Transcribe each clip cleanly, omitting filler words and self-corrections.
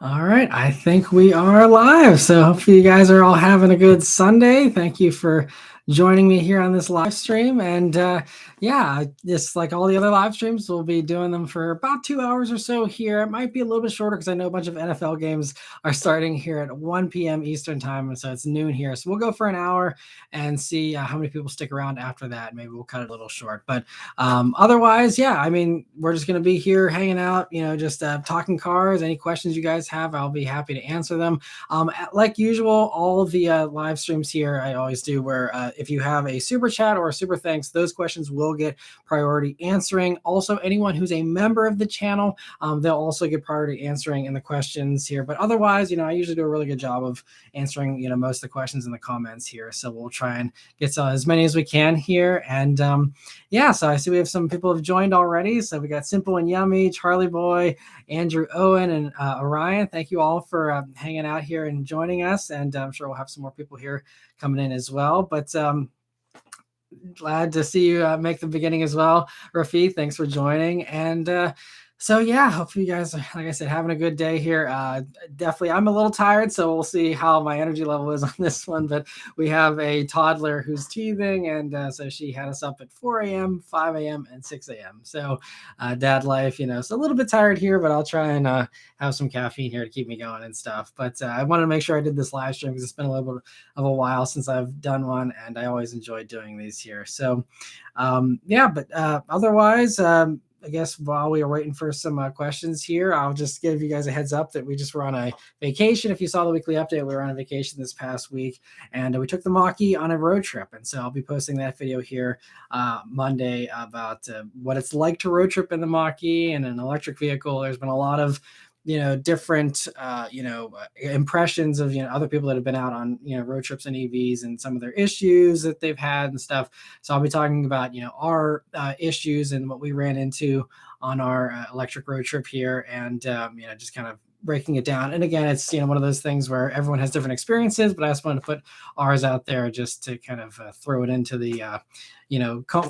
All right, I think we are live. So hopefully you guys are all having a good Sunday. Thank you for joining me here on this live stream. And yeah, just like all the other live streams, we'll be doing them for about 2 hours or so here. It might be a little bit shorter because I know a bunch of NFL games are starting here at 1 p.m. Eastern time. And so it's noon here. So we'll go for an hour and see how many people stick around after that. Maybe we'll cut it a little short. But otherwise, yeah, I mean, we're just going to be here hanging out, just talking cars. Any questions you guys have, I'll be happy to answer them. Like usual, all of the live streams here, I always do where if you have a super chat or a super thanks, those questions will get priority answering. Also, anyone who's a member of the channel, they'll also get priority answering in the questions here. But otherwise, I usually do a really good job of answering, most of the questions in the comments here. So we'll try and get as many as we can here. And yeah, so I see we have some people have joined already. So we got Simple and Yummy, Charlie Boy, Andrew Owen, and Orion. Thank you all for hanging out here and joining us. And I'm sure we'll have some more people here coming in as well. But glad to see you make the beginning as well. Rafi, thanks for joining. And so yeah, hopefully you guys are, like I said, having a good day here. Definitely, I'm a little tired, so we'll see how my energy level is on this one. But we have a toddler who's teething, and so she had us up at 4 a.m., 5 a.m., and 6 a.m. So dad life, so a little bit tired here, but I'll try and have some caffeine here to keep me going and stuff. But I wanted to make sure I did this live stream because it's been a little bit of a while since I've done one, and I always enjoy doing these here. So yeah, but otherwise, I guess while we are waiting for some questions here, I'll just give you guys a heads up that we just were on a vacation. If you saw the weekly update, we were on a vacation this past week, and we took the Mach on a road trip. And so I'll be posting that video here Monday about what it's like to road trip in the Mach and an electric vehicle. There's been a lot of different impressions of other people that have been out on road trips and EVs and some of their issues that they've had and stuff. So I'll be talking about our issues and what we ran into on our electric road trip here, and just kind of breaking it down. And again, it's one of those things where everyone has different experiences, but I just wanted to put ours out there just to kind of throw it into the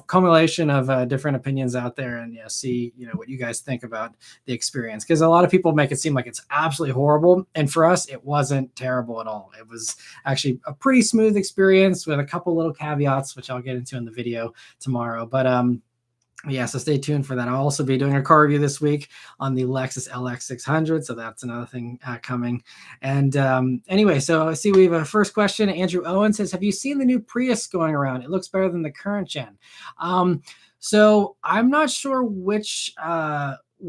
culmination of different opinions out there, and see what you guys think about the experience, because a lot of people make it seem like it's absolutely horrible, and for us it wasn't terrible at all. It was actually a pretty smooth experience with a couple little caveats which I'll get into in the video tomorrow. But yeah, so stay tuned for that. I'll also be doing a car review this week on the Lexus LX 600, so that's another thing coming. And anyway, so I see we have a first question. Andrew Owen says, have you seen the new Prius going around? It looks better than the current gen. So I'm not sure which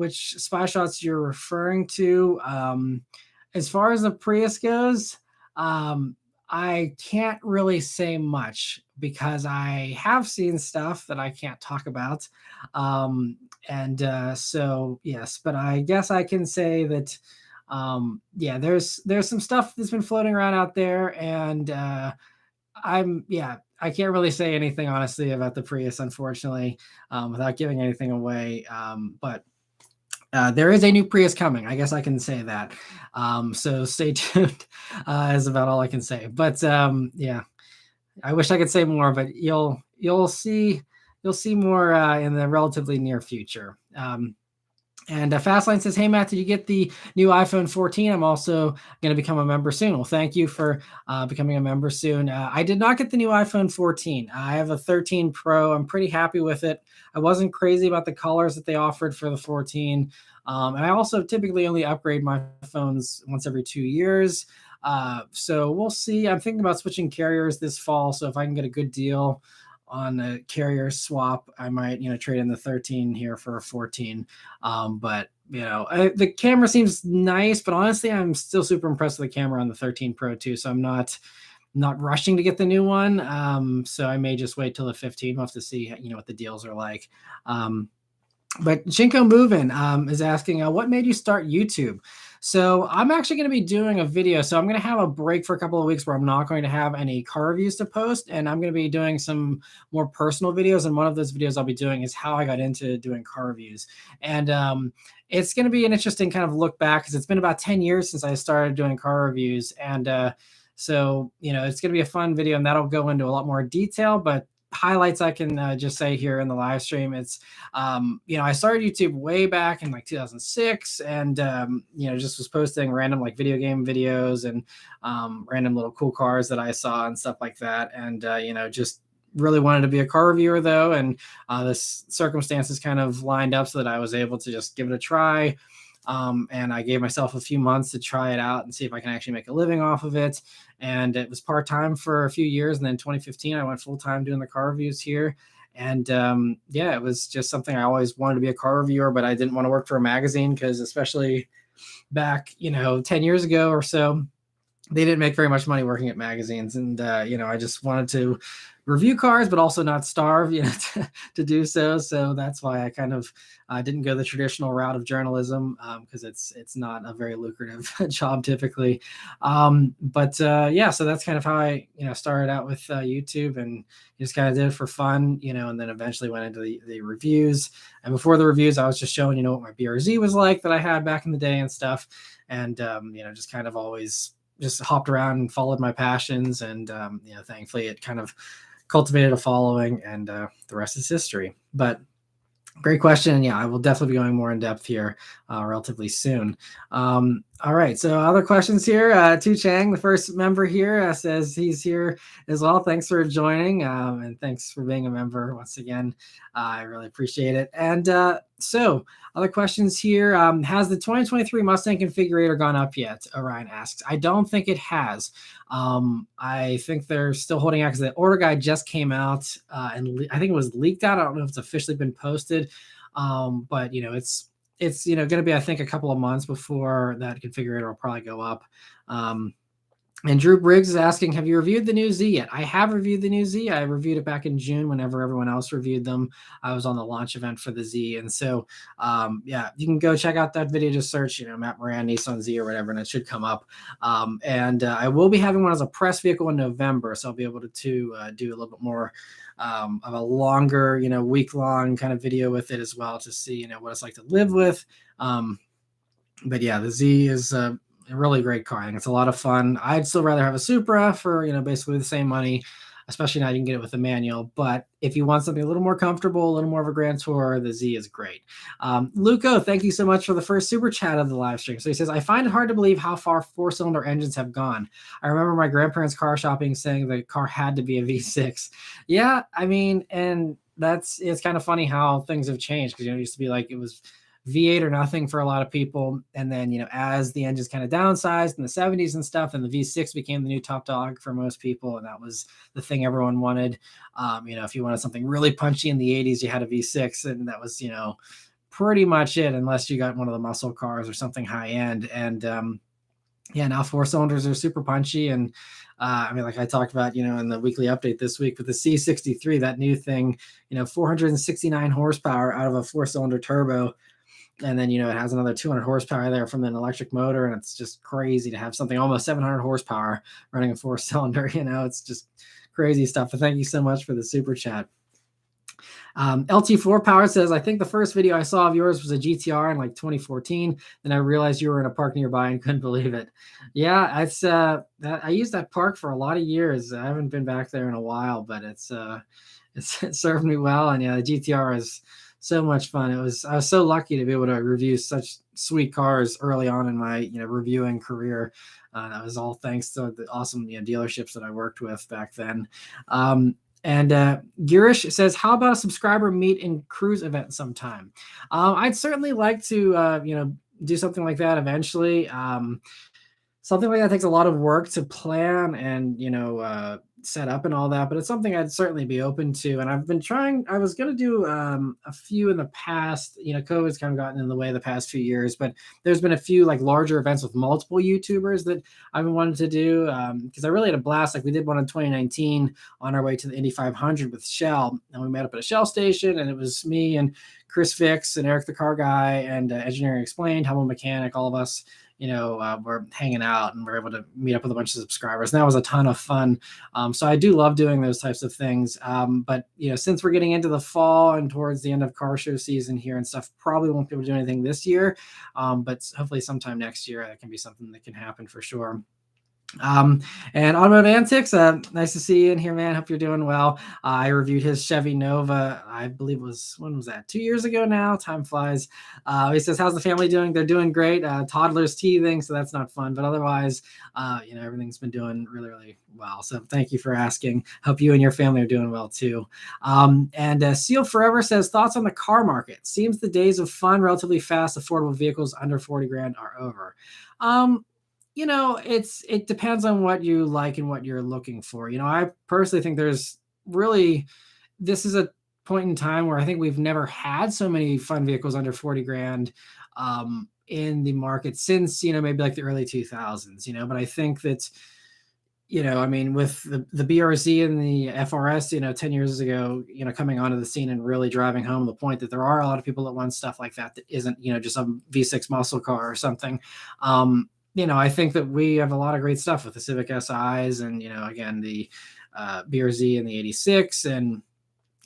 spy shots you're referring to. As far as the Prius goes, I can't really say much because I have seen stuff that I can't talk about. So yes, but I guess I can say that, yeah, there's some stuff that's been floating around out there, and I can't really say anything honestly about the Prius, unfortunately, without giving anything away. But there is a new Prius coming. I guess I can say that. So stay tuned is about all I can say. But yeah, I wish I could say more, but you'll see more in the relatively near future. And Fastline says, hey, Matt, did you get the new iPhone 14? I'm also going to become a member soon. Well, thank you for becoming a member soon. I did not get the new iPhone 14. I have a 13 Pro. I'm pretty happy with it. I wasn't crazy about the colors that they offered for the 14. And I also typically only upgrade my phones once every 2 years. So we'll see. I'm thinking about switching carriers this fall. So if I can get a good deal on a carrier swap, I might, trade in the 13 here for a 14. But the camera seems nice, but honestly, I'm still super impressed with the camera on the 13 Pro too. So I'm not rushing to get the new one. So I may just wait till the 15. We'll have to see, what the deals are like. But Shinko Movin is asking, what made you start YouTube? So I'm actually going to be doing a video. So I'm going to have a break for a couple of weeks where I'm not going to have any car reviews to post. And I'm going to be doing some more personal videos. And one of those videos I'll be doing is how I got into doing car reviews. And it's going to be an interesting kind of look back because it's been about 10 years since I started doing car reviews. And so, it's going to be a fun video, and that'll go into a lot more detail. But highlights I can just say here in the live stream. It's, I started YouTube way back in like 2006, and, just was posting random like video game videos and random little cool cars that I saw and stuff like that. And, just really wanted to be a car reviewer though. And this circumstances kind of lined up so that I was able to just give it a try. And I gave myself a few months to try it out and see if I can actually make a living off of it. And it was part-time for a few years. And then 2015, I went full-time doing the car reviews here. And it was just something I always wanted to be a car reviewer, but I didn't want to work for a magazine because especially back, 10 years ago or so, they didn't make very much money working at magazines. And, I just wanted to review cars, but also not starve, to do so. So that's why I kind of didn't go the traditional route of journalism because it's not a very lucrative job typically. So that's kind of how I, started out with YouTube and just kind of did it for fun, and then eventually went into the reviews. And before the reviews, I was just showing, what my BRZ was like that I had back in the day and stuff. And, just kind of always just hopped around and followed my passions. And, thankfully it kind of cultivated a following, and the rest is history. But great question. Yeah, I will definitely be going more in depth here relatively soon. All right. So other questions here. Tu Chang, the first member here, says he's here as well. Thanks for joining, and thanks for being a member once again. I really appreciate it. And so other questions here. Has the 2023 Mustang configurator gone up yet? Orion asks. I don't think it has. I think they're still holding out because the order guide just came out, and I think it was leaked out. I don't know if it's officially been posted, but it's going to be, I think, a couple of months before that configurator will probably go up. And Drew Briggs is asking, have you reviewed the new Z yet? I have reviewed the new Z. I reviewed it back in June whenever everyone else reviewed them. I was on the launch event for the Z. And so, you can go check out that video. Just search, Matt Moran, Nissan Z or whatever, and it should come up. I will be having one as a press vehicle in November. So I'll be able to do a little bit more of a longer, week-long kind of video with it as well to see, what it's like to live with. The Z is a really great car. I think it's a lot of fun. I'd still rather have a Supra for, basically the same money, especially now you can get it with a manual. But if you want something a little more comfortable, a little more of a grand tour, the Z is great. Luco, thank you so much for the first super chat of the live stream. So he says, I find it hard to believe how far four-cylinder engines have gone. I remember my grandparents' car shopping saying the car had to be a V6. Yeah, I mean, and it's kind of funny how things have changed because, it used to be like it was V8 or nothing for a lot of people. And then, as the engines kind of downsized in the 70s and stuff, and the V6 became the new top dog for most people. And that was the thing everyone wanted. If you wanted something really punchy in the 80s, you had a V6, and that was, pretty much it, unless you got one of the muscle cars or something high end. And now four cylinders are super punchy. And like I talked about, in the weekly update this week with the C63, that new thing, 469 horsepower out of a four-cylinder turbo. And then, it has another 200 horsepower there from an electric motor. And it's just crazy to have something almost 700 horsepower running a four-cylinder. It's just crazy stuff. But thank you so much for the super chat. LT4 Power says, I think the first video I saw of yours was a GTR in like 2014. Then I realized you were in a park nearby and couldn't believe it. Yeah, it's I used that park for a lot of years. I haven't been back there in a while, but it served me well. And the GTR is so much fun. I was so lucky to be able to review such sweet cars early on in my reviewing career. That was all thanks to the awesome dealerships that I worked with back then. And Girish says, how about a subscriber meet and cruise event sometime? I'd certainly like to do something like that eventually. Something like that takes a lot of work to plan and set up and all that, but it's something I'd certainly be open to. And I've been trying. I was going to do a few in the past. COVID's kind of gotten in the way the past few years, but there's been a few like larger events with multiple YouTubers that I've been wanting to do because I really had a blast. Like we did one in 2019 on our way to the Indy 500 with Shell, and we met up at a Shell station, and it was me and Chris Fix and Eric the Car Guy and Engineering Explained, Humble Mechanic, all of us. We're hanging out and we're able to meet up with a bunch of subscribers. And that was a ton of fun. So I do love doing those types of things. But since we're getting into the fall and towards the end of car show season here and stuff, probably won't be able to do anything this year. But hopefully sometime next year, that can be something that can happen for sure. And Automotive Antics, nice to see you in here, man. Hope you're doing well. I reviewed his Chevy Nova, I believe when was that? 2 years ago now. Time flies. He says, how's the family doing? They're doing great. Toddler's teething, so that's not fun. But otherwise, everything's been doing really, really well. So thank you for asking. Hope you and your family are doing well too. And Seal Forever says, thoughts on the car market? Seems the days of fun, relatively fast, affordable vehicles under 40 grand are over. It depends on what you like and what you're looking for. I personally think this is a point in time where I think we've never had so many fun vehicles under 40 grand in the market since, maybe like the early 2000s, but I think that, with the BRZ and the FRS, 10 years ago, coming onto the scene and really driving home the point that there are a lot of people that want stuff like that isn't, just some V6 muscle car or something. I think that we have a lot of great stuff with the Civic SIs and, again, the BRZ and the 86. And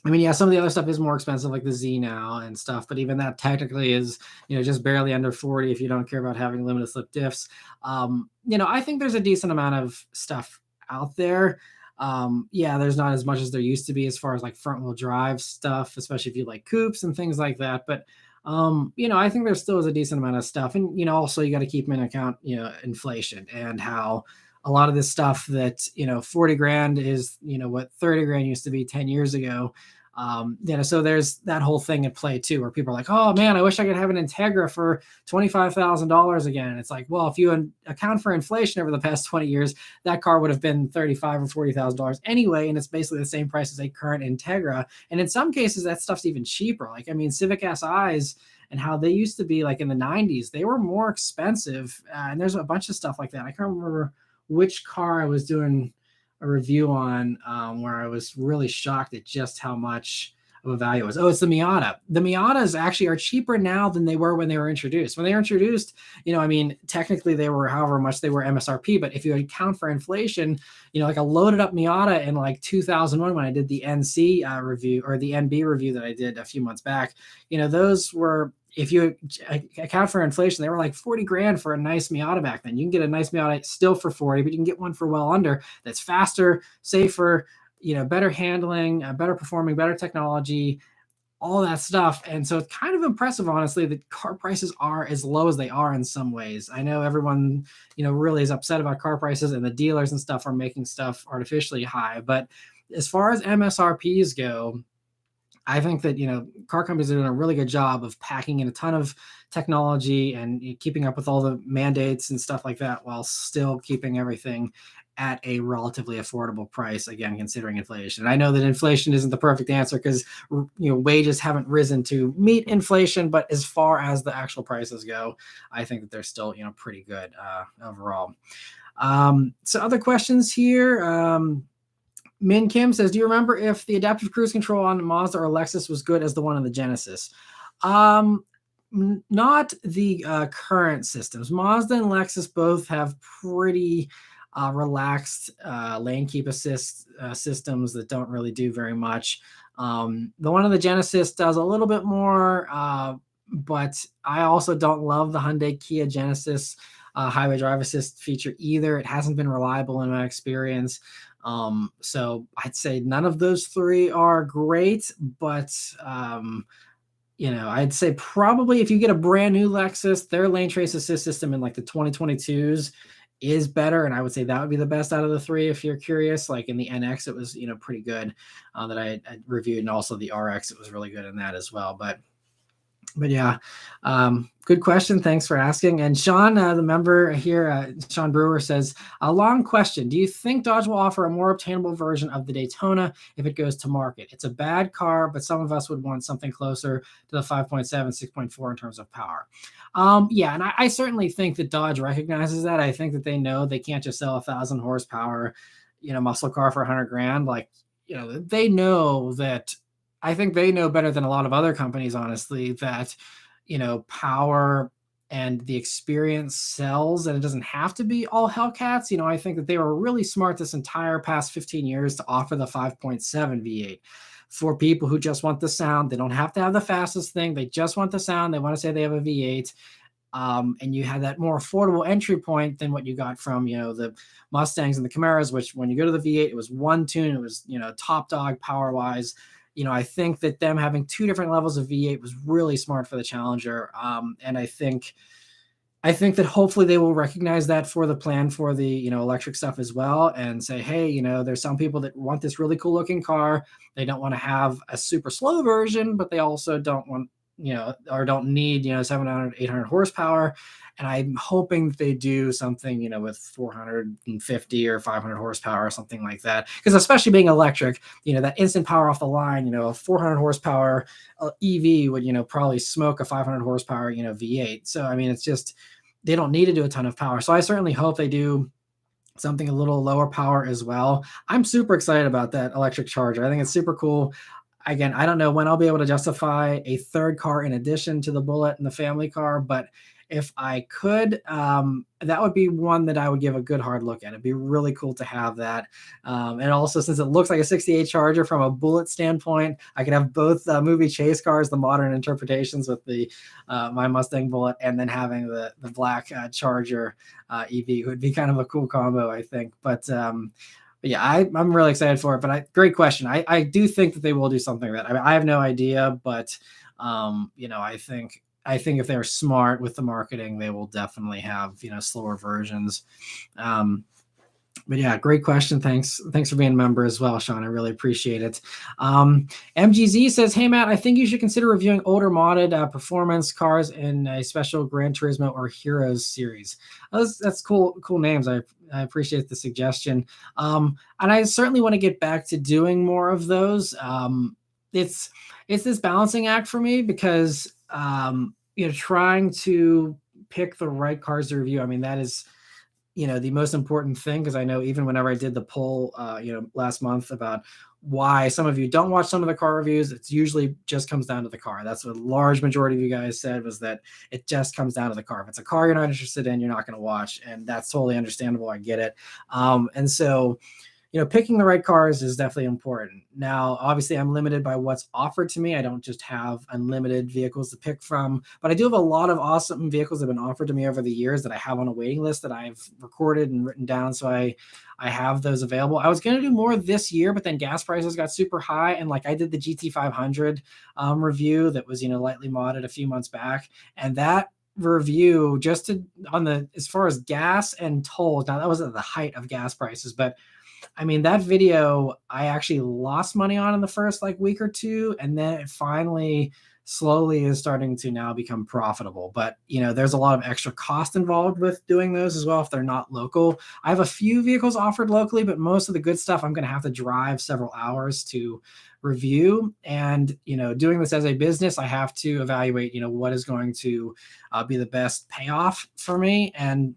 some of the other stuff is more expensive, like the Z now and stuff, but even that technically is, just barely under 40 if you don't care about having limited slip diffs. I think there's a decent amount of stuff out there. There's not as much as there used to be as far as like front wheel drive stuff, especially if you like coupes and things like that. But I think there still is a decent amount of stuff. And, also you got to keep in account, inflation and how a lot of this stuff that, 40 grand is, what 30 grand used to be 10 years ago. So there's that whole thing at play too, where people are like, oh man, I wish I could have an Integra for $25,000 again. And it's like, well, if you account for inflation over the past 20 years, that car would have been $35,000 or $40,000 anyway. And it's basically the same price as a current Integra. And in some cases, that stuff's even cheaper. Like, Civic SIs and how they used to be like in the 90s, they were more expensive. And there's a bunch of stuff like that. I can't remember which car I was doing a review on where I was really shocked at just how much of a value it was. Oh, it's the Miata. The Miatas actually are cheaper now than they were when they were introduced. When they were introduced, technically they were however much they were MSRP, but if you account for inflation, like a loaded up Miata in like 2001 when I did the NC review or the NB review that I did a few months back, those were, if you account for inflation, they were like 40 grand for a nice Miata back then. You can get a nice Miata still for 40, but you can get one for well under that's faster, safer, better handling, better performing, better technology, all that stuff. And so it's kind of impressive, honestly, that car prices are as low as they are in some ways. I know everyone, really is upset about car prices and the dealers and stuff are making stuff artificially high. But as far as MSRPs go, I think that, car companies are doing a really good job of packing in a ton of technology and keeping up with all the mandates and stuff like that while still keeping everything at a relatively affordable price, again, considering inflation. And I know that inflation isn't the perfect answer because, wages haven't risen to meet inflation, but as far as the actual prices go, I think that they're still, pretty good overall. So other questions here. Min Kim says, do you remember if the adaptive cruise control on Mazda or Lexus was good as the one on the Genesis? Not the current systems. Mazda and Lexus both have pretty relaxed lane keep assist systems that don't really do very much. The one on the Genesis does a little bit more, but I also don't love the Hyundai Kia Genesis highway drive assist feature either. It hasn't been reliable in my experience. So I'd say none of those three are great, but I'd say probably if you get a brand new Lexus, their lane trace assist system in like the 2022s is better. And I would say that would be the best out of the three. If you're curious, like in the NX, it was, pretty good that I reviewed, and also the RX, it was really good in that as well. But yeah, good question. Thanks for asking. And Sean, the member here, Sean Brewer says, a long question. Do you think Dodge will offer a more obtainable version of the Daytona if it goes to market? It's a bad car, but some of us would want something closer to the 5.7, 6.4 in terms of power. And I certainly think that Dodge recognizes that. I think that they know they can't just sell 1,000 horsepower, muscle car for 100 grand. Like, they know that. I think they know better than a lot of other companies, honestly, that, power and the experience sells, and it doesn't have to be all Hellcats. I think that they were really smart this entire past 15 years to offer the 5.7 V8 for people who just want the sound. They don't have to have the fastest thing. They just want the sound. They want to say they have a V8. and you had that more affordable entry point than what you got from, the Mustangs and the Camaros, which when you go to the V8, it was one tune, it was, top dog power wise. I think that them having two different levels of V8 was really smart for the Challenger. And I think that hopefully they will recognize that for the plan for the, electric stuff as well, and say, hey, there's some people that want this really cool looking car. They don't want to have a super slow version, but they also don't want, or don't need, 700, 800 horsepower. And I'm hoping that they do something, with 450 or 500 horsepower or something like that. Because especially being electric, that instant power off the line, a 400 horsepower EV would, probably smoke a 500 horsepower, V8. So, I mean, it's just, they don't need to do a ton of power. So I certainly hope they do something a little lower power as well. I'm super excited about that electric Charger. I think it's super cool. Again, I don't know when I'll be able to justify a third car in addition to the Bullet and the family car, but if I could, that would be one that I would give a good hard look at. It'd be really cool to have that. And also, since it looks like a 68 Charger from a Bullet standpoint, I could have both movie chase cars, the modern interpretations with the my Mustang Bullet, and then having the black Charger EV would be kind of a cool combo, I think. But yeah, I'm really excited for it. But great question. I do think that they will do something like that. I have no idea, but I think if they're smart with the marketing, they will definitely have, slower versions. But yeah, great question. Thanks for being a member as well, Sean. I really appreciate it. MGZ says, hey, Matt, I think you should consider reviewing older modded performance cars in a special Gran Turismo or Heroes series. That's cool names. I appreciate the suggestion. And I certainly want to get back to doing more of those. It's this balancing act for me because trying to pick the right cars to review. I mean, that is, the most important thing, because I know even whenever I did the poll, last month about why some of you don't watch some of the car reviews, it's usually just comes down to the car. That's what a large majority of you guys said, was that it just comes down to the car. If it's a car you're not interested in, you're not going to watch, and that's totally understandable. I get it. And so, picking the right cars is definitely important. Now, obviously, I'm limited by what's offered to me. I don't just have unlimited vehicles to pick from, but I do have a lot of awesome vehicles that have been offered to me over the years that I have on a waiting list that I've recorded and written down. So I have those available. I was going to do more this year, but then gas prices got super high. And I did the GT500 review that was, lightly modded a few months back. And that review as far as gas and tolls, now that was at the height of gas prices, but I mean, that video I actually lost money on in the first week or two, and then it finally slowly is starting to now become profitable. But there's a lot of extra cost involved with doing those as well if they're not local. I have a few vehicles offered locally, but most of the good stuff I'm going to have to drive several hours to review. And doing this as a business, I have to evaluate what is going to be the best payoff for me. And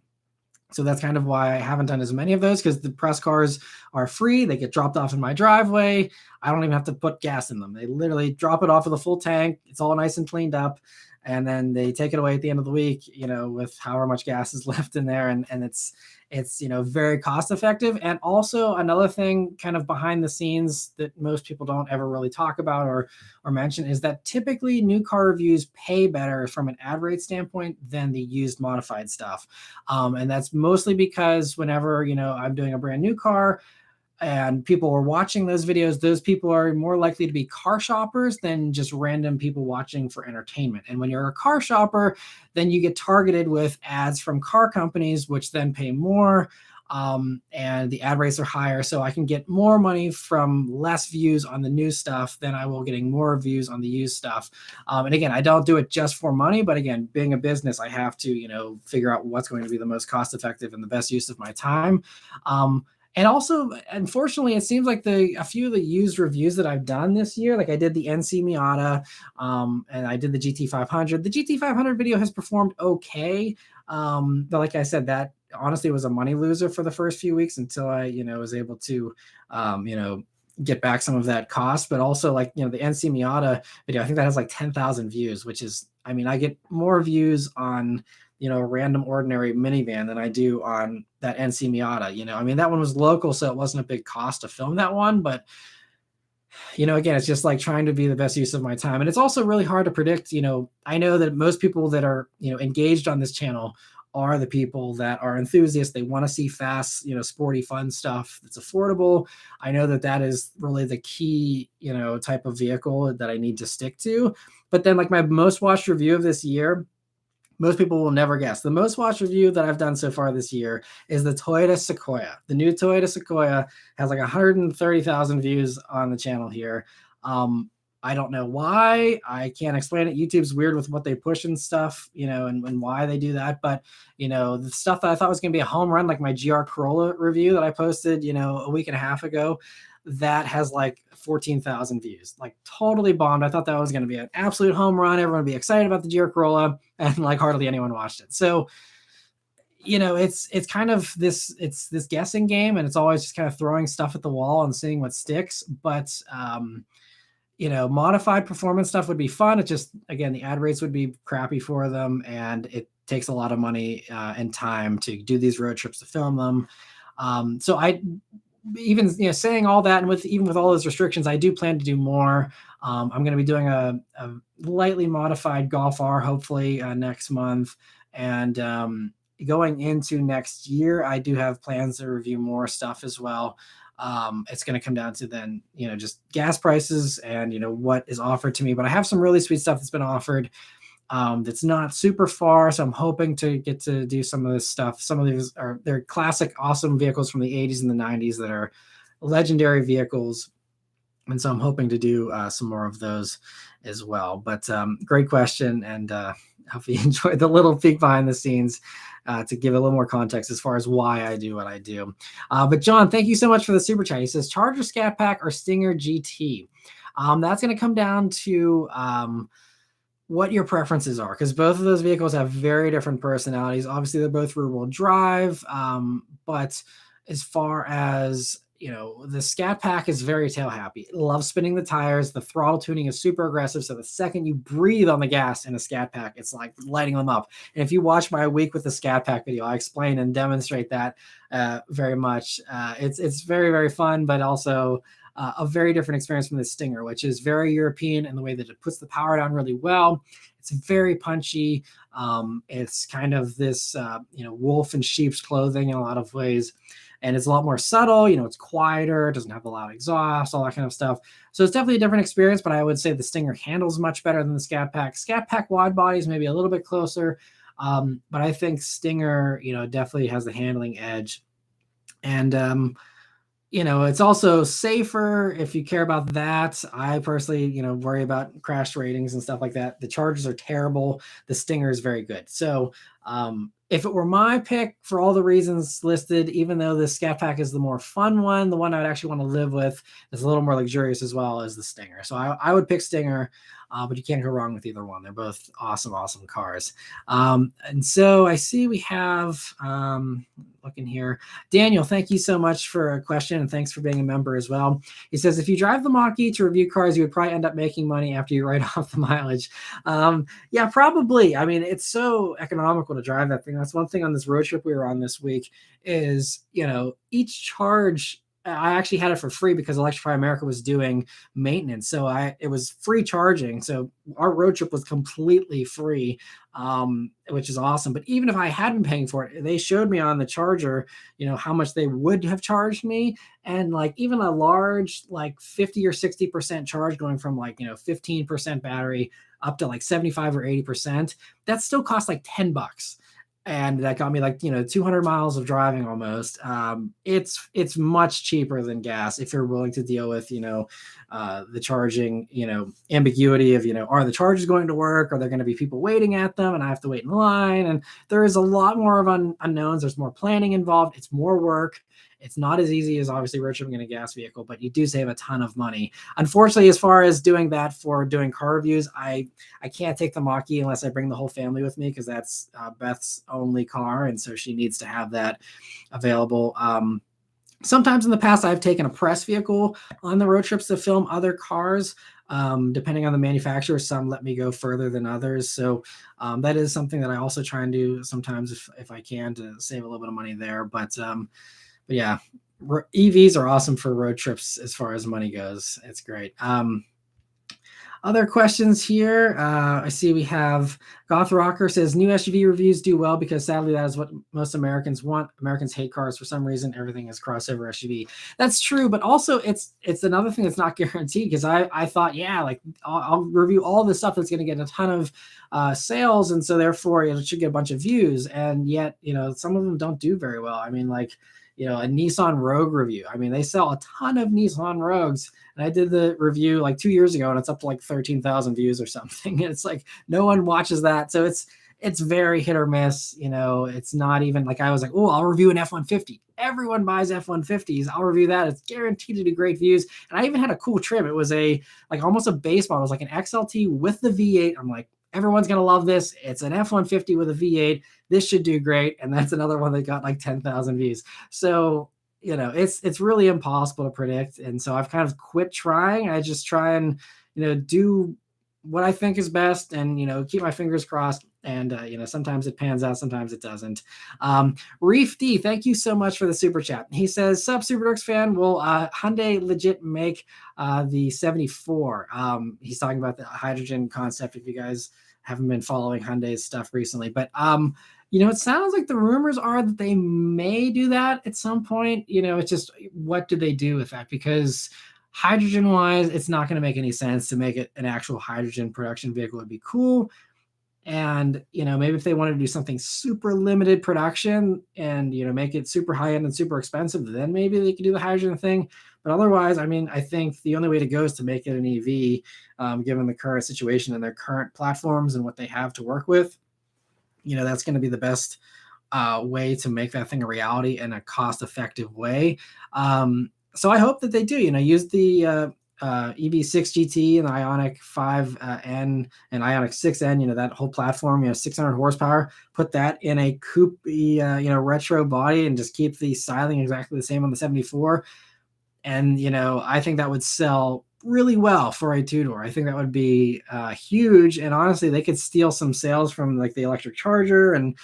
so that's kind of why I haven't done as many of those, because the press cars are free. They get dropped off in my driveway. I don't even have to put gas in them. They literally drop it off with a full tank. It's all nice and cleaned up. And then they take it away at the end of the week, with however much gas is left in there. And it's very cost effective. And also another thing kind of behind the scenes that most people don't ever really talk about or mention is that typically new car reviews pay better from an ad rate standpoint than the used modified stuff. And that's mostly because whenever, I'm doing a brand new car, and people are watching those videos, those people are more likely to be car shoppers than just random people watching for entertainment. And when you're a car shopper, then you get targeted with ads from car companies, which then pay more. And the ad rates are higher. So I can get more money from less views on the new stuff than I will getting more views on the used stuff. And again, I don't do it just for money, but again, being a business, I have to, figure out what's going to be the most cost effective and the best use of my time. And also, unfortunately, it seems like a few of the used reviews that I've done this year, I did the NC Miata, and I did the GT500. The GT500 video has performed okay, but like I said, that honestly was a money loser for the first few weeks until I, was able to, get back some of that cost. But also, the NC Miata video, I think that has 10,000 views, which is, I mean, I get more views on a random ordinary minivan than I do on that NC Miata. I mean, that one was local, so it wasn't a big cost to film that one, but Again, it's just like trying to be the best use of my time. And it's also really hard to predict. I know that most people that are, engaged on this channel are the people that are enthusiasts. They want to see fast, sporty, fun stuff that's affordable. I know that that is really the key, type of vehicle that I need to stick to. But then, like, my most watched review of this year, most people will never guess. The most watched review that I've done so far this year is the Toyota Sequoia. The new Toyota Sequoia has like 130,000 views on the channel here. I don't know why. I can't explain it. YouTube's weird with what they push and stuff, and why they do that. But, the stuff that I thought was going to be a home run, like my GR Corolla review that I posted, a week and a half ago, that has like 14,000 views, like totally bombed. I thought that was going to be an absolute home run. Everyone would be excited about the GR Corolla, and like hardly anyone watched it. So, it's kind of this guessing game, and it's always just kind of throwing stuff at the wall and seeing what sticks. But, modified performance stuff would be fun. It just, again, the ad rates would be crappy for them, and it takes a lot of money and time to do these road trips to film them. So I, even saying all that, and even with all those restrictions, I do plan to do more. I'm going to be doing a lightly modified Golf R hopefully next month, and going into next year, I do have plans to review more stuff as well. It's going to come down to then just gas prices and what is offered to me. But I have some really sweet stuff that's been offered that's not super far. So I'm hoping to get to do some of this stuff. Some of these they're classic, awesome vehicles from the 80s and the 90s that are legendary vehicles. And so I'm hoping to do some more of those as well. But great question. And hope you enjoyed the little peek behind the scenes to give a little more context as far as why I do what I do. But John, thank you so much for the super chat. He says, Charger Scat Pack or Stinger GT? That's going to come down to what your preferences are, because both of those vehicles have very different personalities. Obviously, they're both rear-wheel drive, but as far as the Scat Pack is very tail happy. Loves spinning the tires. The throttle tuning is super aggressive. So the second you breathe on the gas in a Scat Pack, it's like lighting them up. And if you watch my week with the Scat Pack video, I explain and demonstrate that very much. It's very, very fun, but also a very different experience from the Stinger, which is very European in the way that it puts the power down really well. It's very punchy. It's kind of this, wolf in sheep's clothing in a lot of ways. And it's a lot more subtle, it's quieter, it doesn't have a loud exhaust, all that kind of stuff. So it's definitely a different experience, but I would say the Stinger handles much better than the Scat Pack. Scat Pack wide bodies maybe a little bit closer, but I think Stinger, definitely has the handling edge. And it's also safer if you care about that. I personally, worry about crash ratings and stuff like that. The Chargers are terrible. The Stinger is very good. So if it were my pick for all the reasons listed, even though the Scat Pack is the more fun one, the one I'd actually want to live with is a little more luxurious as well as the Stinger. So I would pick Stinger, but you can't go wrong with either one. They're both awesome, awesome cars. And so I see we have, looking here, Daniel, thank you so much for a question, and thanks for being a member as well. He says, if you drive the Mach E to review cars, you would probably end up making money after you write off the mileage. Yeah, probably. I mean, it's so economical to drive that thing. That's one thing on this road trip we were on this week is, each charge, I actually had it for free because Electrify America was doing maintenance. So it was free charging. So our road trip was completely free, which is awesome. But even if I had been paying for it, they showed me on the charger, how much they would have charged me. And like even a large, like 50 or 60% charge going from 15% battery up to like 75 or 80%, that still costs like $10. And that got me 200 miles of driving almost. It's much cheaper than gas if you're willing to deal with, the charging, ambiguity of, are the chargers going to work? Are there going to be people waiting at them and I have to wait in line? And there is a lot more of unknowns. There's more planning involved. It's more work. It's not as easy as obviously road tripping in a gas vehicle, but you do save a ton of money. Unfortunately, as far as doing that for doing car reviews, I can't take the Mach E unless I bring the whole family with me because that's Beth's only car, and so she needs to have that available. Sometimes in the past, I've taken a press vehicle on the road trips to film other cars. Depending on the manufacturer, some let me go further than others. So that is something that I also try and do sometimes if I can to save a little bit of money there. But But yeah, EVs are awesome for road trips as far as money goes. It's great. Other questions here. I see we have Goth Rocker says new SUV reviews do well because sadly that is what most Americans want. Americans hate cars for some reason. Everything is crossover SUV. That's true, but also it's another thing that's not guaranteed because I thought, yeah, like I'll review all this stuff that's going to get a ton of sales, and so therefore it should get a bunch of views, and yet some of them don't do very well. I mean, like a Nissan Rogue review. I mean, they sell a ton of Nissan Rogues. And I did the review like 2 years ago, and it's up to like 13,000 views or something. And it's like no one watches that, so it's very hit or miss. It's not even like I was like, oh, I'll review an F-150. Everyone buys F-150s. I'll review that. It's guaranteed to do great views. And I even had a cool trim. It was almost a base model. It was like an XLT with the V8. I'm like, everyone's gonna love this. It's an F-150 with a V8. This should do great. And that's another one that got like 10,000 views. So it's really impossible to predict. And so I've kind of quit trying. I just try and, do what I think is best and, keep my fingers crossed. And, sometimes it pans out, sometimes it doesn't. Reef D, thank you so much for the super chat. He says, sub Super Dorks fan, will Hyundai legit make the 74? He's talking about the hydrogen concept if you guys haven't been following Hyundai's stuff recently. But it sounds like the rumors are that they may do that at some point. It's just, what do they do with that? Because hydrogen wise, it's not going to make any sense to make it an actual hydrogen production vehicle. Would be cool. And, maybe if they wanted to do something super limited production and, make it super high end and super expensive, then maybe they could do the hydrogen thing. But otherwise, I mean, I think the only way to go is to make it an EV, given the current situation and their current platforms and what they have to work with. That's going to be the best way to make that thing a reality in a cost-effective way. So I hope that they do, use the EV6 GT and the Ioniq 5N and Ioniq 6N, that whole platform, 600 horsepower, put that in a coupe, retro body and just keep the styling exactly the same on the 74. And, I think that would sell really well for a two-door. I think that would be huge. And honestly, they could steal some sales from like the electric charger and,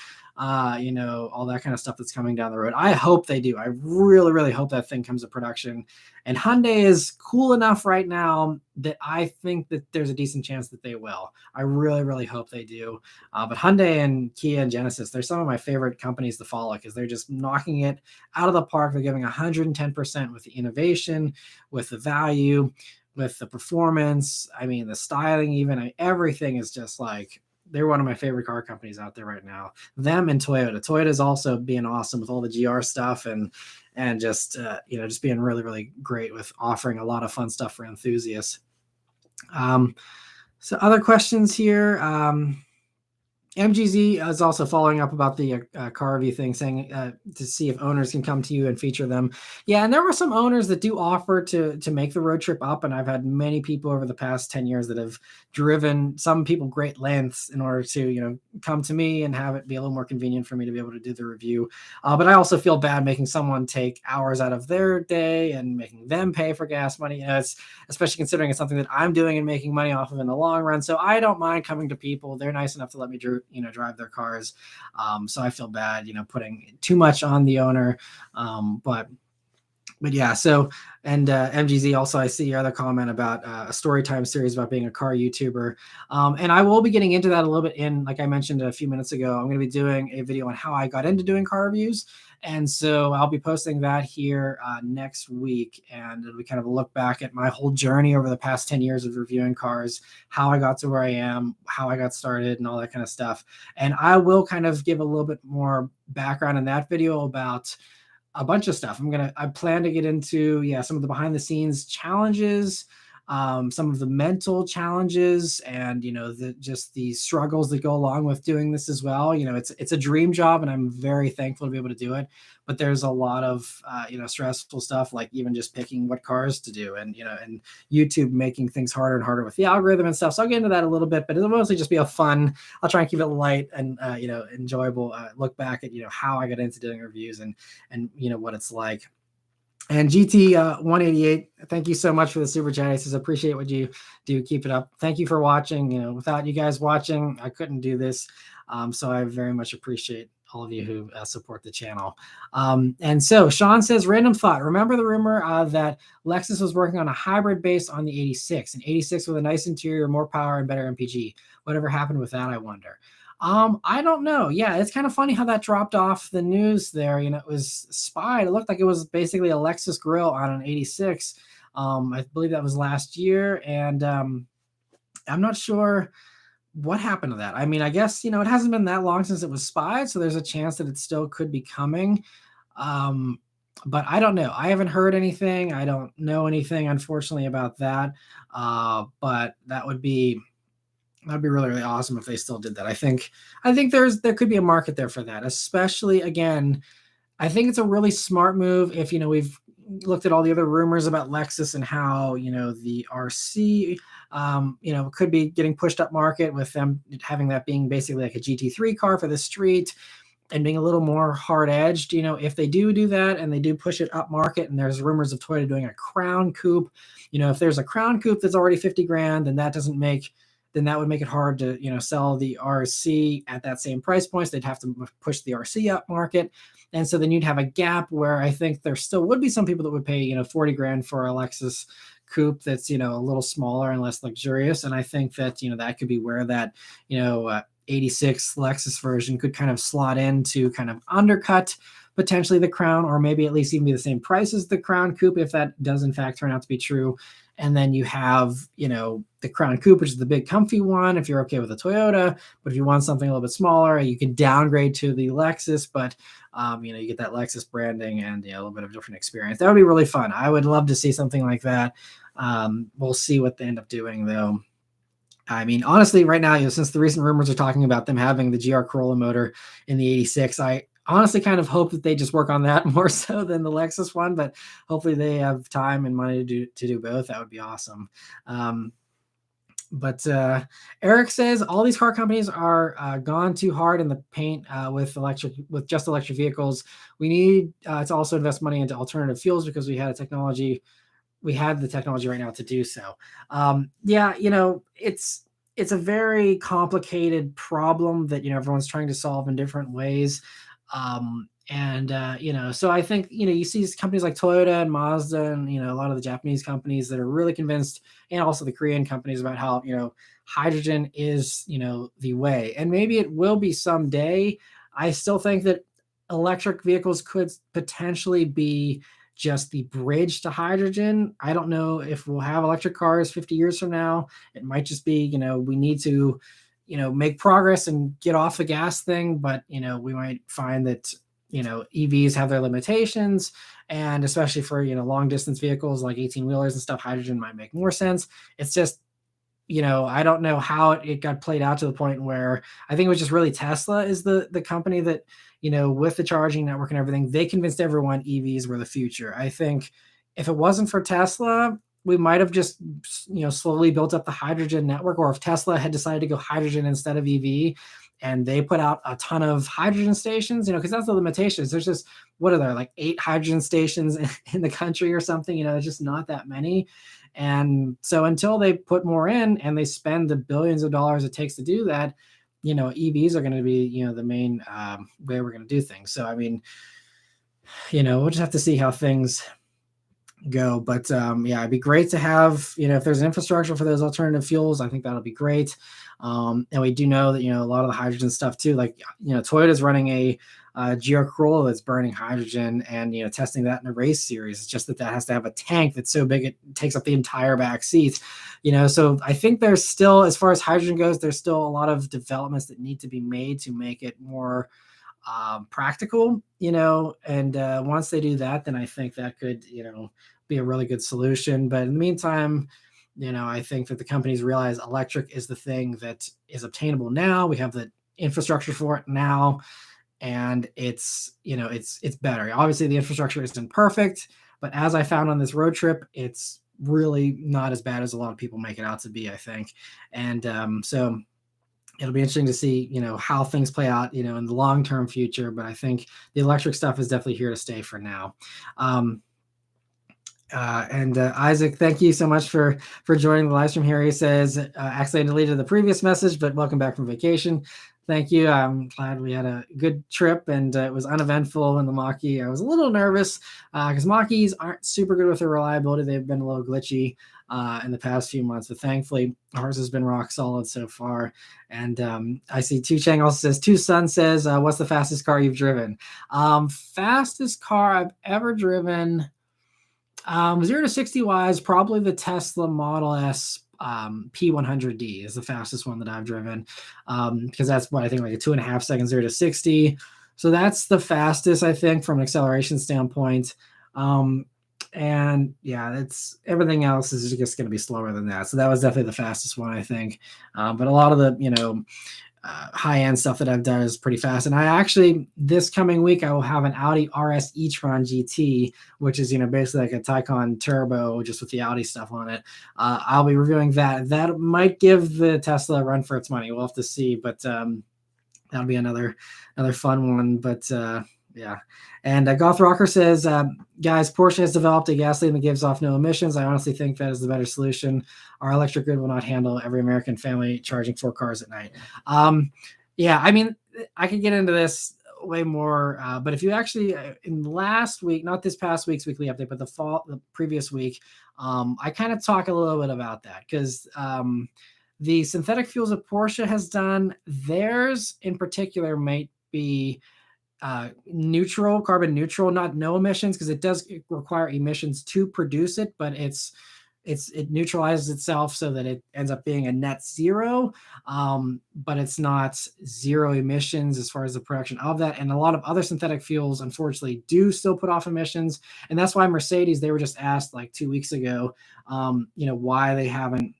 all that kind of stuff that's coming down the road. I hope they do. I really, really hope that thing comes to production. And Hyundai is cool enough right now that I think that there's a decent chance that they will. I really, really hope they do. But Hyundai and Kia and Genesis, they're some of my favorite companies to follow because they're just knocking it out of the park. They're giving 110% with the innovation, with the value, with the performance. I mean, the styling, even everything is just like, they're one of my favorite car companies out there right now. Them and Toyota. Toyota is also being awesome with all the GR stuff and just just being really, really great with offering a lot of fun stuff for enthusiasts. So other questions here. MGZ is also following up about the car review thing, saying to see if owners can come to you and feature them. Yeah, and there were some owners that do offer to make the road trip up, and I've had many people over the past 10 years that have driven, some people, great lengths in order to come to me and have it be a little more convenient for me to be able to do the review. But I also feel bad making someone take hours out of their day and making them pay for gas money. It's especially considering it's something that I'm doing and making money off of in the long run. So I don't mind coming to people. They're nice enough to let me drive their cars. So I feel bad, putting too much on the owner. But yeah, so, and MGZ also, I see your other comment about a story time series about being a car YouTuber. And I will be getting into that a little bit like I mentioned a few minutes ago, I'm going to be doing a video on how I got into doing car reviews. And so I'll be posting that here next week. And it'll be kind of a look back at my whole journey over the past 10 years of reviewing cars, how I got to where I am, how I got started, and all that kind of stuff. And I will kind of give a little bit more background in that video about a bunch of stuff. I plan to get into, some of the behind the scenes challenges, some of the mental challenges, and, just the struggles that go along with doing this as well. It's a dream job and I'm very thankful to be able to do it, but there's a lot of, stressful stuff, like even just picking what cars to do and YouTube making things harder and harder with the algorithm and stuff. So I'll get into that a little bit, but it'll mostly just be I'll try and keep it light and, enjoyable, look back at, how I got into doing reviews and what it's like. And GT 188, thank you so much for the super chat. He says, appreciate what you do. Keep it up. Thank you for watching. Without you guys watching, I couldn't do this. So I very much appreciate all of you who support the channel. And so Sean says, random thought. Remember the rumor that Lexus was working on a hybrid based on the 86, an 86 with a nice interior, more power, and better MPG. Whatever happened with that, I wonder. I don't know. Yeah, it's kind of funny how that dropped off the news there. It was spied. It looked like it was basically a Lexus grill on an 86. I believe that was last year. And I'm not sure what happened to that. I mean, I guess, it hasn't been that long since it was spied, so there's a chance that it still could be coming. But I don't know. I haven't heard anything. I don't know anything, unfortunately, about that. But that would be really, really awesome if they still did that. I think there could be a market there for that, especially, again, I think it's a really smart move if, we've looked at all the other rumors about Lexus and how, the RC, could be getting pushed up market with them having that being basically like a GT3 car for the street and being a little more hard edged. If they do that and they do push it up market, and there's rumors of Toyota doing a Crown Coupe, if there's a Crown Coupe that's already 50 grand, then that would make it hard to, sell the RC at that same price points. They'd have to push the RC up market. And so then you'd have a gap where I think there still would be some people that would pay, 40 grand for a Lexus coupe that's, a little smaller and less luxurious. And I think that, that could be where that, 86 Lexus version could kind of slot in to kind of undercut potentially the Crown, or maybe at least even be the same price as the Crown Coupe, if that does in fact turn out to be true. And then you have, the Crown Coupe, which is the big comfy one, if you're okay with a Toyota. But if you want something a little bit smaller, you can downgrade to the Lexus, but, you get that Lexus branding and a little bit of a different experience. That would be really fun. I would love to see something like that. We'll see what they end up doing, though. I mean, honestly, right now, since the recent rumors are talking about them having the GR Corolla motor in the 86, I honestly kind of hope that they just work on that more so than the Lexus one, but hopefully they have time and money to do both. That would be awesome. But Eric says all these car companies are gone too hard in the paint with just electric vehicles. We need to also invest money into alternative fuels because we had the technology right now to do so. Yeah, it's a very complicated problem that everyone's trying to solve in different ways. So I think, you see companies like Toyota and Mazda and, a lot of the Japanese companies that are really convinced, and also the Korean companies, about how, hydrogen is, the way. And maybe it will be someday. I still think that electric vehicles could potentially be just the bridge to hydrogen. I don't know if we'll have electric cars 50 years from now. It might just be, we need to, make progress and get off the gas thing. But, we might find that, EVs have their limitations, and especially for, long distance vehicles like 18-wheelers and stuff, hydrogen might make more sense. It's just, I don't know how it got played out to the point where I think it was just really Tesla is the company that, with the charging network and everything, they convinced everyone EVs were the future. I think if it wasn't for Tesla, we might have just, slowly built up the hydrogen network, or if Tesla had decided to go hydrogen instead of EV, and they put out a ton of hydrogen stations, because that's the limitations. There's just, what are there, like 8 hydrogen stations in the country or something? There's just not that many. And so until they put more in and they spend the billions of dollars it takes to do that, EVs are going to be, the main way we're going to do things. So, I mean, we'll just have to see how things go. But yeah, it'd be great to have, if there's an infrastructure for those alternative fuels, I think that'll be great. And we do know that, a lot of the hydrogen stuff too, like, Toyota's running a GR Corolla that's burning hydrogen and, testing that in a race series. It's just that has to have a tank that's so big it takes up the entire back seat. So I think there's still, as far as hydrogen goes, there's still a lot of developments that need to be made to make it more practical, and once they do that, then I think that could, be a really good solution. But in the meantime, I think that the companies realize electric is the thing that is obtainable now. We have the infrastructure for it now, and it's better. Obviously, the infrastructure isn't perfect, but as I found on this road trip, it's really not as bad as a lot of people make it out to be, I think. And so it'll be interesting to see, how things play out, in the long-term future. But I think the electric stuff is definitely here to stay for now. Isaac, thank you so much for joining the live stream here. He says, accidentally deleted the previous message, but welcome back from vacation. Thank you. I'm glad we had a good trip and it was uneventful in the Mach-E. I was a little nervous because Mach-Es aren't super good with their reliability. They've been a little glitchy in the past few months, but thankfully ours has been rock solid so far. And I see Tu Chang also says, Tu Sun says, what's the fastest car you've driven? Fastest car I've ever driven, 0 to 60 wise, probably the Tesla Model S P100D is the fastest one that I've driven, because that's what I think, like a 2.5 seconds 0 to 60. So that's the fastest, I think, from an acceleration standpoint. And yeah, it's everything else is just going to be slower than that. So that was definitely the fastest one, I think. But a lot of the, high-end stuff that I've done is pretty fast. And I actually, this coming week, I will have an Audi RS e-tron GT, which is, basically like a Taycan turbo, just with the Audi stuff on it. I'll be reviewing that. That might give the Tesla a run for its money. We'll have to see, but that'll be another fun one. But yeah. And Goth Rocker says, guys, Porsche has developed a gasoline that gives off no emissions. I honestly think that is the better solution. Our electric grid will not handle every American family charging 4 cars at night. Yeah, I mean, I could get into this way more, but if you actually, in last week, not this past week's weekly update, but the previous week, I kind of talk a little bit about that because the synthetic fuels that Porsche has done, theirs in particular might be neutral, carbon neutral, not no emissions, because it does require emissions to produce it, but it neutralizes itself so that it ends up being a net zero, but it's not zero emissions as far as the production of that. And a lot of other synthetic fuels, unfortunately, do still put off emissions, and that's why Mercedes, they were just asked like 2 weeks ago, why they haven't.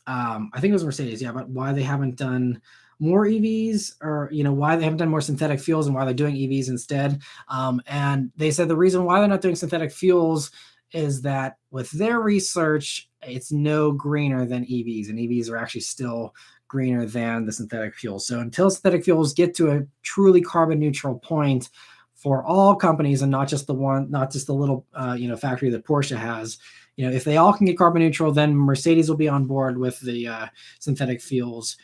I think it was Mercedes, yeah, but why they haven't done more EVs, or why they haven't done more synthetic fuels and why they're doing EVs instead. And they said the reason why they're not doing synthetic fuels is that with their research, it's no greener than EVs, and EVs are actually still greener than the synthetic fuels. So until synthetic fuels get to a truly carbon neutral point for all companies, and not just the little factory that Porsche has, if they all can get carbon neutral, then Mercedes will be on board with the synthetic fuels.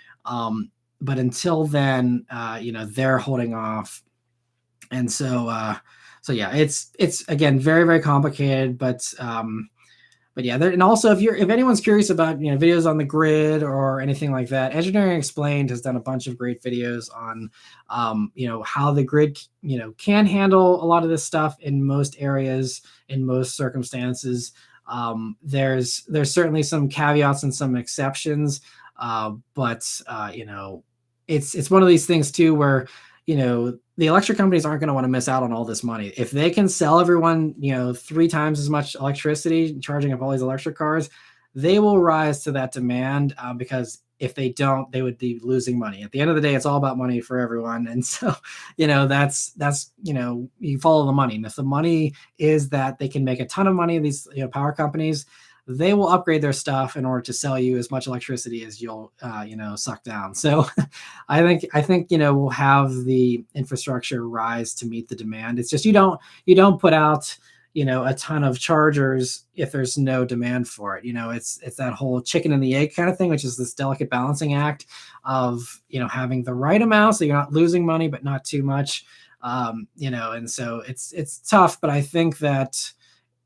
But until then, they're holding off. And so yeah, it's again very, very complicated, but yeah, and also if anyone's curious about videos on the grid or anything like that, Engineering Explained has done a bunch of great videos on how the grid can handle a lot of this stuff in most areas, in most circumstances. There's certainly some caveats and some exceptions, but it's one of these things too where the electric companies aren't going to want to miss out on all this money. If they can sell everyone 3 times as much electricity, charging up all these electric cars, they will rise to that demand, because if they don't, they would be losing money. At the end of the day, it's all about money for everyone. And so that's you follow the money, and if the money is that they can make a ton of money, these power companies, they will upgrade their stuff in order to sell you as much electricity as you'll suck down. So I think we'll have the infrastructure rise to meet the demand. It's just you don't put out a ton of chargers if there's no demand for it. It's that whole chicken and the egg kind of thing, which is this delicate balancing act of having the right amount so you're not losing money but not too much. And so it's tough, but I think that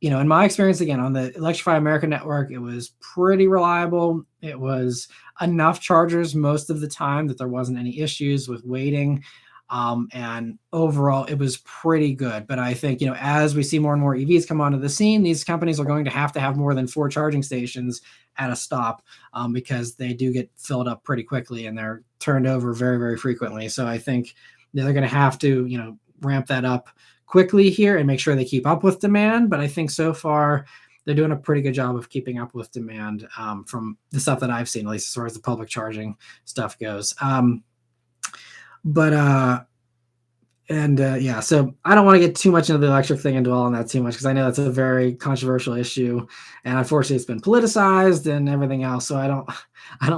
in my experience, again, on the Electrify America network, it was pretty reliable. It was enough chargers most of the time that there wasn't any issues with waiting. And overall, it was pretty good. But I think, as we see more and more EVs come onto the scene, these companies are going to have more than 4 charging stations at a stop, because they do get filled up pretty quickly and they're turned over very, very frequently. So I think they're going to have to, ramp that up quickly here and make sure they keep up with demand. But I think so far they're doing a pretty good job of keeping up with demand, from the stuff that I've seen, at least as far as the public charging stuff goes. Yeah, so I don't want to get too much into the electric thing and dwell on that too much, because I know that's a very controversial issue, and unfortunately it's been politicized and everything else. So I don't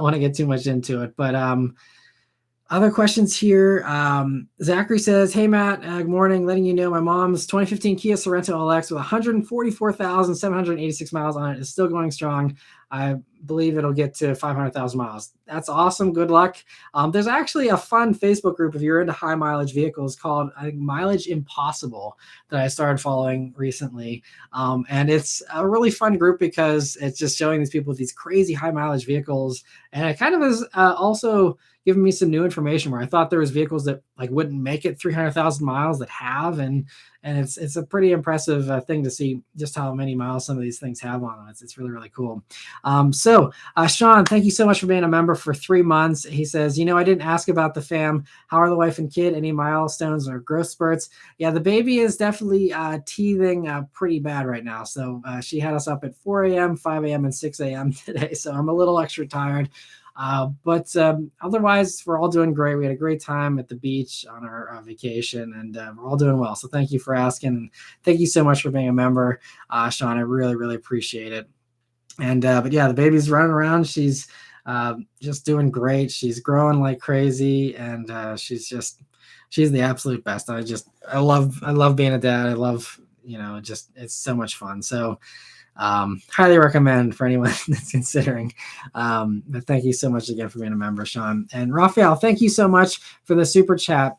want to get too much into it. But other questions here. Zachary says, hey, Matt, good morning. Letting you know my mom's 2015 Kia Sorento LX with 144,786 miles on it is still going strong. I believe it'll get to 500,000 miles. That's awesome. Good luck. There's actually a fun Facebook group if you're into high mileage vehicles called, I think, Mileage Impossible, that I started following recently. And it's a really fun group because it's just showing these people with these crazy high mileage vehicles. And it kind of is also giving me some new information where I thought there was vehicles that like wouldn't make it 300,000 miles that have, and it's a pretty impressive thing to see just how many miles some of these things have on them. It's really, really cool. Sean, thank you so much for being a member for 3 months. He says, I didn't ask about the fam. How are the wife and kid? Any milestones or growth spurts? Yeah, the baby is definitely teething pretty bad right now. So she had us up at 4 a.m., 5 a.m., and 6 a.m. today. So I'm a little extra tired. But otherwise, we're all doing great. We had a great time at the beach on our vacation, and we're all doing well. So thank you for asking. Thank you so much for being a member, Sean. I really, really appreciate it. And but yeah, the baby's running around. She's just doing great. She's growing like crazy, and she's the absolute best. I love being a dad. I love, it's so much fun. So highly recommend for anyone that's considering. But thank you so much again for being a member, Sean. And Raphael, thank you so much for the super chat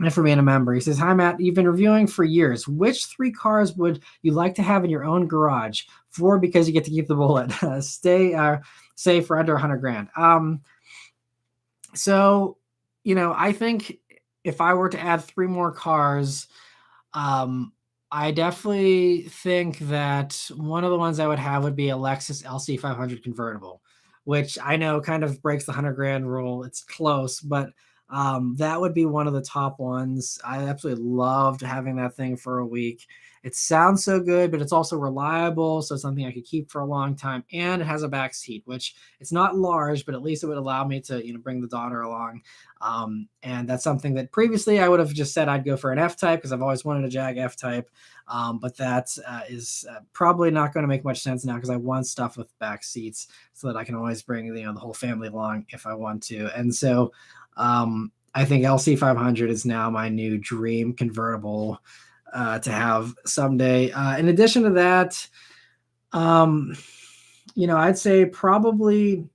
and for being a member. He says, hi, Matt, you've been reviewing for years. Which 3 cars would you like to have in your own garage? 4, because you get to keep the bullet. Save for under 100 grand. So, I think if I were to add 3 more cars, I definitely think that one of the ones I would have would be a Lexus LC500 convertible, which I know kind of breaks the 100 grand rule. It's close, but that would be one of the top ones. I absolutely loved having that thing for a week. It sounds so good, but it's also reliable. So it's something I could keep for a long time. And it has a back seat, which it's not large, but at least it would allow me to, bring the daughter along. And that's something that previously I would have just said I'd go for an F-Type because I've always wanted a Jag F-Type. But that is probably not going to make much sense now because I want stuff with back seats so that I can always bring, the whole family along if I want to. And so I think LC500 is now my new dream convertible to have someday. In addition to that, I'd say probably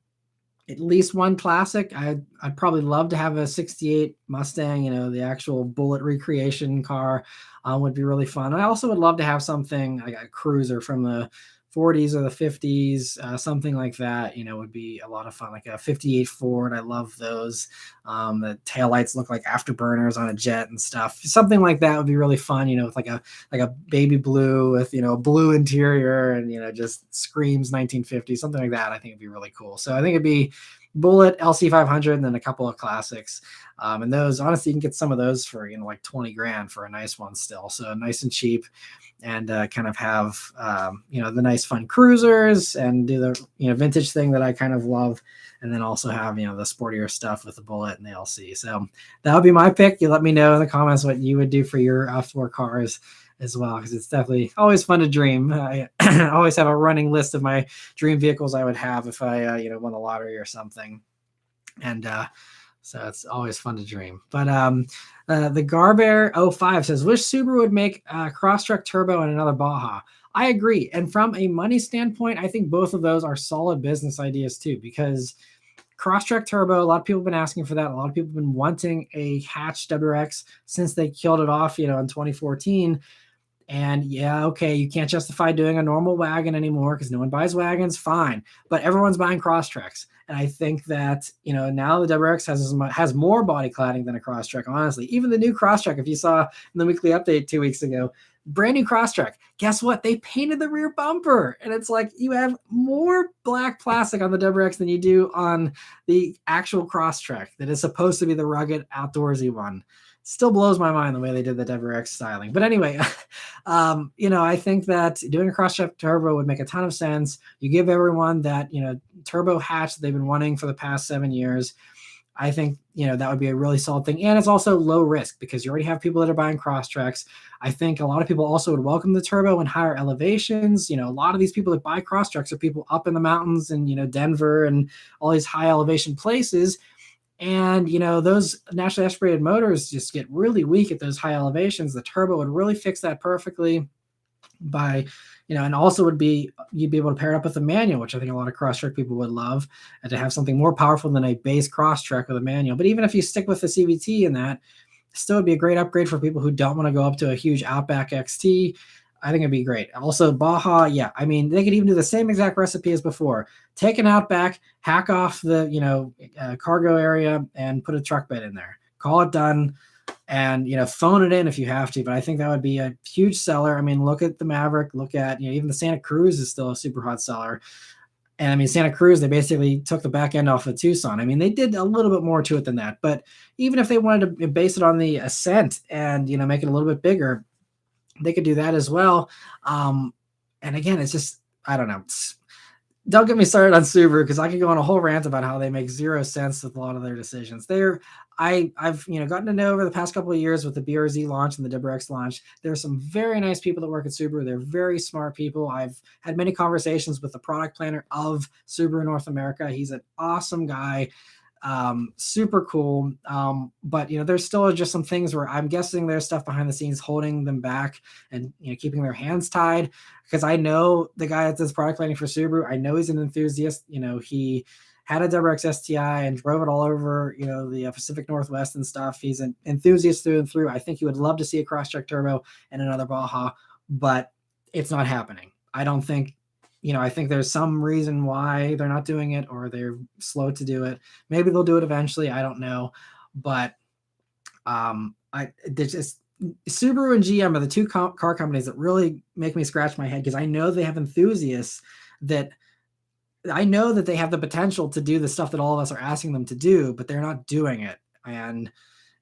at least one classic. I'd probably love to have a 68 Mustang, the actual bullet recreation car would be really fun. I also would love to have something like a cruiser from the 40s or the 50s, something like that, would be a lot of fun, like a 58 Ford. I love those. The taillights look like afterburners on a jet and stuff. Something like that would be really fun, with like a baby blue with, a blue interior and, just screams 1950, something like that. I think it'd be really cool. So I think it'd be Bullet, LC500, and then a couple of classics. And those, honestly, you can get some of those for, like 20 grand for a nice one still. So nice and cheap. And kind of have, the nice fun cruisers and do the, vintage thing that I kind of love. And then also have, the sportier stuff with the Bullet and the LC. So that would be my pick. You let me know in the comments what you would do for your 4 cars as well, because it's definitely always fun to dream. I always have a running list of my dream vehicles I would have if I, won the lottery or something. And so it's always fun to dream. But the Garbear 05 says, wish Subaru would make a Crosstrek Turbo and another Baja. I agree. And from a money standpoint, I think both of those are solid business ideas too, because Crosstrek Turbo, a lot of people have been asking for that. A lot of people have been wanting a hatch WRX since they killed it off, in 2014. And yeah, okay, you can't justify doing a normal wagon anymore because no one buys wagons, fine. But everyone's buying Crosstreks. And I think that, now the WRX has more body cladding than a Crosstrek, honestly. Even the new Crosstrek, if you saw in the weekly update 2 weeks ago, brand new Crosstrek. Guess what? They painted the rear bumper. And it's like you have more black plastic on the WRX than you do on the actual Crosstrek that is supposed to be the rugged, outdoorsy one. Still blows my mind the way they did the WRX styling. But anyway, I think that doing a Crosstrek Turbo would make a ton of sense. You give everyone that, turbo hatch that they've been wanting for the past 7 years. I think, that would be a really solid thing. And it's also low risk because you already have people that are buying Crosstreks. I think a lot of people also would welcome the turbo in higher elevations. A lot of these people that buy Crosstreks are people up in the mountains and, Denver and all these high elevation places. And, those naturally aspirated motors just get really weak at those high elevations. The turbo would really fix that perfectly. by, and also you'd be able to pair it up with a manual, which I think a lot of Crosstrek people would love, and to have something more powerful than a base Crosstrek with a manual. But even if you stick with the CVT in that, still would be a great upgrade for people who don't want to go up to a huge Outback XT. I think it'd be great. Also, Baja, yeah, I mean, they could even do the same exact recipe as before. Take an Outback, hack off the cargo area, and put a truck bed in there. Call it done, and phone it in if you have to. But I think that would be a huge seller. I mean, look at the Maverick. Look at even the Santa Cruz is still a super hot seller. And I mean, Santa Cruz, they basically took the back end off of Tucson. I mean, they did a little bit more to it than that. But even if they wanted to base it on the Ascent and make it a little bit bigger, they could do that as well. And again, it's just, I don't know. Don't get me started on Subaru, because I could go on a whole rant about how they make zero sense with a lot of their decisions. I've gotten to know over the past couple of years with the BRZ launch and the WRX launch, there's some very nice people that work at Subaru. They're very smart people. I've had many conversations with the product planner of Subaru North America. He's an awesome guy. Super cool. But there's still just some things where I'm guessing there's stuff behind the scenes holding them back and keeping their hands tied, because I know the guy that does product planning for Subaru. I know he's an enthusiast. He had a WRX STI and drove it all over the Pacific Northwest and stuff. He's an enthusiast through and through. I think he would love to see a Crosstrek turbo and another Baja, but it's not happening. I don't think I think there's some reason why they're not doing it, or they're slow to do it. Maybe they'll do it eventually. I don't know. But there's just Subaru and GM are the two car companies that really make me scratch my head, because I know they have enthusiasts that I know that they have the potential to do the stuff that all of us are asking them to do, but they're not doing it. And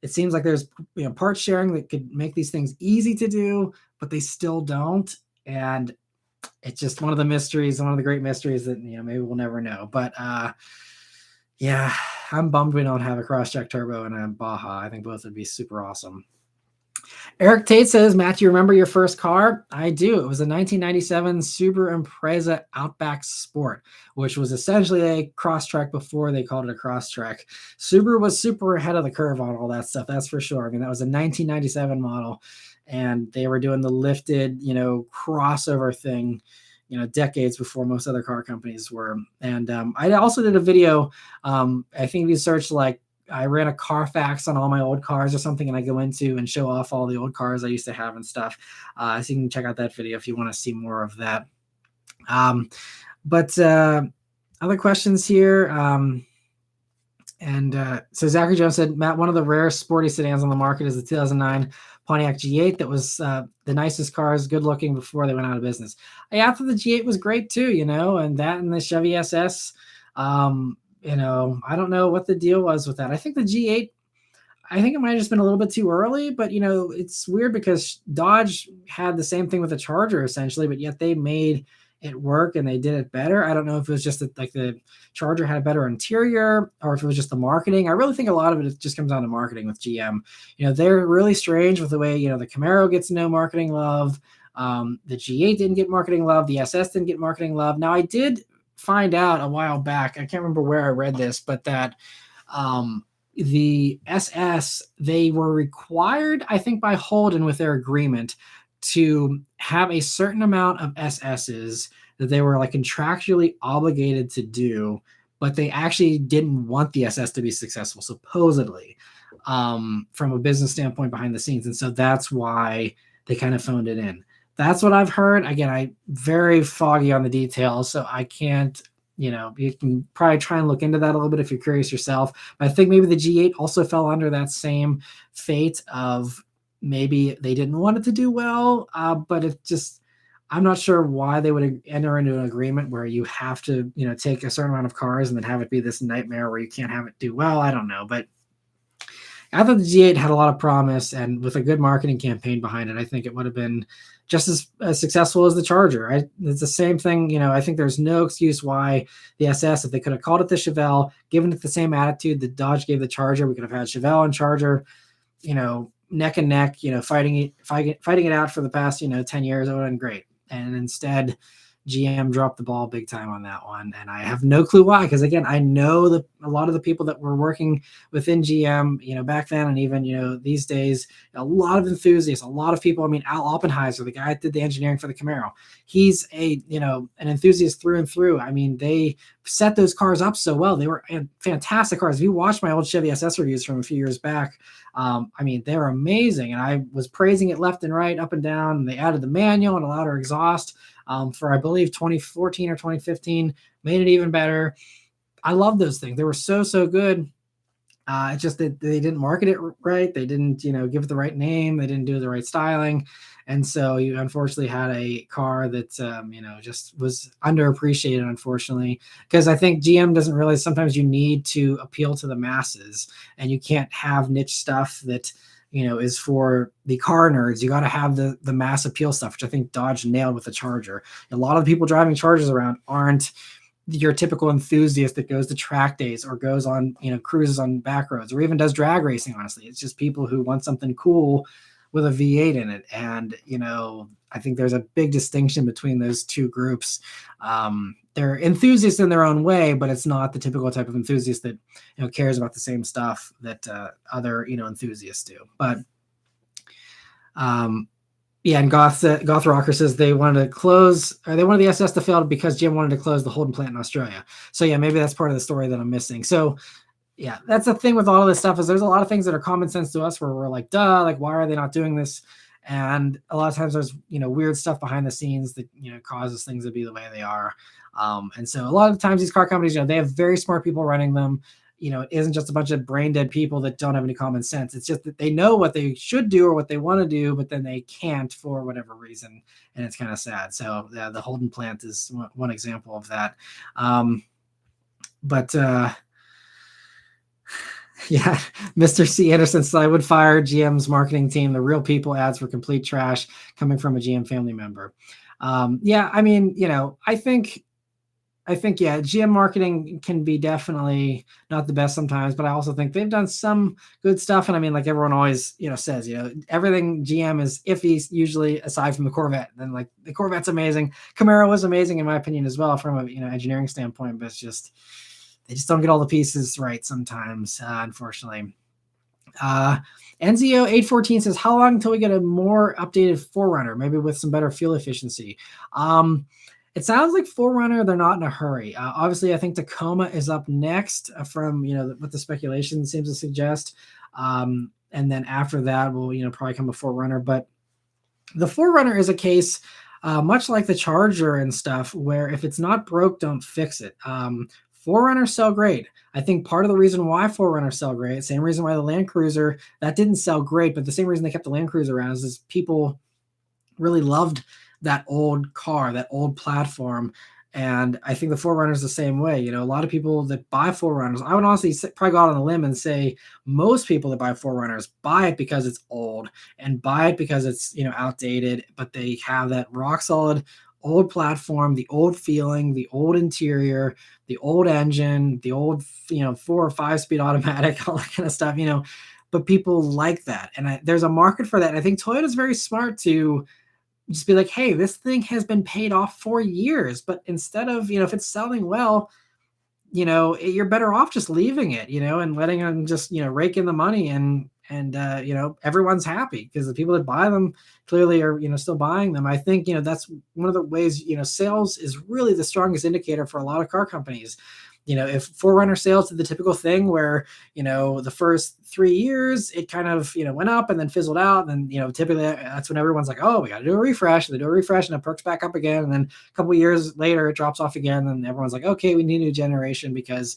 it seems like there's part sharing that could make these things easy to do, but they still don't. And it's just one of the mysteries, one of the great mysteries that maybe we'll never know. But yeah, I'm bummed we don't have a Crosstrek turbo and a Baja. I think both would be super awesome. Eric Tate says, Matt, do you remember your first car? I do. It was a 1997 Subaru Impreza Outback Sport, which was essentially a Crosstrek before they called it a Crosstrek. Subaru was super ahead of the curve on all that stuff, that's for sure. I mean, that was a 1997 model, and they were doing the lifted, crossover thing, decades before most other car companies were. And I also did a video. I think if you search I ran a Carfax on all my old cars or something, and I go into and show off all the old cars I used to have and stuff. So you can check out that video if you want to see more of that. But other questions here. So Zachary Jones said, Matt, one of the rare sporty sedans on the market is the 2009 Pontiac G8 that was the nicest cars, good looking before they went out of business. I thought the G8 was great too, and that and the Chevy SS. I don't know what the deal was with that. I think the G8, I think it might have just been a little bit too early, but it's weird because Dodge had the same thing with the Charger essentially, but yet they made it work and they did it better. I don't know if it was just that the Charger had a better interior or if it was just the marketing. I really think a lot of it just comes down to marketing with GM. They're really strange with the way, the Camaro gets no marketing love. The G8 didn't get marketing love. The SS didn't get marketing love. Now I did find out a while back, I can't remember where I read this, but that the SS, they were required, I think by Holden with their agreement, to have a certain amount of SSs that they were contractually obligated to do, but they actually didn't want the SS to be successful, supposedly, from a business standpoint behind the scenes. And so that's why they kind of phoned it in. That's what I've heard. Again, I'm very foggy on the details, so I can't, you can probably try and look into that a little bit if you're curious yourself. But I think maybe the G8 also fell under that same fate of maybe they didn't want it to do well, but it just, I'm not sure why they would enter into an agreement where you have to, take a certain amount of cars and then have it be this nightmare where you can't have it do well. I don't know, but I thought the G8 had a lot of promise, and with a good marketing campaign behind it, I think it would have been just as successful as the Charger. It's the same thing. I think there's no excuse why the SS, if they could have called it the Chevelle, given it the same attitude that Dodge gave the Charger, we could have had Chevelle and Charger, neck and neck, fighting it out for the past, 10 years. It would have been great. And instead, GM dropped the ball big time on that one, and I have no clue why. Because again, I know that a lot of the people that were working within GM, back then, and even these days, a lot of enthusiasts, a lot of people. I mean, Al Oppenheiser, the guy that did the engineering for the Camaro, he's an enthusiast through and through. I mean, they set those cars up so well. They were fantastic cars. If you watch my old Chevy SS reviews from a few years back, I mean, they're amazing. And I was praising it left and right, up and down. And they added the manual and a louder exhaust for, I believe, 2014 or 2015, made it even better. I love those things. They were so, so good. It's just that they didn't market it right. They didn't, give it the right name. They didn't do the right styling. And so you unfortunately had a car that, just was underappreciated, unfortunately, because I think GM doesn't realize sometimes you need to appeal to the masses, and you can't have niche stuff that, is for the car nerds. You got to have the mass appeal stuff, which I think Dodge nailed with the Charger. A lot of the people driving Chargers around aren't your typical enthusiast that goes to track days or goes on, cruises on back roads or even does drag racing. Honestly, it's just people who want something cool with a V8 in it. And, I think there's a big distinction between those two groups. They're enthusiasts in their own way, but it's not the typical type of enthusiast that, cares about the same stuff that other, enthusiasts do. But, yeah, and Goth Rocker says they wanted the SS to fail because GM wanted to close the Holden plant in Australia. So yeah, maybe that's part of the story that I'm missing. So yeah, that's the thing with all of this stuff is there's a lot of things that are common sense to us where we're like, duh, like why are they not doing this? And a lot of times there's weird stuff behind the scenes that causes things to be the way they are. And so a lot of times these car companies, they have very smart people running them. It isn't just a bunch of brain dead people that don't have any common sense. It's just that they know what they should do or what they want to do, but then they can't for whatever reason. And it's kind of sad. So the Holden plant is one example of that. Yeah, Mr. C. Anderson said I would fire GM's marketing team. The real people ads were complete trash coming from a GM family member. Yeah, I mean, I think, yeah, GM marketing can be definitely not the best sometimes, but I also think they've done some good stuff. And I mean, like everyone always, says, everything GM is iffy, usually aside from the Corvette. Then like the Corvette's amazing. Camaro was amazing in my opinion as well from a, engineering standpoint, but it's just, they just don't get all the pieces right sometimes, unfortunately. NZO 814 says, how long until we get a more updated 4Runner, maybe with some better fuel efficiency? It sounds like 4Runner, they're not in a hurry. Obviously, I think Tacoma is up next from, what the speculation seems to suggest. And then after that will, probably come a 4Runner. But the 4Runner is a case much like the Charger and stuff, where if it's not broke, don't fix it. 4Runners sell great. I think part of the reason why 4Runners sell great, same reason why the Land Cruiser, that didn't sell great, but the same reason they kept the Land Cruiser around is people really loved that old car, that old platform. And I think the 4Runner is the same way. A lot of people that buy 4Runners, I would honestly probably go out on a limb and say most people that buy 4Runners buy it because it's old and buy it because it's, outdated, but they have that rock solid old platform, the old feeling, the old interior, the old engine, the old, 4 or 5 speed automatic, all that kind of stuff, but people like that. And there's a market for that. And I think Toyota's very smart to just be like, hey, this thing has been paid off for years, but instead of, if it's selling well, you're better off just leaving it, and letting them just, rake in the money and everyone's happy because the people that buy them clearly are, still buying them. I think, that's one of the ways, sales is really the strongest indicator for a lot of car companies. If 4Runner sales did the typical thing where, the first 3 years it kind of, went up and then fizzled out. And then, typically that's when everyone's like, oh, we got to do a refresh. And they do a refresh and it perks back up again. And then a couple of years later, it drops off again. And everyone's like, okay, we need a new generation because,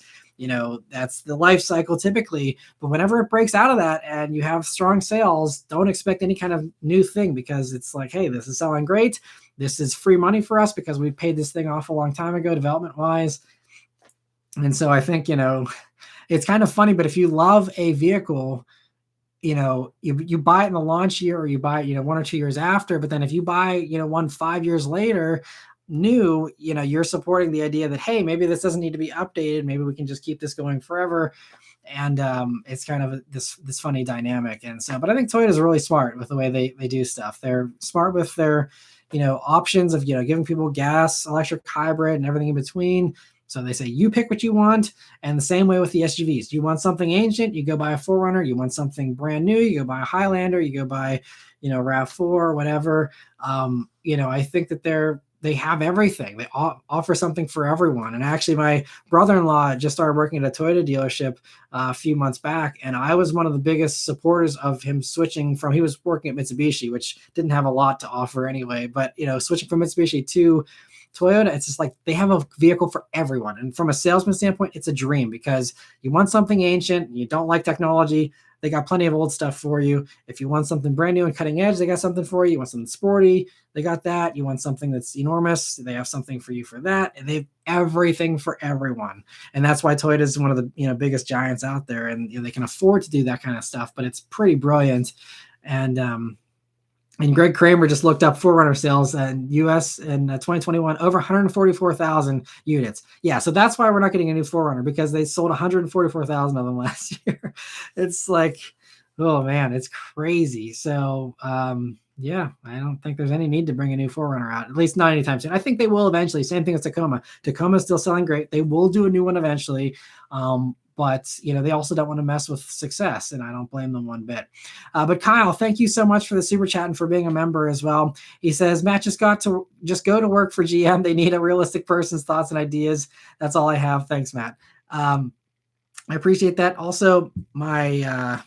that's the life cycle typically. But whenever it breaks out of that and you have strong sales, don't expect any kind of new thing because it's like, hey, this is selling great. This is free money for us because we paid this thing off a long time ago, development wise. And so I think, it's kind of funny, but if you love a vehicle, you buy it in the launch year or you buy it, 1 or 2 years after, but then if you buy, one 5 years later, new, you're supporting the idea that, hey, maybe this doesn't need to be updated. Maybe we can just keep this going forever. and it's kind of this funny dynamic. And so, but I think Toyota's really smart with the way they do stuff. They're smart with their options of giving people gas, electric, hybrid, and everything in between. So they say you pick what you want, and the same way with the SUVs. You want something ancient, you go buy a 4Runner. You want something brand new, you go buy a Highlander. You go buy RAV4, whatever. I think that they have everything. They offer something for everyone. And actually, my brother-in-law just started working at a Toyota dealership a few months back, and I was one of the biggest supporters of him switching from. He was working at Mitsubishi, which didn't have a lot to offer anyway. But switching from Mitsubishi to Toyota, it's just like they have a vehicle for everyone. And from a salesman standpoint, it's a dream, because you want something ancient, you don't like technology, they got plenty of old stuff for you. If you want something brand new and cutting edge, they got something for you. You want something sporty, they got that. You want something that's enormous, they have something for you for that. And they have everything for everyone. And that's why Toyota is one of the biggest giants out there, and they can afford to do that kind of stuff. But it's pretty brilliant. And Greg Kramer just looked up 4Runner sales in U.S. in 2021, over 144,000 units. Yeah, so that's why we're not getting a new 4Runner, because they sold 144,000 of them last year. It's like, oh man, it's crazy. So yeah, I don't think there's any need to bring a new 4Runner out, at least not anytime soon. I think they will eventually. Same thing as Tacoma. Tacoma is still selling great. They will do a new one eventually. But they also don't want to mess with Success, and I don't blame them one bit. But Kyle, thank you so much for the super chat and for being a member as well. He says, Matt just go to work for GM. They need a realistic person's thoughts and ideas. That's all I have. Thanks, Matt. I appreciate that. Also, my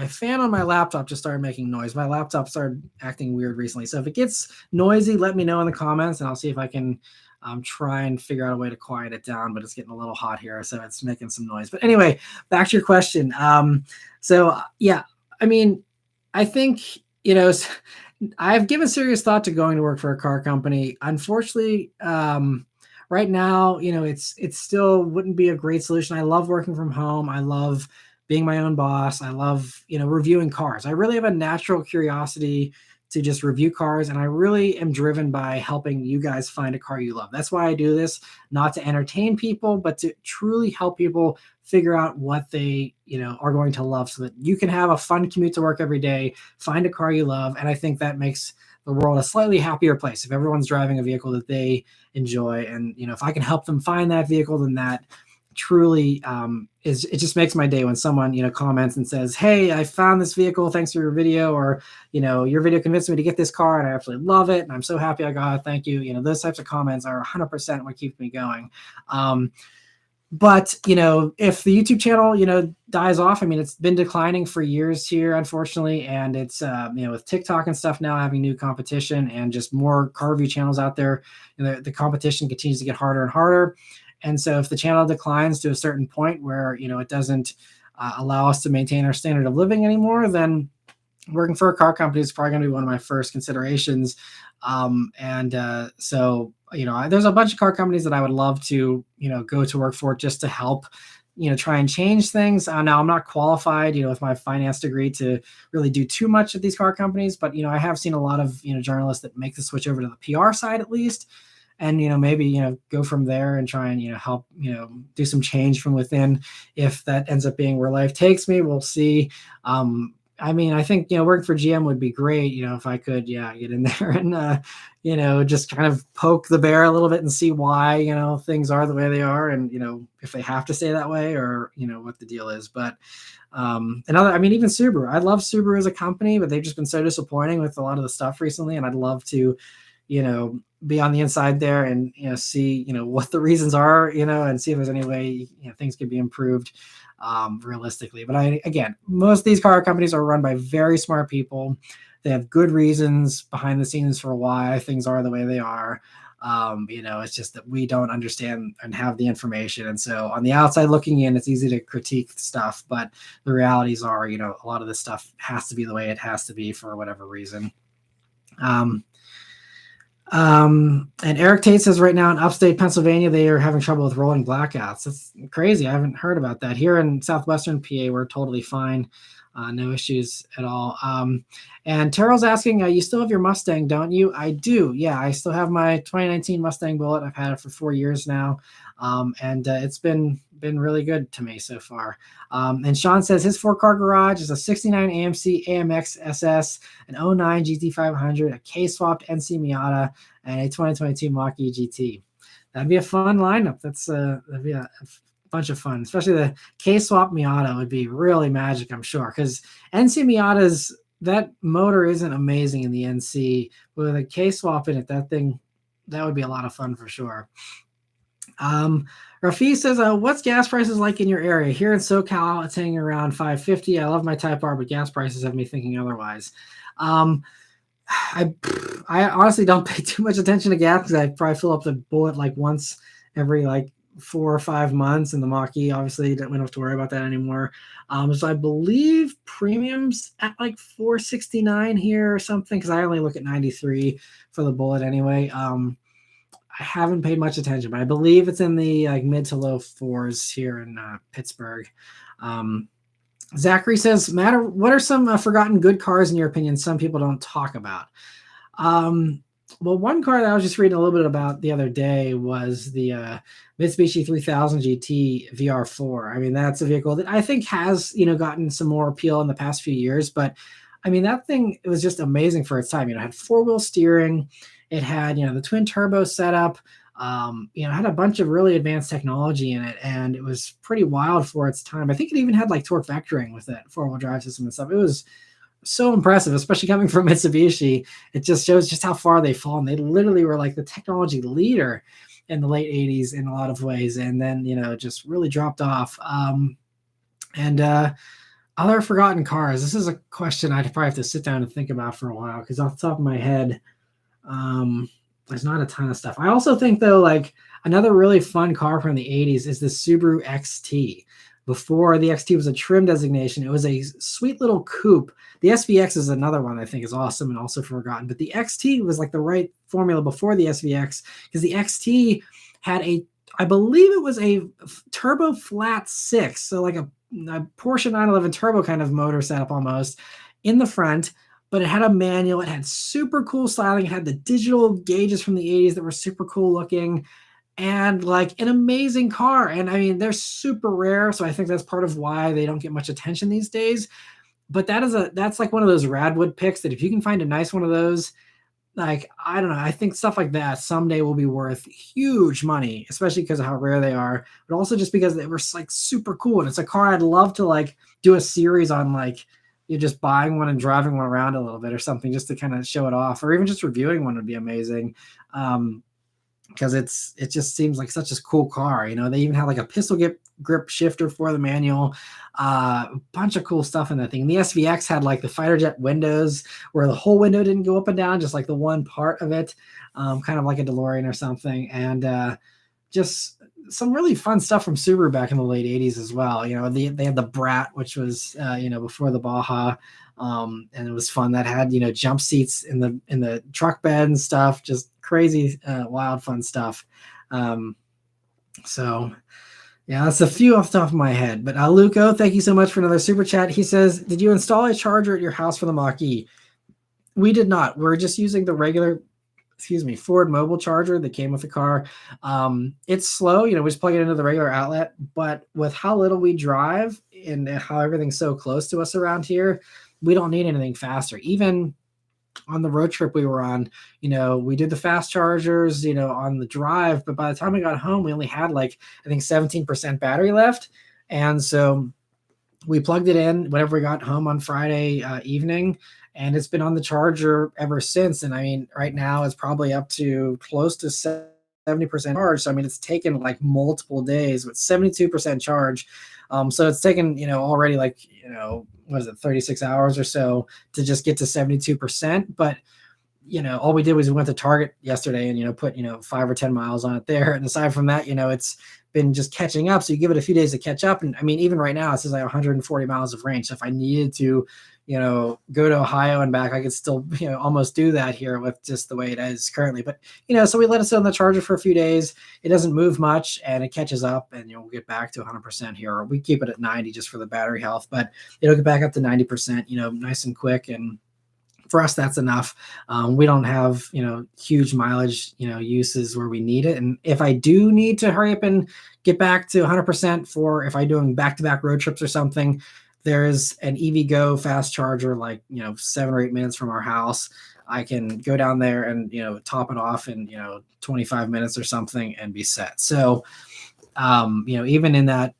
fan on my laptop just started making noise. My laptop started acting weird recently. So if it gets noisy, let me know in the comments, and I'll see if I can try and figure out a way to quiet it down. But it's getting a little hot here, so it's making some noise. But anyway, back to your question. Yeah, I mean, I think, I've given serious thought to going to work for a car company. Unfortunately, right now, it still wouldn't be a great solution. I love working from home. I love being my own boss. I love, reviewing cars. I really have a natural curiosity to just review cars, and I really am driven by helping you guys find a car you love. That's why I do this, not to entertain people, but to truly help people figure out what they, are going to love, so that you can have a fun commute to work every day, find a car you love. And I think that makes the world a slightly happier place if everyone's driving a vehicle that they enjoy. And, if I can help them find that vehicle, then that truly it just makes my day when someone comments and says, hey, I found this vehicle thanks to your video, or your video convinced me to get this car and I absolutely love it and I'm so happy I got it, thank you. Those types of comments are 100% what keeps me going. But if the YouTube channel dies off, I mean, it's been declining for years here, unfortunately, and it's with TikTok and stuff now having new competition and just more car review channels out there, the competition continues to get harder and harder. And so if the channel declines to a certain point where, it doesn't allow us to maintain our standard of living anymore, then working for a car company is probably going to be one of my first considerations. So, there's a bunch of car companies that I would love to, go to work for, just to help, try and change things. Now I'm not qualified, with my finance degree to really do too much at these car companies, but, I have seen a lot of, journalists that make the switch over to the PR side at least. And, maybe, go from there and try and, help, do some change from within. If that ends up being where life takes me, we'll see. I mean, I think, working for GM would be great, if I could, get in there and, just kind of poke the bear a little bit and see why, things are the way they are. And, if they have to stay that way, or, what the deal is. But even Subaru, I love Subaru as a company, but they've just been so disappointing with a lot of the stuff recently. And I'd love to, be on the inside there and, see, what the reasons are, and see if there's any way, things could be improved realistically. But again, most of these car companies are run by very smart people. They have good reasons behind the scenes for why things are the way they are. It's just that we don't understand and have the information. And so on the outside looking in, it's easy to critique stuff, but the realities are, a lot of this stuff has to be the way it has to be for whatever reason. And Eric Tate says right now in upstate Pennsylvania, they are having trouble with rolling blackouts. That's crazy. I haven't heard about that. Here in southwestern PA, we're totally fine. No issues at all. And Terrell's asking, you still have your Mustang, don't you? I do. Yeah, I still have my 2019 Mustang Bullet. I've had it for 4 years now. And it's been really good to me so far. And Sean says his 4-car garage is a 69 AMC AMX SS, an 09 GT500, a K-swapped NC Miata, and a 2022 Mach GT. That'd be a fun lineup. That'd be a bunch of fun, especially the K-swap Miata would be really magic, I'm sure, because NC Miatas, that motor isn't amazing in the NC, but with a K-swap in it, that would be a lot of fun for sure. Rafi says, what's gas prices like in your area? Here in SoCal, it's hanging around $5.50. I love my Type R, but gas prices have me thinking otherwise. I honestly don't pay too much attention to gas because I probably fill up the Bullet like once every like 4 or 5 months, and the Mach-E, obviously, we don't have to worry about that anymore. So I believe premiums at like $4.69 here or something, because I only look at 93 for the Bullet anyway. I haven't paid much attention, but I believe it's in the like mid to low fours here in Pittsburgh. Zachary says, Matt, what are some forgotten good cars in your opinion some people don't talk about? Well, one car that I was just reading a little bit about the other day was the Mitsubishi 3000 GT VR4. I mean, that's a vehicle that I think has, gotten some more appeal in the past few years. But I mean, that thing, it was just amazing for its time. It had 4-wheel steering. It had, the twin turbo setup. It had a bunch of really advanced technology in it, and it was pretty wild for its time. I think it even had like torque vectoring with it, 4-wheel drive system and stuff. It was so impressive, especially coming from Mitsubishi. It just shows just how far they've fallen. They literally were like the technology leader in the late 80s in a lot of ways, and then just really dropped off. Other forgotten cars. This is a question I'd probably have to sit down and think about for a while, because off the top of my head, there's not a ton of stuff. I also think though, like another really fun car from the 80s is the Subaru Xt. Before the XT was a trim designation, it was a sweet little coupe. The SVX is another one I think is awesome and also forgotten. But the XT was like the right formula before the SVX, because the XT had I believe it was a turbo flat 6, so like a Porsche 911 turbo kind of motor setup almost in the front. But it had a manual. It had super cool styling. It had the digital gauges from the 80s that were super cool looking, and like an amazing car. And I mean, they're super rare, so I think that's part of why they don't get much attention these days. But that's like one of those Radwood picks that if you can find a nice one of those, like, I don't know, I think stuff like that someday will be worth huge money, especially because of how rare they are, but also just because they were like super cool. And it's a car I'd love to like do a series on, like you're just buying one and driving one around a little bit or something, just to kind of show it off, or even just reviewing one would be amazing. Because it just seems like such a cool car. They even had like a pistol grip shifter for the manual, a bunch of cool stuff in that thing. And the SVX had like the fighter jet windows where the whole window didn't go up and down, just like the one part of it, kind of like a DeLorean or something. And just some really fun stuff from Subaru back in the late 80s as well. They had the Brat, which was before the Baja, and it was fun. That had jump seats in the truck bed and stuff. Just crazy, wild, fun stuff. So yeah, that's a few off the top of my head. But Luco, thank you so much for another super chat. He says, did you install a charger at your house for the Mach-E? We did not. We're just using the regular Ford mobile charger that came with the car. It's slow, we just plug it into the regular outlet, but with how little we drive and how everything's so close to us around here, we don't need anything faster. Even on the road trip we were on, we did the fast chargers, on the drive, but by the time we got home, we only had like, I think 17% battery left. And so we plugged it in whenever we got home on Friday evening, and it's been on the charger ever since. And I mean, right now it's probably up to close to 70% charge. So I mean, it's taken like multiple days with 72% charge. So it's taken, already like, what is it, 36 hours or so to just get to 72%. But, all we did was we went to Target yesterday and, put, 5 or 10 miles on it there. And aside from that, it's been just catching up. So you give it a few days to catch up. And I mean, even right now, it says like 140 miles of range. So if I needed to go to Ohio and back, I could still, almost do that here with just the way it is currently. But, so we let it sit on the charger for a few days. It doesn't move much and it catches up, and we'll get back to 100% here. We keep it at 90 just for the battery health, but it'll get back up to 90%, nice and quick. And for us, that's enough. We don't have, huge mileage, uses where we need it. And if I do need to hurry up and get back to 100% for if I'm doing back-to-back road trips or something, there's an EVgo fast charger, like, 7 or 8 minutes from our house. I can go down there and, top it off in, 25 minutes or something and be set. So, even in that,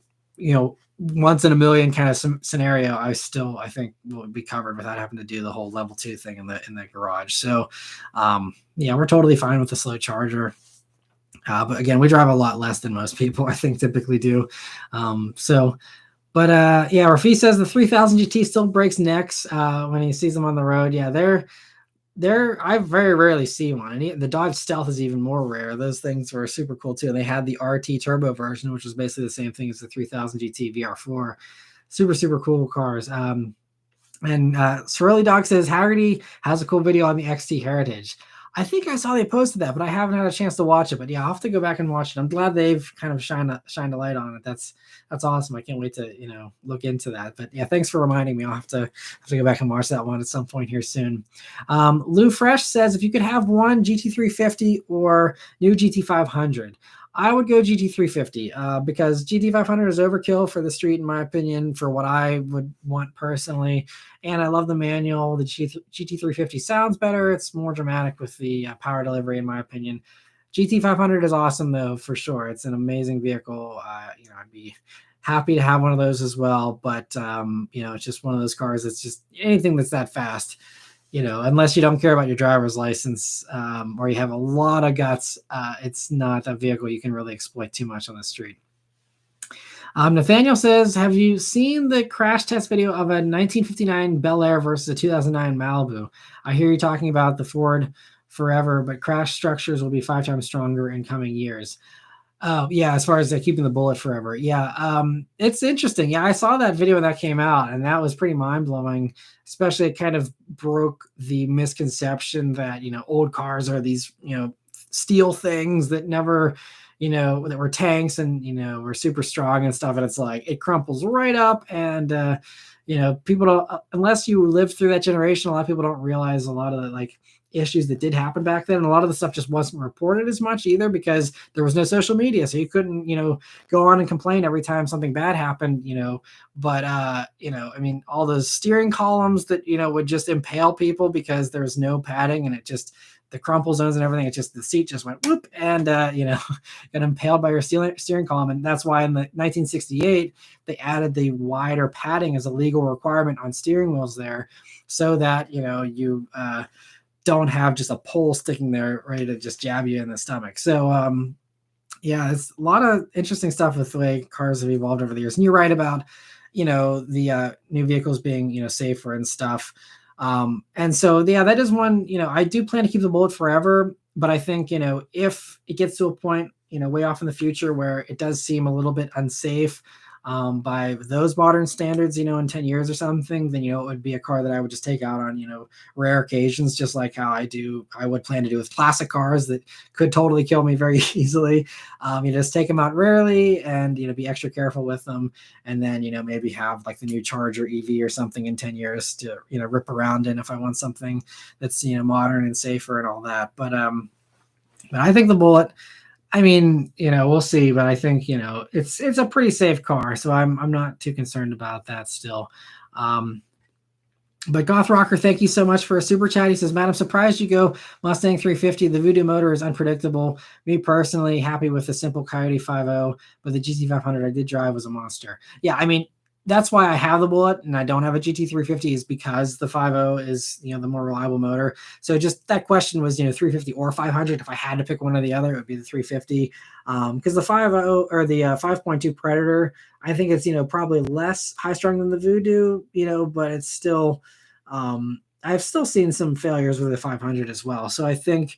once in a million kind of scenario, I think would be covered without having to do the whole level 2 thing in the garage. So, we're totally fine with the slow charger. But again, we drive a lot less than most people, I think, typically do. But Rafi says the 3000 GT still breaks necks when he sees them on the road. Yeah, I very rarely see one. And the Dodge Stealth is even more rare. Those things were super cool too. They had the RT turbo version, which was basically the same thing as the 3000 GT VR4. Super, super cool cars. And Sorelli Dog says Haggerty has a cool video on the XT Heritage. I think I saw they posted that, but I haven't had a chance to watch it. But yeah, I'll have to go back and watch it. I'm glad they've kind of shined a light on it. That's awesome. I can't wait to look into that. But yeah, thanks for reminding me. I'll have to go back and watch that one at some point here soon. Lou Fresh says if you could have one GT350 or new GT500, I would go GT350 because GT500 is overkill for the street, in my opinion, for what I would want personally. And I love the manual. The GT350 sounds better. It's more dramatic with the power delivery, in my opinion. GT500 is awesome, though, for sure. It's an amazing vehicle. I'd be happy to have one of those as well. But, it's just one of those cars that's just anything that's that fast. Unless you don't care about your driver's license or you have a lot of guts, it's not a vehicle you can really exploit too much on the street. Nathaniel says, have you seen the crash test video of a 1959 Bel Air versus a 2009 Malibu? I hear you talking about the Ford forever, but crash structures will be 5 times stronger in coming years. Oh, yeah, as far as keeping the bullet forever. Yeah, it's interesting. Yeah, I saw that video when that came out, and that was pretty mind-blowing, especially it kind of broke the misconception that, old cars are these, steel things that never, that were tanks and, were super strong and stuff. And it's like, it crumples right up. And, people don't, unless you lived through that generation, a lot of people don't realize a lot of the, issues that did happen back then. And a lot of the stuff just wasn't reported as much either because there was no social media. So you couldn't, go on and complain every time something bad happened, but, all those steering columns that, would just impale people because there was no padding and it just, the crumple zones and everything, the seat just went whoop and, got impaled by your steering column. And that's why in the 1968, they added the wider padding as a legal requirement on steering wheels there so that, you, don't have just a pole sticking there ready to just jab you in the stomach. So, it's a lot of interesting stuff with the way cars have evolved over the years. And you're right about, the new vehicles being, safer and stuff. And so, that is one, I do plan to keep the Bullet forever, but I think, if it gets to a point, way off in the future where it does seem a little bit unsafe, by those modern standards, in 10 years or something, then, it would be a car that I would just take out on, rare occasions, just like how I would plan to do with classic cars that could totally kill me very easily. Just take them out rarely and, be extra careful with them. And then, maybe have like the new Charger EV or something in 10 years to, rip around in if I want something that's, modern and safer and all that. But I think the Bullet, we'll see, but I think, it's a pretty safe car. So I'm not too concerned about that still. But Goth Rocker, thank you so much for a super chat. He says, Matt, I'm surprised you go Mustang 350. The Voodoo motor is unpredictable. Me personally, happy with the simple Coyote 5.0, but the GT500 I did drive was a monster. Yeah, that's why I have the Bullet and I don't have a GT350 is because the 5.0 is, the more reliable motor. So just that question was, 350 or 500. If I had to pick one or the other, it would be the 350. Because the 5.0 or the 5.2 Predator, I think it's, probably less high strung than the Voodoo, but it's still, I've still seen some failures with the 500 as well. So I think,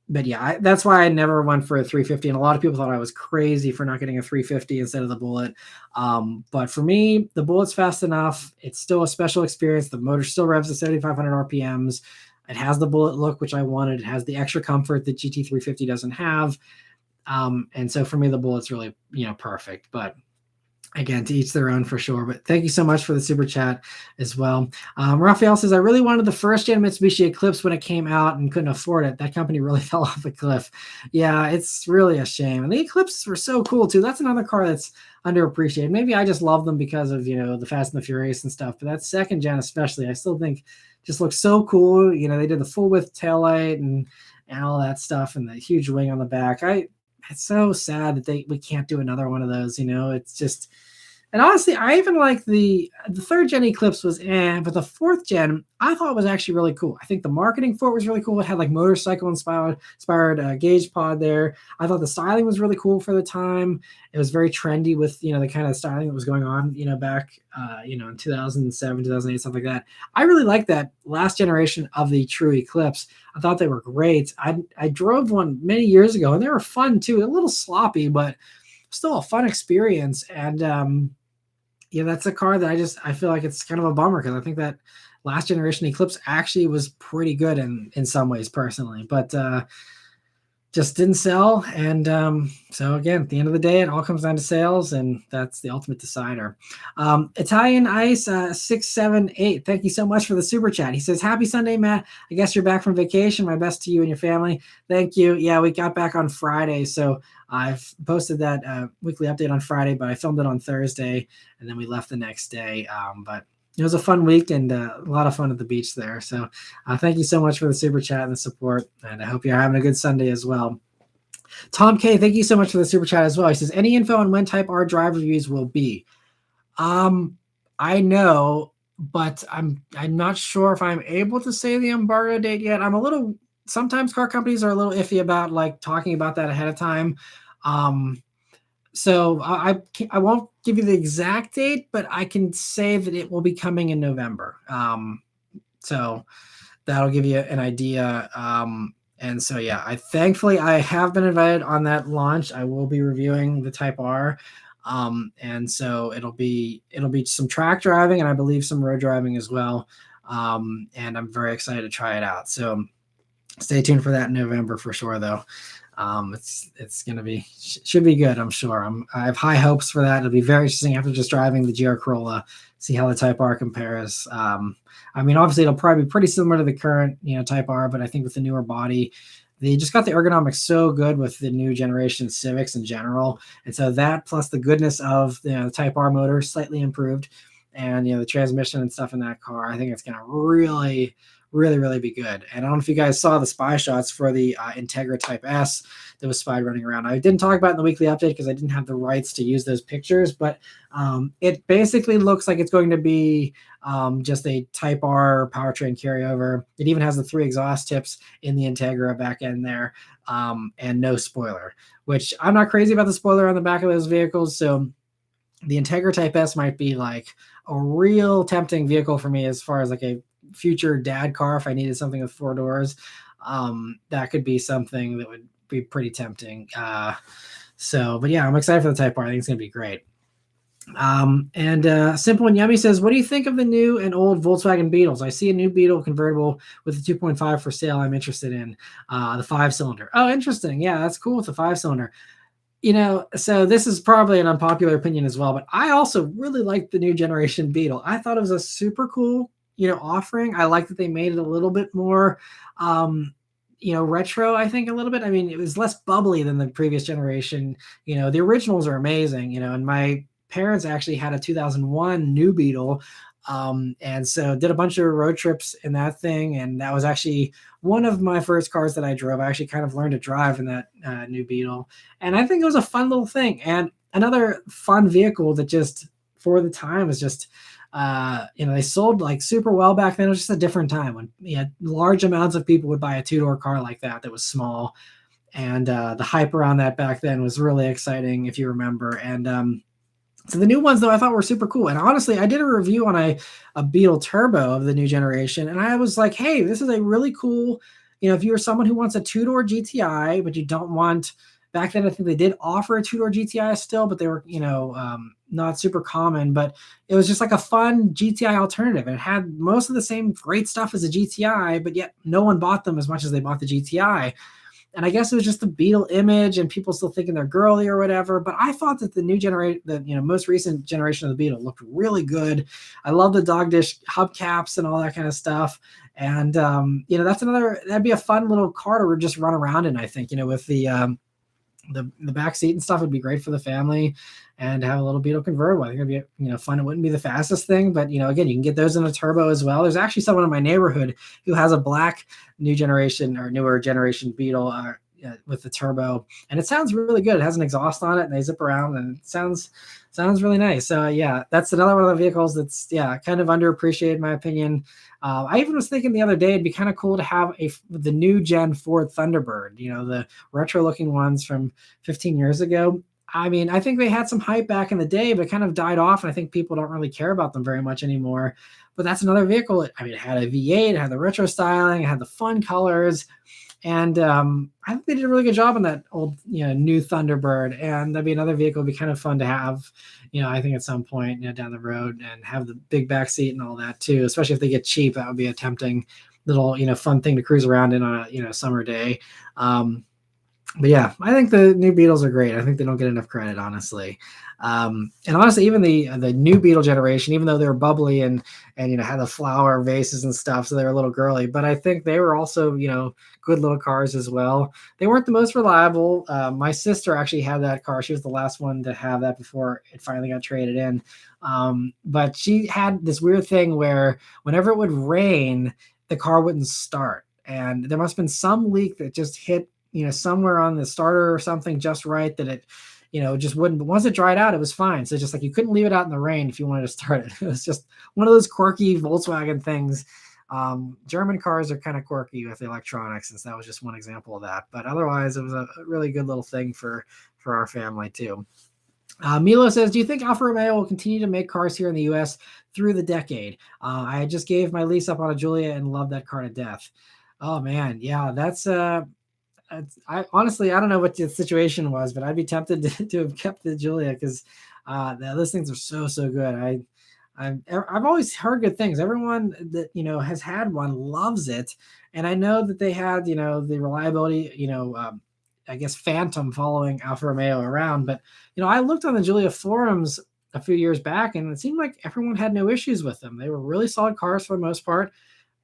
but yeah, that's why I never went for a 350. And a lot of people thought I was crazy for not getting a 350 instead of the Bullet. But for me, the Bullet's fast enough. It's still a special experience. The motor still revs at 7,500 RPMs. It has the Bullet look, which I wanted. It has the extra comfort that GT350 doesn't have. And so for me, the Bullet's really, perfect. But again, to each their own for sure. But thank you so much for the super chat as well. Raphael says, I really wanted the first gen Mitsubishi Eclipse when it came out and couldn't afford it. That company really fell off a cliff. Yeah, it's really a shame. And the Eclipses were so cool too. That's another car that's underappreciated. Maybe I just love them because of, the Fast and the Furious and stuff. But that second gen especially, I still think just looks so cool. They did the full width taillight and all that stuff and the huge wing on the back. It's so sad that we can't do another one of those. It's just, and honestly, I even like the third gen Eclipse was but the fourth gen I thought was actually really cool. I think the marketing for it was really cool. It had like motorcycle inspired gauge pod there. I thought the styling was really cool for the time. It was very trendy with the kind of styling that was going on back in 2007, 2008, stuff like that. I really liked that last generation of the true Eclipse. I thought they were great. I drove one many years ago and they were fun too. A little sloppy, but still a fun experience. And that's a car that I feel like it's kind of a bummer because I think that last generation Eclipse actually was pretty good in some ways personally, but just didn't sell. And so again, at the end of the day, it all comes down to sales, and that's the ultimate decider. Italian Ice 678, thank you so much for the super chat. He says, happy Sunday, Matt. I guess you're back from vacation. My best to you and your family. Thank you. Yeah, we got back on Friday, so I've posted that weekly update on Friday, but I filmed it on Thursday, and then we left the next day. But it was a fun week and a lot of fun at the beach there. So thank you so much for the super chat and the support, and I hope you're having a good Sunday as well. Tom K, thank you so much for the super chat as well. He says, any info on when Type R drive reviews will be? I know, but I'm not sure if I'm able to say the embargo date yet. Sometimes car companies are a little iffy about like talking about that ahead of time. So I won't give you the exact date, but I can say that it will be coming in November. So that'll give you an idea. And so, yeah, thankfully I have been invited on that launch. I will be reviewing the Type R. And so it'll be some track driving and I believe some road driving as well. And I'm very excited to try it out. So stay tuned for that in November for sure, though. It's going to should be good, I'm sure. I have high hopes for that. It'll be very interesting after just driving the GR Corolla, see how the Type R compares. Obviously it'll probably be pretty similar to the current, Type R, but I think with the newer body, they just got the ergonomics so good with the new generation Civics in general. And so that plus the goodness of the Type R motor slightly improved and, the transmission and stuff in that car, I think it's going to really, really be good. And I don't know if you guys saw the spy shots for the Integra Type S that was spied running around. I didn't talk about it in the weekly update because I didn't have the rights to use those pictures, but it basically looks like it's going to be just a Type R powertrain carryover. It even has the 3 exhaust tips in the Integra back end there, and no spoiler, which I'm not crazy about the spoiler on the back of those vehicles. So the Integra Type S might be like a real tempting vehicle for me as far as like a future dad car. If I needed something with 4 doors, that could be something that would be pretty tempting. But yeah, I'm excited for the Type R. I think it's going to be great. Simple and Yummy says, what do you think of the new and old Volkswagen Beetles? I see a new Beetle convertible with the 2.5 for sale. I'm interested in the 5-cylinder. Oh, interesting. Yeah, that's cool with the 5-cylinder. So this is probably an unpopular opinion as well, but I also really like the new generation Beetle. I thought it was a super cool, offering. I like that they made it a little bit more, retro, I think a little bit. I mean, it was less bubbly than the previous generation. The originals are amazing, and my parents actually had a 2001 new Beetle. And so did a bunch of road trips in that thing. And that was actually one of my first cars that I drove. I actually kind of learned to drive in that new Beetle. And I think it was a fun little thing. And another fun vehicle that just for the time was just, they sold like super well back then. It was just a different time when large amounts of people would buy a 2-door car like that was small. And the hype around that back then was really exciting, if you remember. And so the new ones, though, I thought were super cool. And honestly, I did a review on a Beetle Turbo of the new generation. And I was like, hey, this is a really cool, if you're someone who wants a two-door GTI, but you don't want, back then I think they did offer a two-door GTI still, but they were, not super common, but it was just like a fun GTI alternative. It had most of the same great stuff as a GTI, but yet no one bought them as much as they bought the GTI. And I guess it was just the Beetle image and people still thinking they're girly or whatever. But I thought that the new generation, most recent generation of the Beetle looked really good. I love the dog dish hubcaps and all that kind of stuff. And that'd be a fun little car to just run around in. I think with the back seat and stuff would be great for the family, and have a little Beetle convertible. I think it'd be fun. It wouldn't be the fastest thing, but again, you can get those in a turbo as well. There's actually someone in my neighborhood who has a black new generation or newer generation Beetle with the turbo, and it sounds really good. It has an exhaust on it, and they zip around, and it sounds really nice. So that's another one of the vehicles that's kind of underappreciated in my opinion. I even was thinking the other day it'd be kind of cool to have the new gen Ford Thunderbird, the retro looking ones from 15 years ago. I mean, I think they had some hype back in the day, but it kind of died off, and I think people don't really care about them very much anymore. But that's another vehicle. It had a V8, it had the retro styling, it had the fun colors. And I think they did a really good job on that old, new Thunderbird. And that'd be another vehicle. It'd be kind of fun to have, I think at some point, down the road, and have the big back seat and all that too. Especially if they get cheap, that would be a tempting little, fun thing to cruise around in on a, summer day. But I think the new Beetles are great. I think they don't get enough credit, honestly. And honestly, even the new Beetle generation, even though they were bubbly and had the flower vases and stuff, so they were a little girly, but I think they were also good little cars as well. They weren't the most reliable. My sister actually had that car. She was the last one to have that before it finally got traded in. But she had this weird thing where whenever it would rain, the car wouldn't start, and there must have been some leak that just hit somewhere on the starter or something just right, that it just wouldn't. But once it dried out, it was fine. So just like you couldn't leave it out in the rain if you wanted to start it. It was just one of those quirky Volkswagen things. German cars are kind of quirky with the electronics, and so that was just one example of that. But otherwise, it was a really good little thing for our family too. Milo says, do you think Alfa Romeo will continue to make cars here in the U.S. through the decade? I just gave my lease up on a Giulia and love that car to death. Oh man, yeah, that's I honestly, I don't know what the situation was, but I'd be tempted to have kept the Giulia because those things are so good. I've always heard good things. Everyone that has had one loves it, and I know that they had the reliability, I guess Phantom following Alfa Romeo around. But I looked on the Giulia forums a few years back, and it seemed like everyone had no issues with them. They were really solid cars for the most part.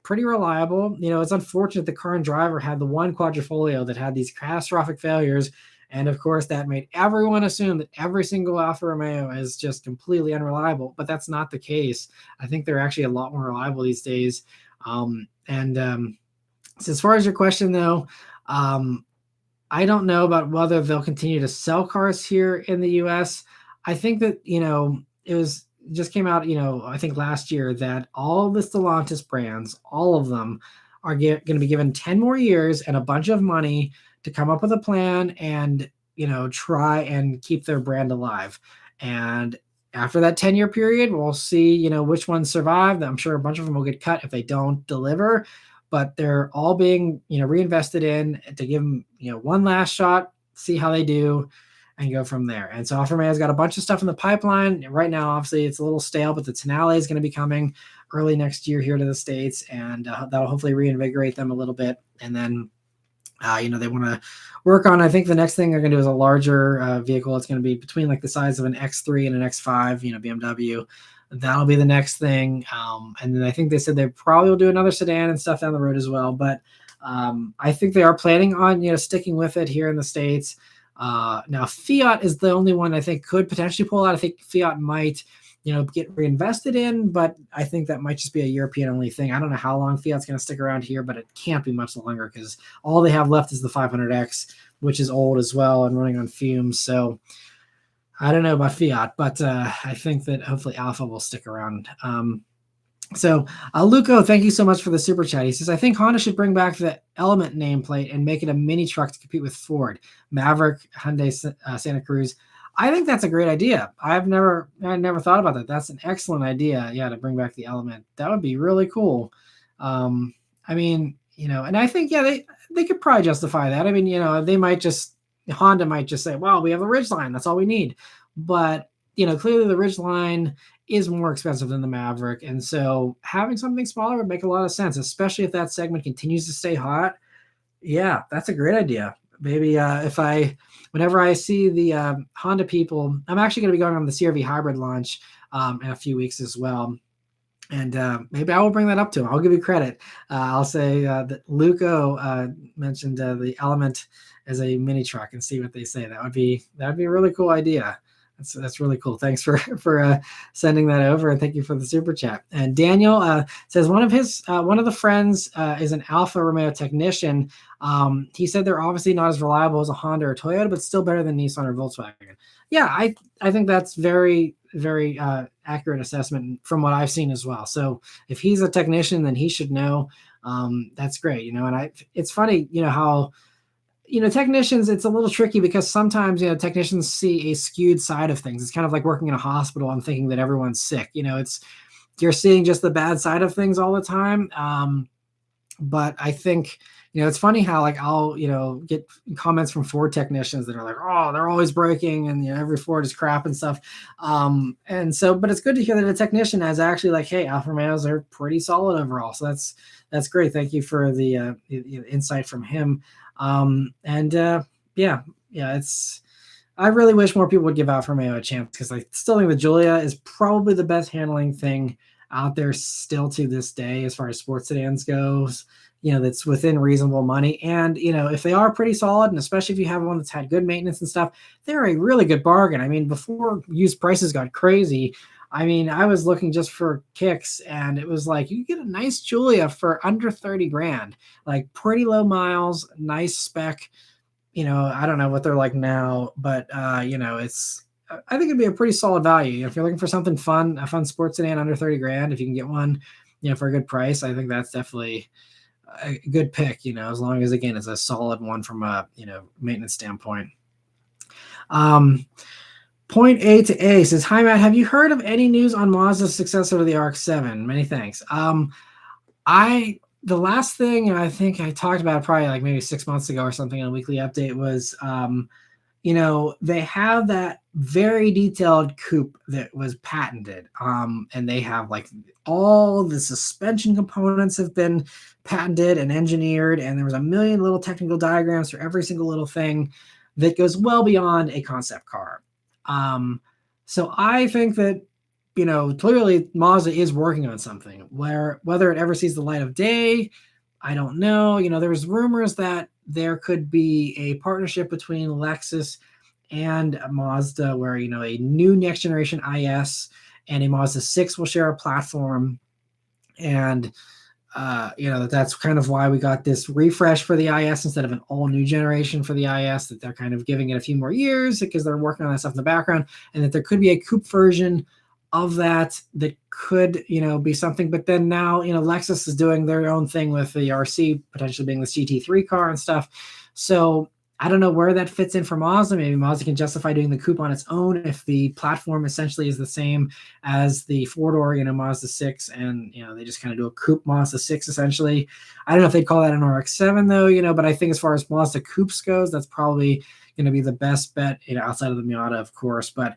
Pretty reliable. It's unfortunate the current driver had the one quadrifoglio that had these catastrophic failures. And of course, that made everyone assume that every single Alfa Romeo is just completely unreliable. But that's not the case. I think they're actually a lot more reliable these days. So as far as your question, though, I don't know about whether they'll continue to sell cars here in the U.S. I think that, it just came out, I think last year, that all the Stellantis brands, all of them are going to be given 10 more years and a bunch of money to come up with a plan and, try and keep their brand alive. And after that 10-year period, we'll see, which ones survive. I'm sure a bunch of them will get cut if they don't deliver, but they're all being, reinvested in to give them, one last shot, see how they do, and go from there. And so Alfa Romeo's got a bunch of stuff in the pipeline. Right now, obviously, it's a little stale, but the Tonale is going to be coming early next year here to the States, and that'll hopefully reinvigorate them a little bit. And then, they want to work on, I think the next thing they're going to do is a larger vehicle. It's going to be between like the size of an X3 and an X5, BMW. That'll be the next thing. And then I think they said they probably will do another sedan and stuff down the road as well. But I think they are planning on, sticking with it here in the States. Now Fiat is the only one I think could potentially pull out. I think Fiat might, get reinvested in, but I think that might just be a European only thing. I don't know how long Fiat's going to stick around here, but it can't be much longer because all they have left is the 500X, which is old as well and running on fumes. So I don't know about Fiat, but I think that hopefully Alfa will stick around. So Luco, thank you so much for the super chat. He says, I think Honda should bring back the Element nameplate and make it a mini truck to compete with Ford, Maverick, Hyundai, Santa Cruz. I think that's a great idea. I never thought about that. That's an excellent idea. Yeah, to bring back the Element. That would be really cool. and I think, yeah, they could probably justify that. I mean, Honda might just say, well, we have the Ridgeline, that's all we need. But, clearly the Ridgeline is more expensive than the Maverick. And so having something smaller would make a lot of sense, especially if that segment continues to stay hot. Yeah, that's a great idea. Maybe whenever I see the Honda people, I'm actually going to be going on the CRV hybrid launch in a few weeks as well. And maybe I will bring that up to him. I'll give you credit. I'll say that Luco mentioned the Element as a mini truck, and see what they say. That'd be a really cool idea. That's really cool. Thanks for sending that over, and thank you for the super chat. And Daniel says one of the friends is an Alfa Romeo technician. He said they're obviously not as reliable as a Honda or Toyota, but still better than Nissan or Volkswagen. Yeah, I think that's very, very accurate assessment from what I've seen as well. So if he's a technician, then he should know. That's great, And it's funny, how technicians, it's a little tricky because sometimes, technicians see a skewed side of things. It's kind of like working in a hospital and thinking that everyone's sick. You're seeing just the bad side of things all the time. But I think, it's funny how I'll, get comments from Ford technicians that are like, oh, they're always breaking and every Ford is crap and stuff. And so, but it's good to hear that a technician is actually like, hey, Alfa Romeos are pretty solid overall. So that's great. Thank you for the insight from him. I really wish more people would give Alfa Romeo a chance, because I still think the Giulia is probably the best handling thing out there still to this day as far as sports sedans goes. That's within reasonable money. And, if they are pretty solid, and especially if you have one that's had good maintenance and stuff, they're a really good bargain. I mean, before used prices got crazy, I was looking just for kicks, and it was like, you get a nice Giulia for under 30 grand, like pretty low miles, nice spec. I don't know what they're like now, but I think it'd be a pretty solid value. If you're looking for something fun, a fun sports sedan under 30 grand, if you can get one, for a good price, I think that's definitely a good pick, as long as, again, it's a solid one from a, maintenance standpoint. Point A to A says, hi, Matt, have you heard of any news on Mazda's successor to the RX-7? Many thanks. The last thing I think I talked about probably like maybe 6 months ago or something on a weekly update was, they have that very detailed coupe that was patented. And they have all the suspension components have been patented and engineered. And there was a million little technical diagrams for every single little thing that goes well beyond a concept car. So I think that, clearly Mazda is working on something. Whether it ever sees the light of day, I don't know. There's rumors that there could be a partnership between Lexus and Mazda where, a new next generation IS and a Mazda 6 will share a platform. And, that's kind of why we got this refresh for the IS instead of an all new generation for the IS, that they're kind of giving it a few more years because they're working on that stuff in the background, and that there could be a coupe version of that could, be something. But then now, Lexus is doing their own thing with the RC potentially being the GT3 car and stuff. So I don't know where that fits in for Mazda. Maybe Mazda can justify doing the coupe on its own if the platform essentially is the same as the four-door, Mazda 6, and, they just kind of do a coupe Mazda 6 essentially. I don't know if they'd call that an RX-7 though, but I think as far as Mazda coupes goes, that's probably going to be the best bet, outside of the Miata, of course. But,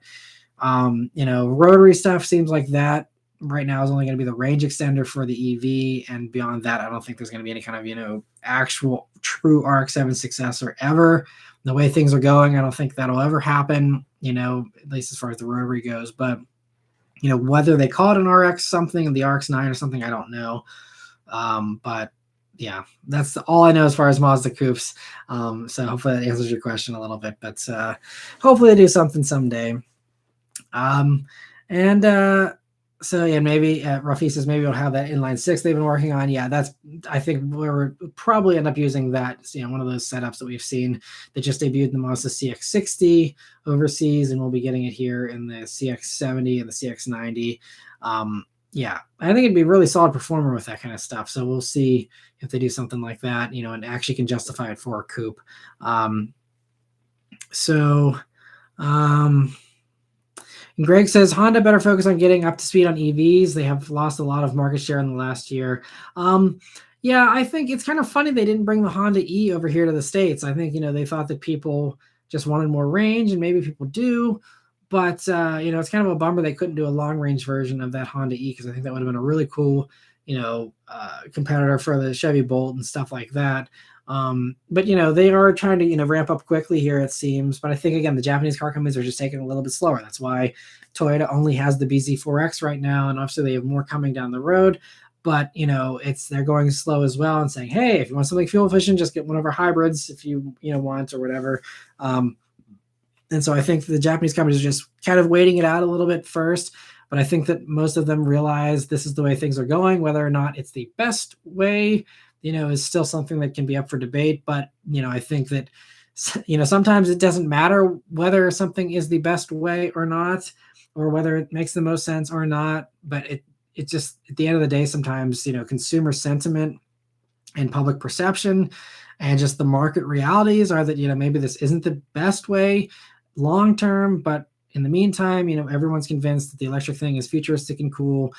rotary stuff seems like that right now is only going to be the range extender for the EV, and beyond that, I don't think there's going to be any kind of, actual true RX-7 successor ever. The way things are going, I don't think that'll ever happen, at least as far as the rotary goes. But, whether they call it an RX something and the RX-9 or something, I don't know. But yeah, that's all I know as far as Mazda coupes. So hopefully that answers your question a little bit, but hopefully they do something someday. So yeah, maybe Rafi says maybe we'll have that inline 6 they've been working on. Yeah, I think we'll probably end up using that. One of those setups that we've seen that just debuted in the Mazda CX-60 overseas, and we'll be getting it here in the CX-70 and the CX-90. Yeah, I think it'd be a really solid performer with that kind of stuff. So we'll see if they do something like that, and actually can justify it for a coupe. And Greg says Honda better focus on getting up to speed on EVs. They have lost a lot of market share in the last year. Yeah, I think it's kind of funny they didn't bring the Honda E over here to the States. I think, they thought that people just wanted more range, and maybe people do. But, it's kind of a bummer they couldn't do a long range version of that Honda E, because I think that would have been a really cool, competitor for the Chevy Bolt and stuff like that. But, they are trying to, ramp up quickly here, it seems. But I think, again, the Japanese car companies are just taking a little bit slower. That's why Toyota only has the BZ4X right now. And obviously they have more coming down the road. But they're going slow as well, and saying, hey, if you want something fuel efficient, just get one of our hybrids if you want, or whatever. And so I think the Japanese companies are just kind of waiting it out a little bit first. But I think that most of them realize this is the way things are going. Whether or not it's the best way, is still something that can be up for debate. But I think that sometimes it doesn't matter whether something is the best way or not, or whether it makes the most sense or not. But it just, at the end of the day, sometimes consumer sentiment and public perception and just the market realities are that maybe this isn't the best way long term, but in the meantime, everyone's convinced that the electric thing is futuristic and cool.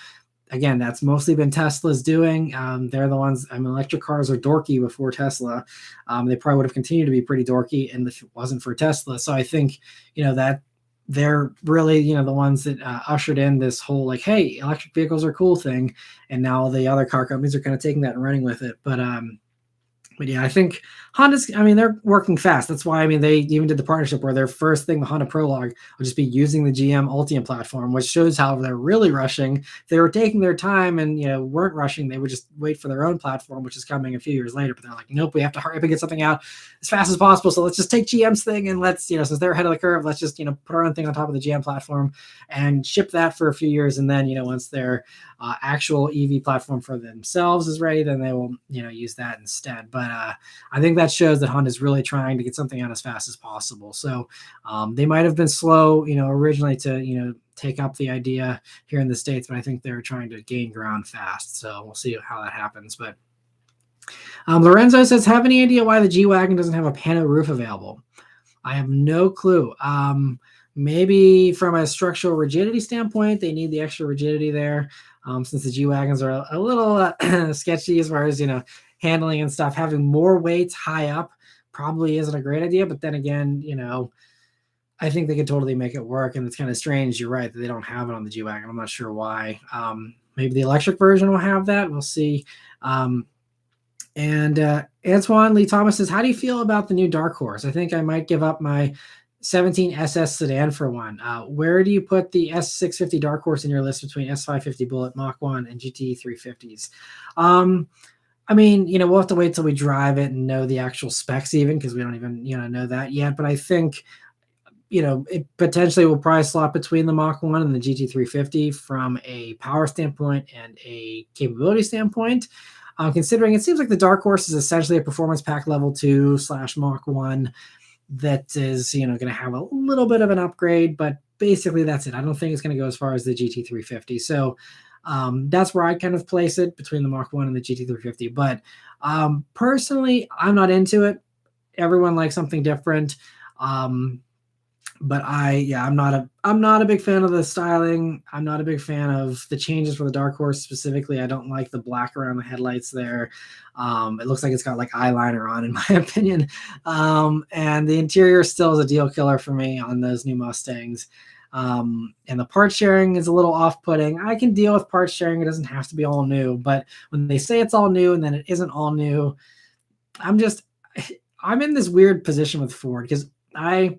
Again, that's mostly been Tesla's doing. They're the ones. Electric cars are dorky before Tesla. They probably would have continued to be pretty dorky, and if it wasn't for Tesla. So I think that they're really the ones that ushered in this whole, like, hey, electric vehicles are cool thing, and now the other car companies are kind of taking that and running with it. But yeah, I think Honda's, they're working fast. That's why, they even did the partnership where their first thing, the Honda Prologue, will just be using the GM Ultium platform, which shows how they're really rushing. If they were taking their time and, weren't rushing, they would just wait for their own platform, which is coming a few years later. But they're like, nope, we have to hurry up and get something out as fast as possible. So let's just take GM's thing and let's, since they're ahead of the curve, let's just, put our own thing on top of the GM platform and ship that for a few years. And then, once their actual EV platform for themselves is ready, then they will, use that instead. But I think that shows that Honda's really trying to get something out as fast as possible. So they might have been slow, originally to, take up the idea here in the States, but I think they're trying to gain ground fast. So we'll see how that happens. But Lorenzo says, have any idea why the G-Wagon doesn't have a pano roof available? I have no clue. Maybe from a structural rigidity standpoint, they need the extra rigidity there. Since the G-Wagons are a little sketchy as far as, handling and stuff, having more weights high up probably isn't a great idea. But then again, I think they could totally make it work. And it's kind of strange, you're right, that they don't have it on the G-Wagon. I'm not sure why. Maybe the electric version will have that. We'll see. And Antoine Lee Thomas says, how do you feel about the new Dark Horse? I think I might give up my 17 SS sedan for one. Where do you put the S650 Dark Horse in your list between S550 Bullet, Mach 1, and GT 350s? We'll have to wait till we drive it and know the actual specs, even, because we don't even, know that yet. But I think, it potentially will probably slot between the Mach 1 and the GT 350 from a power standpoint and a capability standpoint. Considering it seems like the Dark Horse is essentially a performance pack level 2 / Mach 1 that is, going to have a little bit of an upgrade, but basically that's it. I don't think it's going to go as far as the GT 350. So that's where I kind of place it, between the Mach 1 and the GT 350. But personally, I'm not into it. Everyone likes something different. But I'm not a big fan of the styling. I'm not a big fan of the changes for the Dark Horse specifically. I don't like the black around the headlights there. It looks like it's got like eyeliner on, in my opinion. And the interior still is a deal killer for me on those new Mustangs. And the part sharing is a little off-putting. I can deal with part sharing. It doesn't have to be all new. But when they say it's all new and then it isn't all new, I'm in this weird position with Ford, because I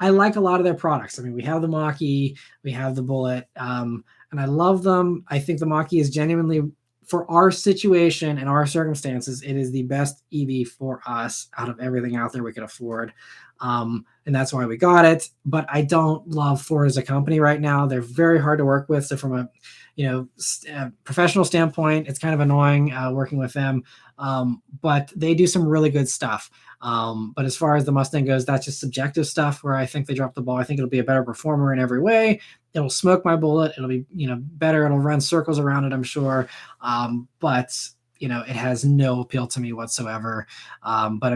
like a lot of their products. We have the Mach-E, we have the Bullet, and I love them. I think the Mach-E is genuinely, for our situation and our circumstances, it is the best EV for us out of everything out there we could afford. And that's why we got it. But I don't love Ford as a company right now. They're very hard to work with. So from a professional standpoint, it's kind of annoying working with them. But they do some really good stuff. But as far as the Mustang goes, that's just subjective stuff where I think they dropped the ball. I think it'll be a better performer in every way. It'll smoke my Bullet. It'll be, better. It'll run circles around it, I'm sure. But it has no appeal to me whatsoever. But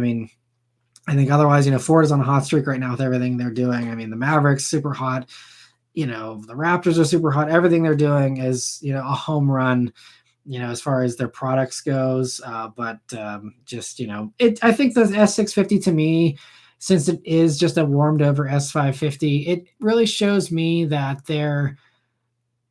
I think otherwise, Ford is on a hot streak right now with everything they're doing. The Maverick's super hot. The Raptors are super hot. Everything they're doing is, a home run. as far as their products goes. But just, I think the S650 to me, since it is just a warmed over S550, it really shows me that they're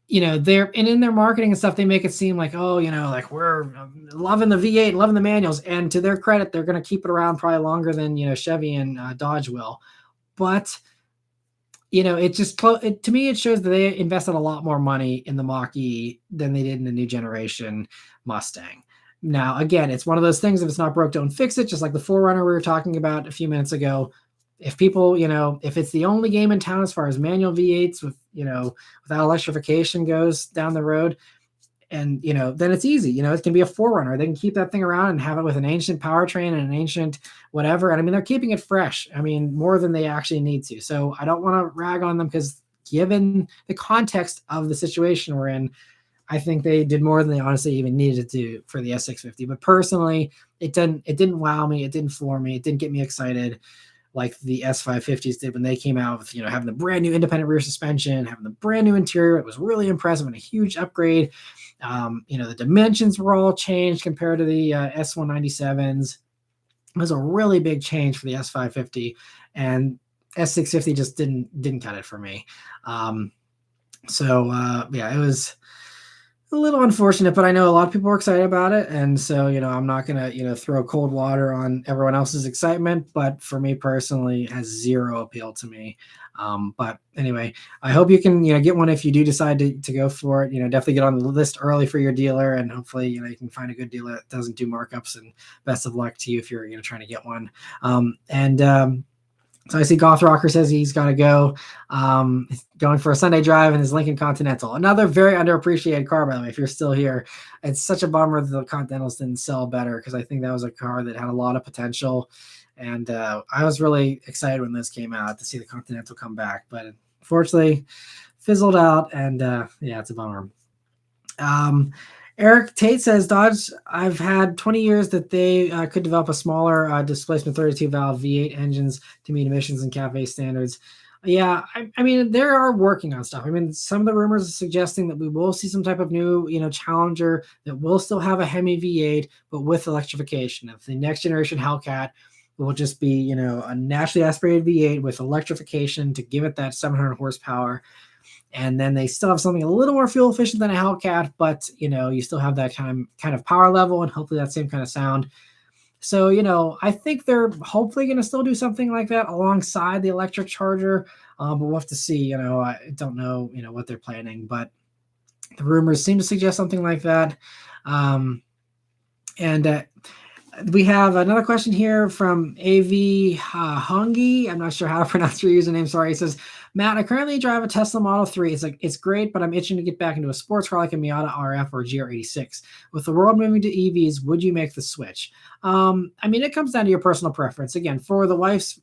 and in their marketing and stuff, they make it seem like, oh, like we're loving the V8, loving the manuals. And to their credit, they're going to keep it around probably longer than, Chevy and Dodge will. But, it just, to me, it shows that they invested a lot more money in the Mach E than they did in the new generation Mustang. Now, again, it's one of those things, if it's not broke, don't fix it. Just like the 4Runner we were talking about a few minutes ago. If people, if it's the only game in town as far as manual V8s with, without electrification goes down the road, and, then it's easy. It can be a 4Runner. They can keep that thing around and have it with an ancient powertrain and an ancient whatever. And I mean, they're keeping it fresh. I mean, more than they actually need to. So I don't want to rag on them, because given the context of the situation we're in, I think they did more than they honestly even needed to do for the S650. But personally, it didn't wow me. It didn't floor me. It didn't get me excited like the S550s did when they came out with, having the brand new independent rear suspension, having the brand new interior. It was really impressive and a huge upgrade. The dimensions were all changed compared to the S197s. It was a really big change for the S550, and S650 just didn't cut it for me. It was a little unfortunate, but I know a lot of people were excited about it. And so, I'm not going to, throw cold water on everyone else's excitement, but for me personally, it has zero appeal to me. But anyway, I hope you can, get one if you do decide to go for it. Definitely get on the list early for your dealer, and hopefully, you can find a good dealer that doesn't do markups, and best of luck to you if you're, trying to get one. So I see Goth Rocker says he's got to go. He's going for a Sunday drive in his Lincoln Continental. Another very underappreciated car, by the way, if you're still here. It's such a bummer that the Continentals didn't sell better, because I think that was a car that had a lot of potential. And I was really excited when this came out to see the Continental come back. But unfortunately, fizzled out. And it's a bummer. Eric Tate says, Dodge, I've had 20 years that they could develop a smaller displacement 32 valve V8 engines to meet emissions and CAFE standards. Yeah, I mean, they are working on stuff. I mean, some of the rumors are suggesting that we will see some type of new, Challenger that will still have a Hemi V8, but with electrification. If the next generation Hellcat will just be, a naturally aspirated V8 with electrification to give it that 700 horsepower. And then they still have something a little more fuel efficient than a Hellcat, but you still have that kind of power level, and hopefully that same kind of sound. So I think they're hopefully going to still do something like that alongside the electric Charger, but we'll have to see. I don't know what they're planning, but the rumors seem to suggest something like that. We have another question here from AV Hongi. I'm not sure how to pronounce your username. Sorry. He says, Matt, I currently drive a Tesla Model 3. It's great, but I'm itching to get back into a sports car like a Miata RF or GR86. With the world moving to EVs, would you make the switch? I mean, it comes down to your personal preference. Again, for the wife's,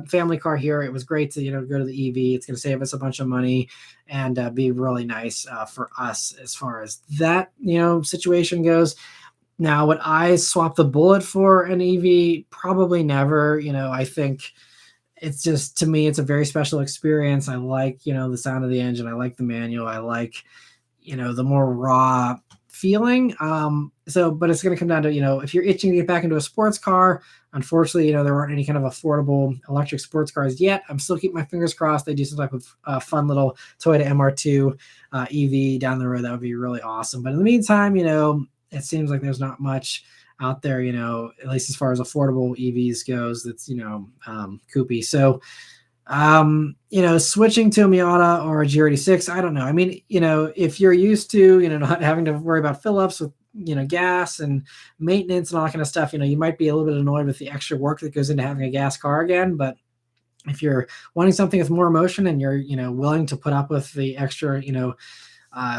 family car here, it was great to, go to the EV. It's going to save us a bunch of money and be really nice for us as far as that, situation goes. Now, would I swap the Bullet for an EV? Probably never. I think it's just, to me, it's a very special experience. I like, the sound of the engine. I like the manual. I like, the more raw feeling. But it's going to come down to, if you're itching to get back into a sports car, unfortunately, there aren't any kind of affordable electric sports cars yet. I'm still keeping my fingers crossed. They do some type of fun little Toyota MR2 EV down the road. That would be really awesome. But in the meantime, it seems like there's not much out there, at least as far as affordable EVs goes, that's, coupy. So, switching to a Miata or a GR86, I don't know. I mean, if you're used to, not having to worry about fill-ups with, gas and maintenance and all that kind of stuff, you might be a little bit annoyed with the extra work that goes into having a gas car again. But if you're wanting something with more emotion and you're, willing to put up with the extra,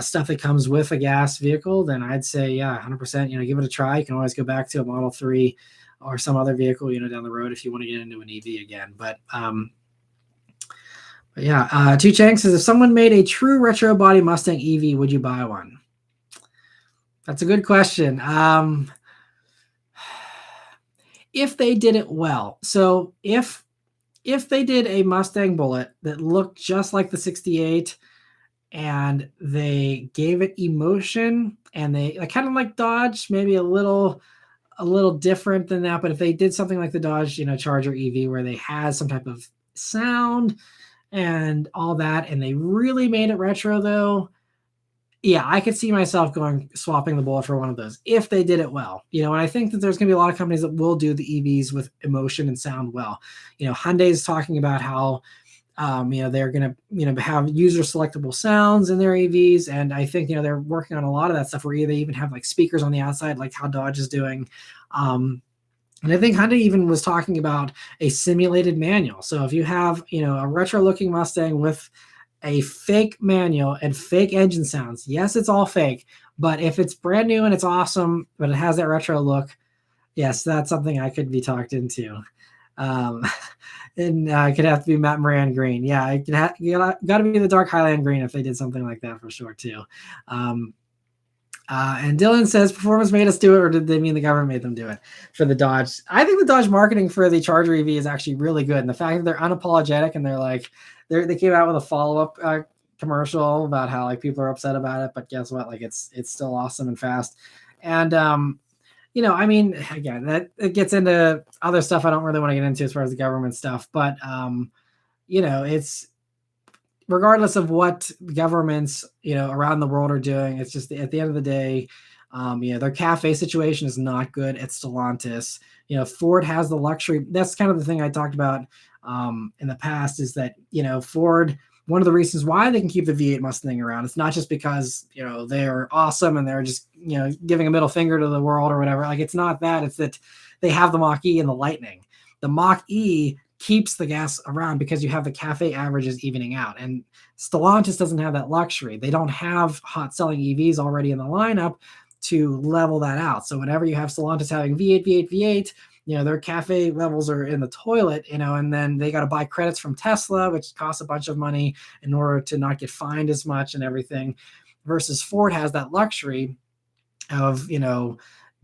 stuff that comes with a gas vehicle, then I'd say, 100%, give it a try. You can always go back to a Model 3 or some other vehicle, down the road if you want to get into an EV again. But Tu Chang says, if someone made a true retro body Mustang EV, would you buy one? That's a good question. If they did it well. So if they did a Mustang Bullet that looked just like the 68, and they gave it emotion, and they like kind of like Dodge, maybe a little different than that. But if they did something like the Dodge, Charger EV, where they had some type of sound and all that, and they really made it retro, though, yeah, I could see myself swapping the Bullet for one of those if they did it well. And I think that there's going to be a lot of companies that will do the EVs with emotion and sound well. Hyundai is talking about how they're going to have user selectable sounds in their EVs, and I think they're working on a lot of that stuff where they even have like speakers on the outside, like how Dodge is doing. And I think Hyundai even was talking about a simulated manual. So if you have a retro looking Mustang with a fake manual and fake engine sounds, yes, it's all fake, but if it's brand new and it's awesome, but it has that retro look, yes, that's something I could be talked into. And it could have to be Matt Moran green. Yeah, it got to be the dark Highland green if they did something like that for sure too. And Dylan says, performance made us do it, or did they mean the government made them do it for the Dodge? I think the Dodge marketing for the Charger EV is actually really good. And the fact that they're unapologetic and they came out with a follow-up commercial about how like people are upset about it, but guess what? Like it's still awesome and fast. And I mean, again, that it gets into other stuff I don't really want to get into as far as the government stuff, but it's regardless of what governments around the world are doing, it's just at the end of the day, their cafe situation is not good at Stellantis. Ford has the luxury. That's kind of the thing I talked about in the past, is that Ford, one of the reasons why they can keep the V8 Mustang around, it's not just because they're awesome and they're just giving a middle finger to the world or whatever. Like, it's not that. It's that they have the Mach E and the Lightning. The Mach E keeps the gas around because you have the cafe averages evening out, and Stellantis doesn't have that luxury. They don't have hot selling EVs already in the lineup to level that out. So whenever you have Stellantis having V8, their cafe levels are in the toilet, and then they got to buy credits from Tesla, which costs a bunch of money in order to not get fined as much and everything, versus Ford has that luxury of,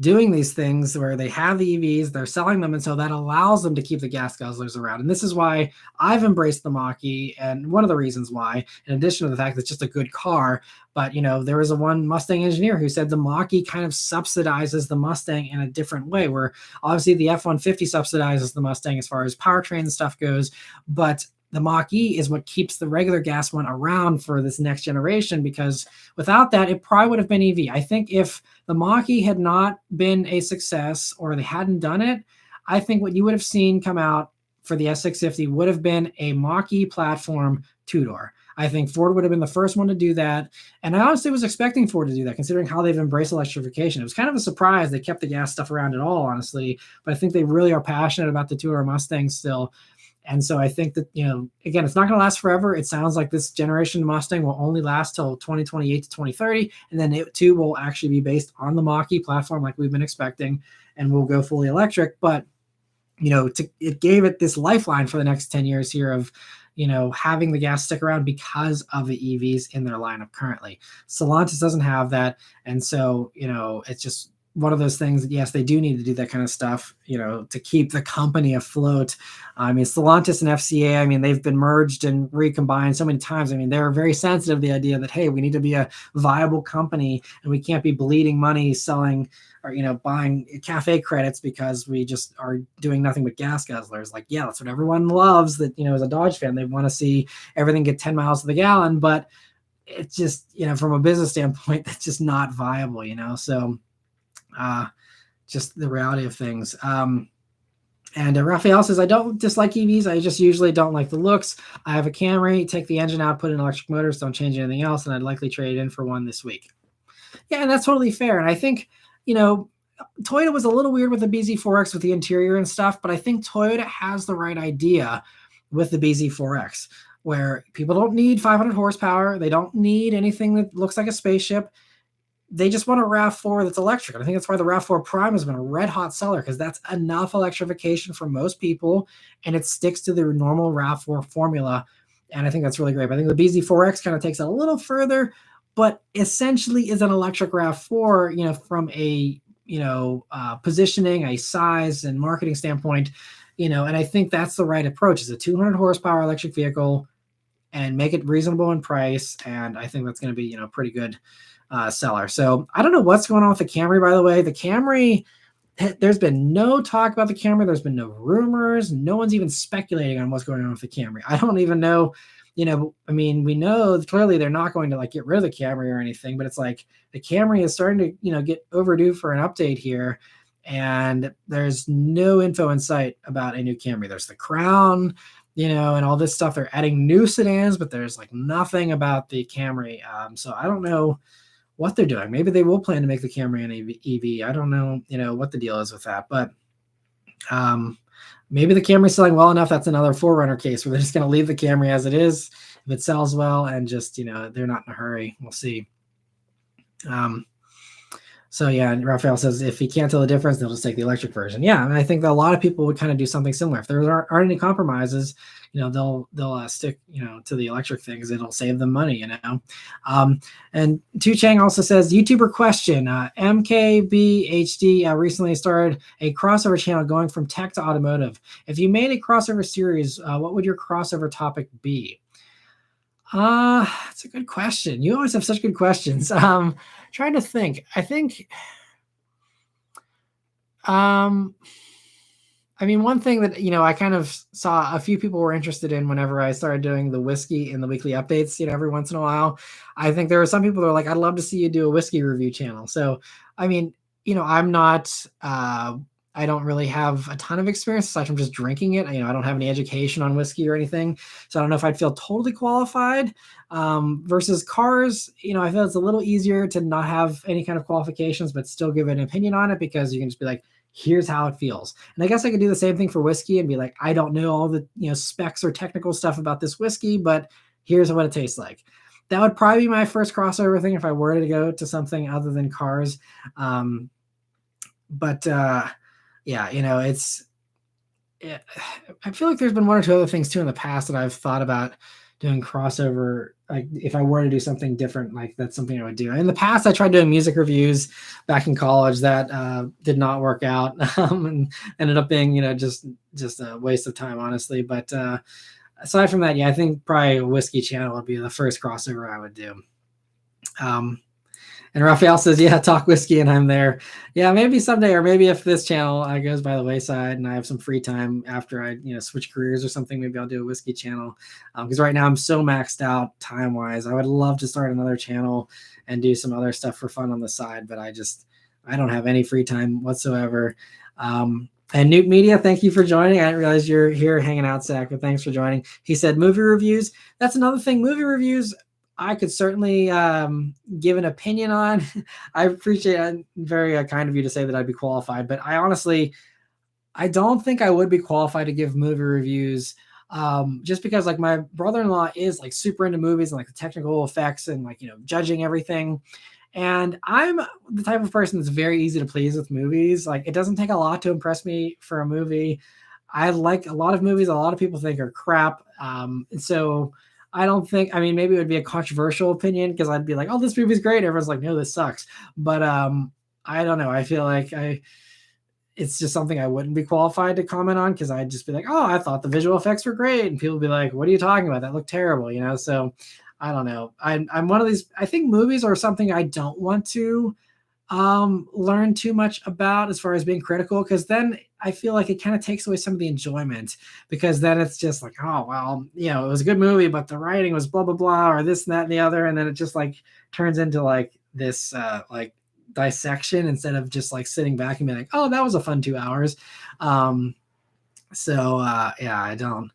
doing these things where they have the EVs, they're selling them, and so that allows them to keep the gas guzzlers around. And this is why I've embraced the Mach-E, and one of the reasons why, in addition to the fact that it's just a good car, but there was one Mustang engineer who said the Mach-E kind of subsidizes the Mustang in a different way, where obviously the F-150 subsidizes the Mustang as far as powertrain and stuff goes, but the Mach-E is what keeps the regular gas one around for this next generation, because without that, it probably would have been EV. I think if the Mach-E had not been a success, or they hadn't done it, I think what you would have seen come out for the S650 would have been a Mach-E platform two-door. I think Ford would have been the first one to do that. And I honestly was expecting Ford to do that, considering how they've embraced electrification. It was kind of a surprise they kept the gas stuff around at all, honestly. But I think they really are passionate about the two-door Mustang still. And so I think that, again, it's not going to last forever. It sounds like this generation Mustang will only last till 2028 to 2030. And then it too will actually be based on the Mach-E platform like we've been expecting, and will go fully electric. But, it gave it this lifeline for the next 10 years here of, having the gas stick around because of the EVs in their lineup currently. Stellantis doesn't have that. And so, it's just one of those things that, yes, they do need to do that kind of stuff, to keep the company afloat. I mean, Stellantis and FCA, I mean, they've been merged and recombined so many times. I mean, they're very sensitive to the idea that, hey, we need to be a viable company, and we can't be bleeding money selling or, buying cafe credits because we just are doing nothing but gas guzzlers. Like, yeah, that's what everyone loves, that, as a Dodge fan, they want to see everything get 10 miles to the gallon, but it's just, from a business standpoint, that's just not viable, so just the reality of things. And Raphael says, I don't dislike EVs. I just usually don't like the looks. I have a Camry, take the engine out, put in electric motors, don't change anything else, and I'd likely trade it in for one this week. Yeah, and that's totally fair. And I think, Toyota was a little weird with the BZ4X with the interior and stuff, but I think Toyota has the right idea with the BZ4X, where people don't need 500 horsepower. They don't need anything that looks like a spaceship. They just want a RAV4 that's electric. And I think that's why the RAV4 Prime has been a red hot seller, because that's enough electrification for most people, and it sticks to the normal RAV4 formula. And I think that's really great. But I think the BZ4X kind of takes it a little further, but essentially is an electric RAV4, from a, positioning, a size and marketing standpoint, and I think that's the right approach. It's a 200 horsepower electric vehicle. and make it reasonable in price. And I think that's going to be, pretty good seller. So I don't know what's going on with the Camry, by the way. The Camry, there's been no talk about the Camry. There's been no rumors. No one's even speculating on what's going on with the Camry. I don't even know, I mean, we know clearly they're not going to like get rid of the Camry or anything, but it's like the Camry is starting to, get overdue for an update here. And there's no info in sight about a new Camry. There's the Crown, and all this stuff. They're adding new sedans, but there's like nothing about the Camry. So I don't know what they're doing. Maybe they will plan to make the Camry an EV. I don't know, what the deal is with that, but maybe the Camry's selling well enough. That's another 4Runner case where they're just going to leave the Camry as it is if it sells well, and just, they're not in a hurry. We'll see. So yeah, and Raphael says if he can't tell the difference, they'll just take the electric version. Yeah, and I think that a lot of people would kind of do something similar. If there aren't any compromises, they'll stick, to the electric things. It'll save them money, And Tu Chang also says, YouTuber question, MKBHD recently started a crossover channel going from tech to automotive. If you made a crossover series, what would your crossover topic be? It's a good question. You always have such good questions. Trying to think. I think, I mean, one thing that, I kind of saw a few people were interested in whenever I started doing the whiskey in the weekly updates, every once in a while. I think there were some people that were like, I'd love to see you do a whiskey review channel. So, I mean, I'm not, I don't really have a ton of experience aside from just drinking it. I don't have any education on whiskey or anything. So I don't know if I'd feel totally qualified. Versus cars, I feel it's a little easier to not have any kind of qualifications, but still give an opinion on it, because you can just be like, here's how it feels. And I guess I could do the same thing for whiskey and be like, I don't know all the, specs or technical stuff about this whiskey, but here's what it tastes like. That would probably be my first crossover thing if I were to go to something other than cars. Yeah, I feel like there's been one or two other things too in the past that I've thought about doing crossover. Like if I were to do something different, like that's something I would do. In the past, I tried doing music reviews back in college. That did not work out, and ended up being, just a waste of time, honestly. But aside from that, yeah, I think probably a whiskey channel would be the first crossover I would do. And Raphael says, yeah, talk whiskey and I'm there. Yeah, maybe someday, or maybe if this channel goes by the wayside and I have some free time after I, switch careers or something, maybe I'll do a whiskey channel. Because right now I'm so maxed out time-wise. I would love to start another channel and do some other stuff for fun on the side, but I don't have any free time whatsoever. And Newt Media, thank you for joining. I didn't realize you're here hanging out, Zach, but thanks for joining. He said movie reviews. That's another thing. Movie reviews, I could certainly give an opinion on. I appreciate it. Very kind of you to say that I'd be qualified, but I don't think I would be qualified to give movie reviews, just because like my brother-in-law is like super into movies and like the technical effects and like, judging everything. And I'm the type of person that's very easy to please with movies. Like it doesn't take a lot to impress me for a movie. I like a lot of movies a lot of people think are crap. And so I don't think, maybe it would be a controversial opinion because I'd be like, oh, this movie's great. Everyone's like, no, this sucks. But I don't know. I feel like it's just something I wouldn't be qualified to comment on, because I'd just be like, oh, I thought the visual effects were great. And people would be like, what are you talking about? That looked terrible, So I don't know. I'm one of these, I think movies are something I don't want to learn too much about as far as being critical, because then I feel like it kind of takes away some of the enjoyment, because then it's just like, oh, well, it was a good movie, but the writing was blah, blah, blah, or this and that and the other. And then it just like turns into like this like dissection instead of just like sitting back and being like, oh, that was a fun 2 hours. Yeah, I don't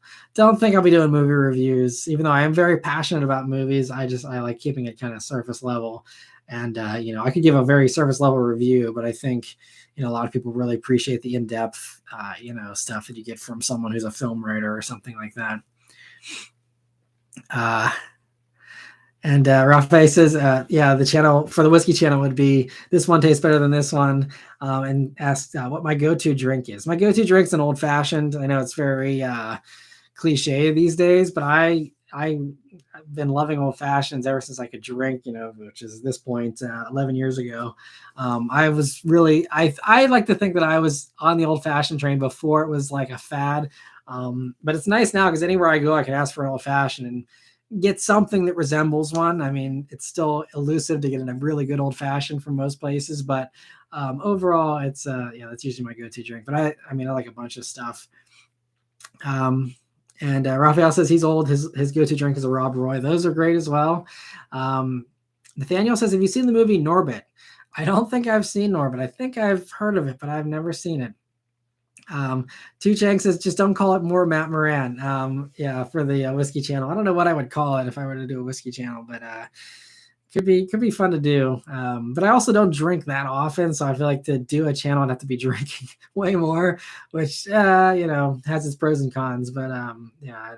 think I'll be doing movie reviews, even though I am very passionate about movies. I like keeping it kind of surface level. And, I could give a very surface level review, but I think, a lot of people really appreciate the in-depth, stuff that you get from someone who's a film writer or something like that. And Rafael says, yeah, the channel for the whiskey channel would be this one tastes better than this one. And asked what my go-to drink is. My go-to drink's an old fashioned. I know it's very cliche these days, but I've been loving old fashions ever since I could drink, which is this point 11 years ago. I was really, I like to think that I was on the old fashioned train before it was like a fad. But it's nice now because anywhere I go, I can ask for an old fashioned, and get something that resembles one. I mean, it's still elusive to get in a really good old fashioned from most places, but overall, it's that's usually my go-to drink. But I mean, I like a bunch of stuff. And Raphael says he's old. His go-to drink is a Rob Roy. Those are great as well. Nathaniel says, have you seen the movie Norbit? I don't think I've seen Norbit. I think I've heard of it, but I've never seen it. Tu Chang says, just don't call it more Matt Moran. Yeah, for the whiskey channel. I don't know what I would call it if I were to do a whiskey channel, but could be fun to do. But I also don't drink that often, so I feel like to do a channel I'd have to be drinking way more, which has its pros and cons. But yeah, I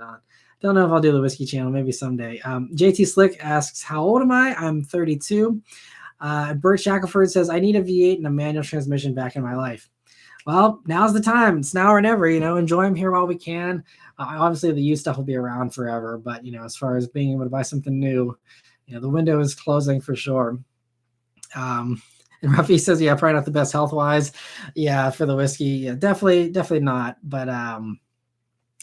don't know if I'll do the whiskey channel. Maybe someday. JT Slick asks, how old am I? I'm 32. Bert Shackelford says, I need a V8 and a manual transmission back in my life. Well, now's the time. It's now or never. Enjoy them here while we can. Obviously, the used stuff will be around forever, but as far as being able to buy something new, the window is closing for sure. And Ruffy says, yeah, probably not the best health-wise. Yeah, for the whiskey, yeah, definitely not. But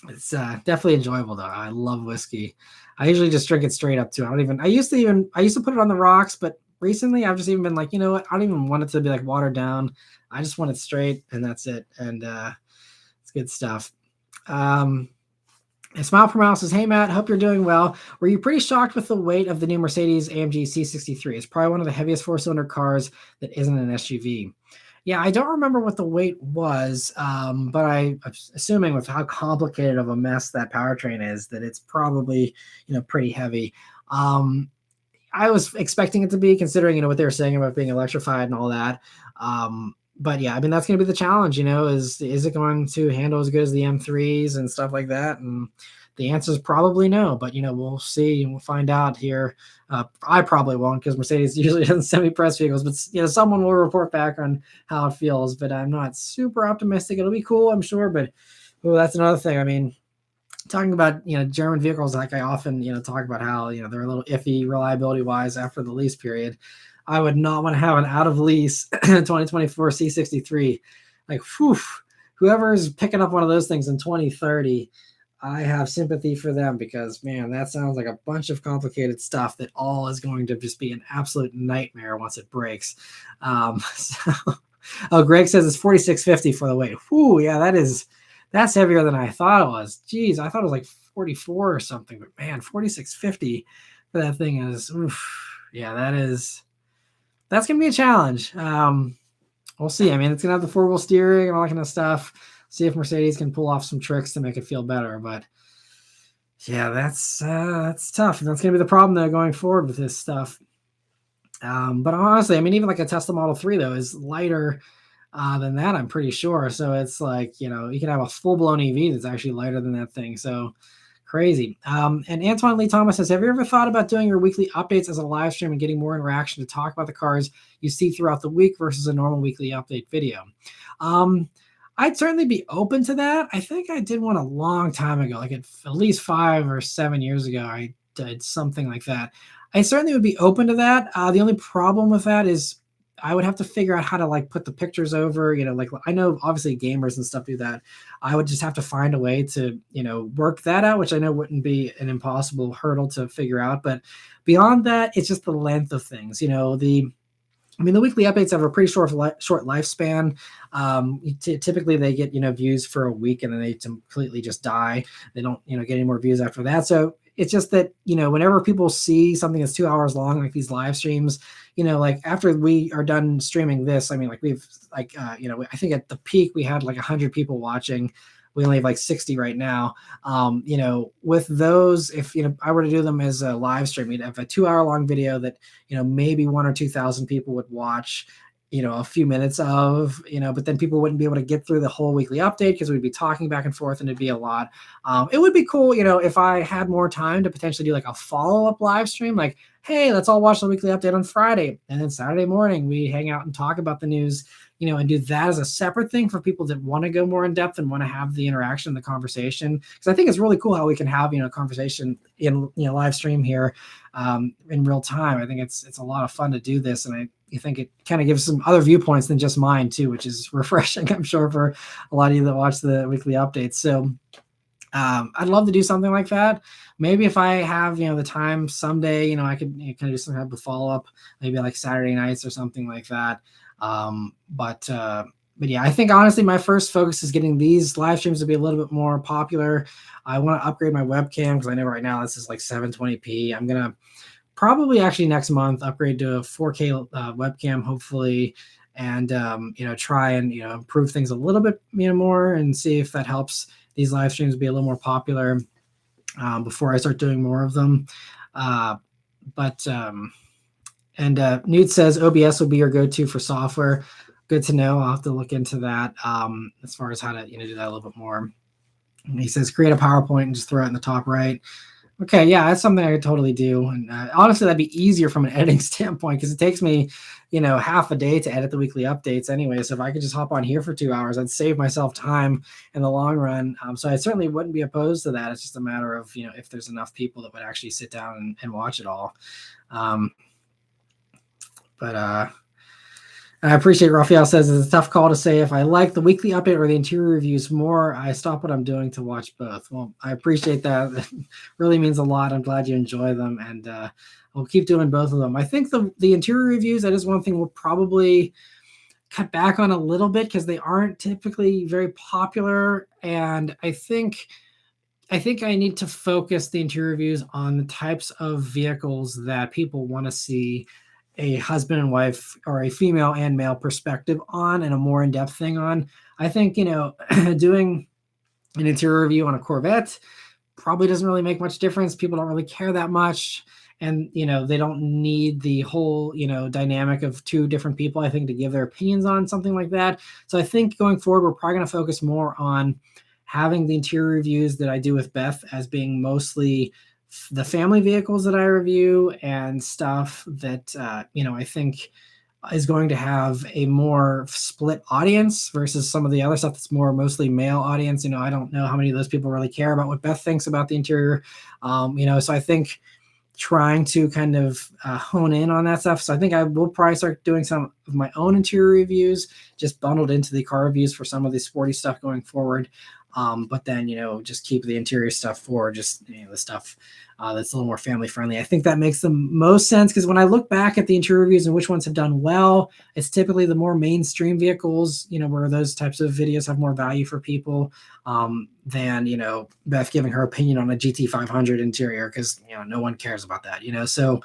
it's definitely enjoyable though. I love whiskey. I usually just drink it straight up too. I used to put it on the rocks, but recently I've just even been like, you know what? I don't even want it to be like watered down. I just want it straight, and that's it. And it's good stuff. And Smile per Mile says, hey, Matt, hope you're doing well. Were you pretty shocked with the weight of the new Mercedes-AMG C63? It's probably one of the heaviest four-cylinder cars that isn't an SUV. Yeah, I don't remember what the weight was, but I'm assuming with how complicated of a mess that powertrain is, that it's probably, pretty heavy. I was expecting it to be, considering, what they were saying about being electrified and all that. But yeah, I mean, that's going to be the challenge, is it going to handle as good as the M3s and stuff like that? And the answer is probably no, but we'll see and we'll find out here. I probably won't, because Mercedes usually doesn't send me press vehicles, but someone will report back on how it feels. But I'm not super optimistic. It'll be cool, I'm sure, but that's another thing. I mean, talking about German vehicles, like I often talk about how they're a little iffy reliability wise after the lease period. I would not want to have an out of lease 2024 C63. Like, whoever is picking up one of those things in 2030, I have sympathy for them, because man, that sounds like a bunch of complicated stuff that all is going to just be an absolute nightmare once it breaks. Greg says it's 4650 for the weight. Yeah, that's heavier than I thought it was. Geez, I thought it was like 44 or something, but man, 4650 for that thing is, yeah, that's going to be a challenge. We'll see. I mean, it's going to have the four-wheel steering and all that kind of stuff. See if Mercedes can pull off some tricks to make it feel better. But yeah, that's tough. And that's going to be the problem though going forward with this stuff. But honestly, I mean, even like a Tesla Model 3 though is lighter than that, I'm pretty sure. So it's like, you can have a full-blown EV that's actually lighter than that thing. So crazy. And Antoine Lee Thomas says, have you ever thought about doing your weekly updates as a live stream and getting more interaction to talk about the cars you see throughout the week versus a normal weekly update video? I'd certainly be open to that. I think I did one a long time ago, like at least 5 or 7 years ago. I did something like that. I certainly would be open to that. The only problem with that is I would have to figure out how to like put the pictures over, like I know obviously gamers and stuff do that. I would just have to find a way to, work that out, which I know wouldn't be an impossible hurdle to figure out. But beyond that, it's just the length of things. The weekly updates have a pretty short lifespan. Typically they get, views for a week and then they completely just die. They don't, get any more views after that. So it's just that, whenever people see something that's 2 hours long, like these live streams, like after we are done streaming this, I mean, like we've like, I think at the peak we had like 100 people watching. We only have like 60 right now. With those, if, I were to do them as a live stream, we'd have a 2 hour long video that, maybe 1,000 or 2,000 people would watch, a few minutes of, but then people wouldn't be able to get through the whole weekly update because we'd be talking back and forth and it'd be a lot. It would be cool, if I had more time to potentially do like a follow-up live stream, like, hey, let's all watch the weekly update on Friday. And then Saturday morning, we hang out and talk about the news, and do that as a separate thing for people that want to go more in depth and want to have the interaction, the conversation. Because I think it's really cool how we can have, a conversation in, live stream here in real time. I think it's a lot of fun to do this. And I think it kind of gives some other viewpoints than just mine too, which is refreshing, I'm sure, for a lot of you that watch the weekly updates. So I'd love to do something like that. Maybe if I have, the time someday, I could kind of do some type of follow up, maybe like Saturday nights or something like that. But yeah, I think honestly, my first focus is getting these live streams to be a little bit more popular. I want to upgrade my webcam because I know right now this is like 720p. I'm gonna probably actually next month upgrade to a 4K webcam, hopefully, and try and improve things a little bit more and see if that helps these live streams be a little more popular before I start doing more of them. But Newt says OBS will be your go-to for software. Good to know. I'll have to look into that as far as how to do that a little bit more. And he says create a PowerPoint and just throw it in the top right. Okay, yeah, that's something I could totally do. And honestly, that'd be easier from an editing standpoint because it takes me, half a day to edit the weekly updates anyway. So if I could just hop on here for 2 hours, I'd save myself time in the long run. So I certainly wouldn't be opposed to that. It's just a matter of, if there's enough people that would actually sit down and watch it all. I appreciate Raphael says it's a tough call to say if I like the weekly update or the interior reviews more. I stop what I'm doing to watch both. Well, I appreciate that. It really means a lot. I'm glad you enjoy them, and we'll keep doing both of them. I think the interior reviews, that is one thing we'll probably cut back on a little bit because they aren't typically very popular, and I think I need to focus the interior reviews on the types of vehicles that people want to see a husband and wife or a female and male perspective on and a more in-depth thing on. I think, doing an interior review on a Corvette probably doesn't really make much difference. People don't really care that much. And, they don't need the whole, dynamic of two different people, I think, to give their opinions on something like that. So I think going forward, we're probably going to focus more on having the interior reviews that I do with Beth as being mostly the family vehicles that I review and stuff that, I think is going to have a more split audience versus some of the other stuff that's more mostly male audience. I don't know how many of those people really care about what Beth thinks about the interior. So I think trying to kind of hone in on that stuff. So I think I will probably start doing some of my own interior reviews, just bundled into the car reviews for some of the sporty stuff going forward. But then, just keep the interior stuff for just the stuff that's a little more family friendly. I think that makes the most sense because when I look back at the interior reviews and which ones have done well, it's typically the more mainstream vehicles, where those types of videos have more value for people than, Beth giving her opinion on a GT500 interior because, no one cares about that, So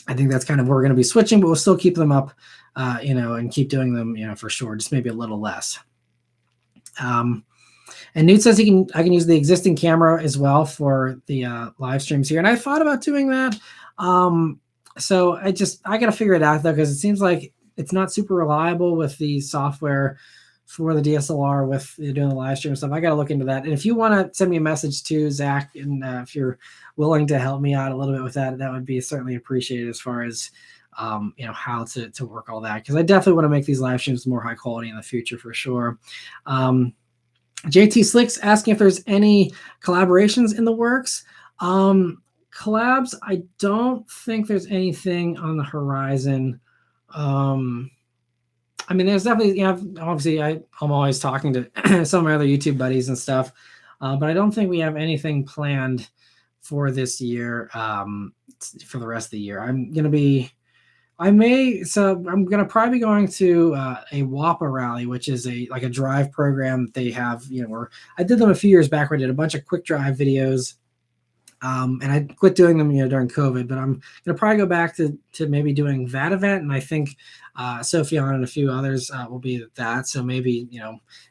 I think that's kind of where we're going to be switching, but we'll still keep them up, and keep doing them, for sure, just maybe a little less. And Newt says I can use the existing camera as well for the live streams here. And I thought about doing that. So I got to figure it out though, because it seems like it's not super reliable with the software for the DSLR with doing the live stream stuff. I got to look into that. And if you want to send me a message too, Zach, and if you're willing to help me out a little bit with that, that would be certainly appreciated as far as how to work all that. Because I definitely want to make these live streams more high quality in the future for sure. JT Slicks asking if there's any collaborations in the works. Collabs, I don't think there's anything on the horizon. There's definitely, obviously I'm always talking to some of my other YouTube buddies and stuff, but I don't think we have anything planned for this year, for the rest of the year. I'm going to probably be going to a WAPA rally, which is a drive program that they have, where I did them a few years back where I did a bunch of quick drive videos. And I quit doing them, during COVID, but I'm going to probably go back to maybe doing that event. And I think Sophion and a few others will be at that. So maybe,